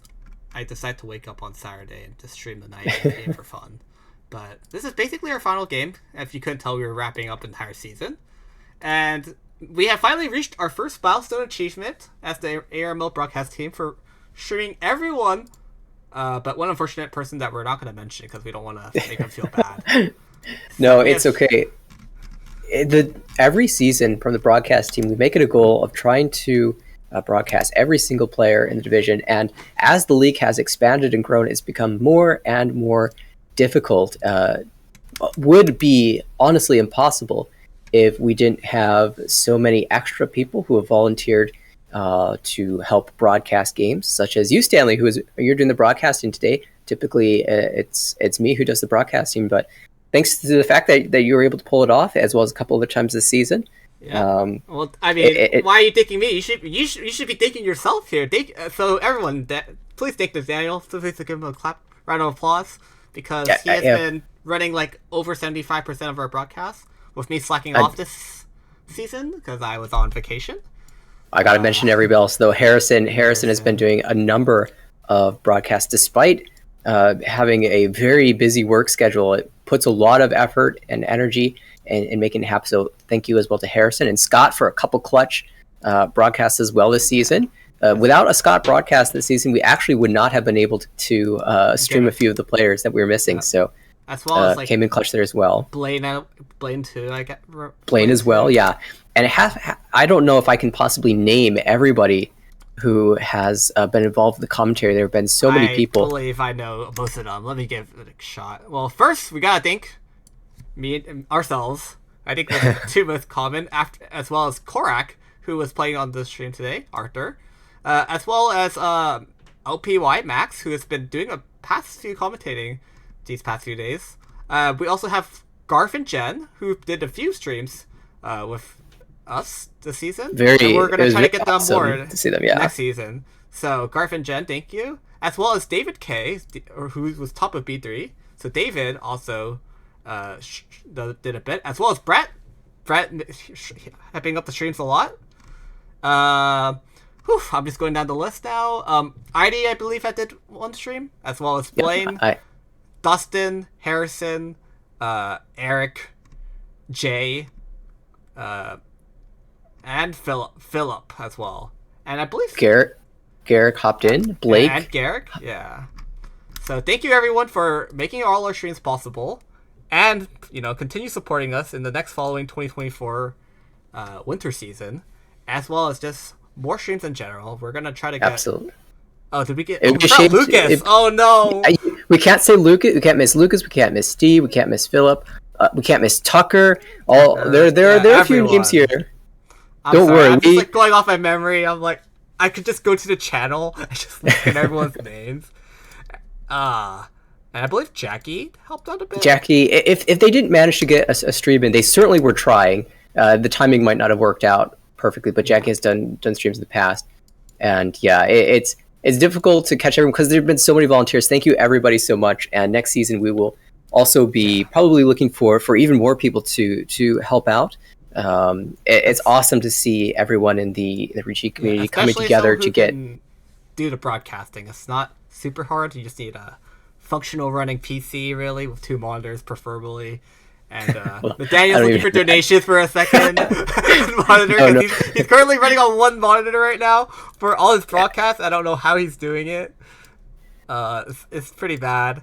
I decide to wake up on Saturday and just stream the night game for fun. But this is basically our final game. If you couldn't tell, we were wrapping up the entire season. And we have finally reached our first milestone achievement as the ARML broadcast team for streaming everyone, but one unfortunate person that we're not going to mention because we don't want to make them feel bad. No, it's okay. Every season from the broadcast team, we make it a goal of trying to broadcast every single player in the division, and as the league has expanded and grown, it's become more and more difficult would be honestly impossible if we didn't have so many extra people who have volunteered to help broadcast games, such as you, Stanley, you're doing the broadcasting today. Typically, it's me who does the broadcasting, but thanks to the fact that you were able to pull it off, as well as a couple other times this season. Yeah. Well, I mean, why are you thanking me? You should be thanking yourself here. So everyone, please thank the Daniel. So please give him a round of applause, because he has been running like over 75% of our broadcasts, with me slacking off this season because I was on vacation. I got to mention everybody else though. Harrison has been doing a number of broadcasts despite having a very busy work schedule. It puts a lot of effort and energy in making it happen. So thank you as well to Harrison and Scott for a couple clutch broadcasts as well this season. Without a Scott broadcast this season, we actually would not have been able to stream a few of the players that we were missing. Yeah. So as well as came in clutch there as well. Blaine too. I get Blaine as well, yeah. And I don't know if I can possibly name everybody who has been involved with the commentary. There have been so many people. I believe I know most of them. Let me give it a shot. Well, first we gotta thank ourselves. I think the two most common, as well as Korak, who was playing on the stream today, Arthur, as well as LPY Max, who has been doing a past few commentating these past few days. We also have Garth and Jen, who did a few streams with us this season. And we're going to try to get them more to see them, yeah. Next season. So Garth and Jen, thank you. As well as David K, who was top of B3. So David also did a bit. As well as Brett. Brett hyping up the streams a lot. I'm just going down the list now. ID, I believe, I did one stream. As well as Blaine. Dustin, Harrison, Eric, Jay, and Philip as well. And I believe Garrick hopped in. Blake. And Garrick, yeah. So thank you everyone for making all our streams possible. And, continue supporting us in the next following 2024 winter season. As well as just more streams in general. We're going to try to get... Absolutely. Oh, did we get Lucas? Oh no! We can't say Lucas. We can't miss Lucas. We can't miss Steve. We can't miss Philip. We can't miss Tucker. There are a few names here. Don't worry. I'm just going off my memory. I'm like, I could just go to the channel and just look at everyone's names. And I believe Jackie helped out a bit. Jackie, if they didn't manage to get a stream in, they certainly were trying. The timing might not have worked out perfectly, but Jackie has done streams in the past, and yeah, it's difficult to catch everyone because there have been so many volunteers. Thank you everybody so much. And next season we will also be probably looking for even more people to help out. It's awesome to see everyone in the Ricci community coming together to do the broadcasting. It's not super hard. You just need a functional running PC, really, with 2 monitors preferably. And Daniel's looking for donations for a second monitor. Oh, no. He's currently running on 1 monitor right now for all his broadcasts. I don't know how he's doing it. It's pretty bad.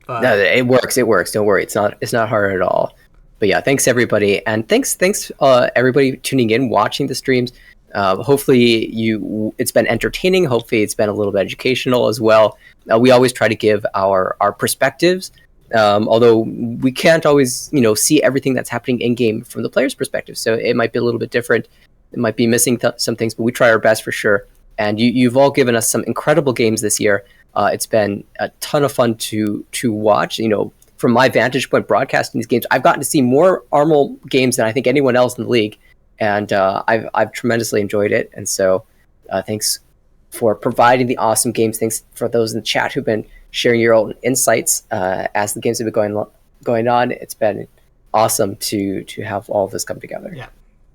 But... No, it works. Don't worry. It's not hard at all. But yeah, thanks everybody, and thanks everybody tuning in, watching the streams. Hopefully it's been entertaining. Hopefully it's been a little bit educational as well. We always try to give our perspectives. Although we can't always, see everything that's happening in game from the player's perspective, so it might be a little bit different. It might be missing some things, but we try our best for sure. And you've all given us some incredible games this year. It's been a ton of fun to watch. From my vantage point, broadcasting these games, I've gotten to see more Armel games than I think anyone else in the league, and I've tremendously enjoyed it. And so, thanks for providing the awesome games. Thanks for those in the chat who've been sharing your own insights as the games have been going on. It's been awesome to have all of this come together. Yeah.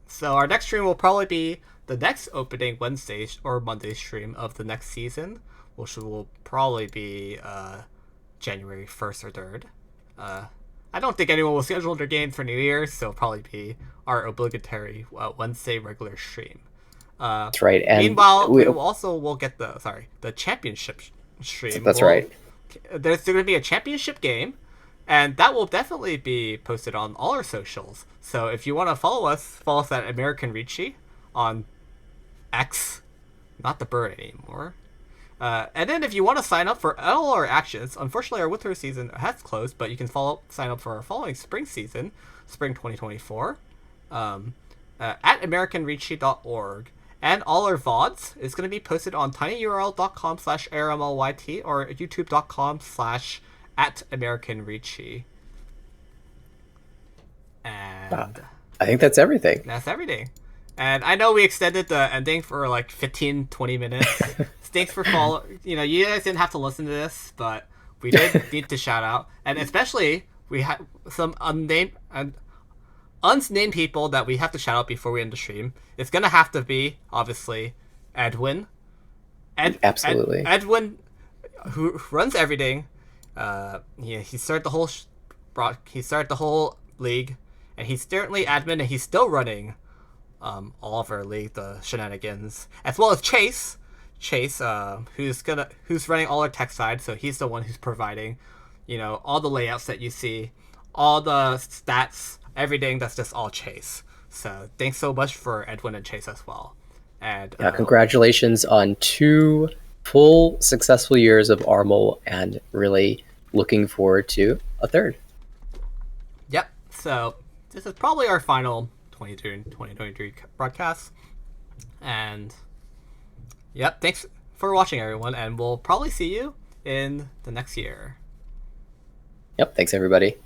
So our next stream will probably be the next opening Wednesday or Monday stream of the next season, which will probably be January 1st or 3rd. I don't think anyone will schedule their games for New Year's, so it'll probably be our obligatory Wednesday regular stream. That's right. And meanwhile, we'll get the championship stream. That's right. There's going to be a championship game, and that will definitely be posted on all our socials. So if you want to follow us at American Ricci on X, not the bird anymore. And then if you want to sign up for all our actions, unfortunately our winter season has closed, but you can sign up for our following spring season, spring 2024, at AmericanReachy.org. And all our VODs is going to be posted on tinyurl.com/ARMLYT or youtube.com/@AmericanReachy. And I think that's everything. that's everything. And I know we extended the ending for like 15-20 minutes. Thanks for following. You guys didn't have to listen to this, but we did need to shout out. And especially, we had some unnamed people that we have to shout out before we end the stream. It's going to have to be, obviously, Edwin. Absolutely. Edwin, who runs everything. He started the whole he started the whole league, and he's currently admin, and he's still running all of our league, the shenanigans, as well as Chase, who's running all our tech side. So he's the one who's providing, all the layouts that you see, all the stats, everything. That's just all Chase. So thanks so much for Edwin and Chase as well. And congratulations on 2 full successful years of Armel, and really looking forward to a 3rd. Yep. So this is probably our final 2023 broadcast. And yep, thanks for watching, everyone, and we'll probably see you in the next year. Yep, thanks everybody.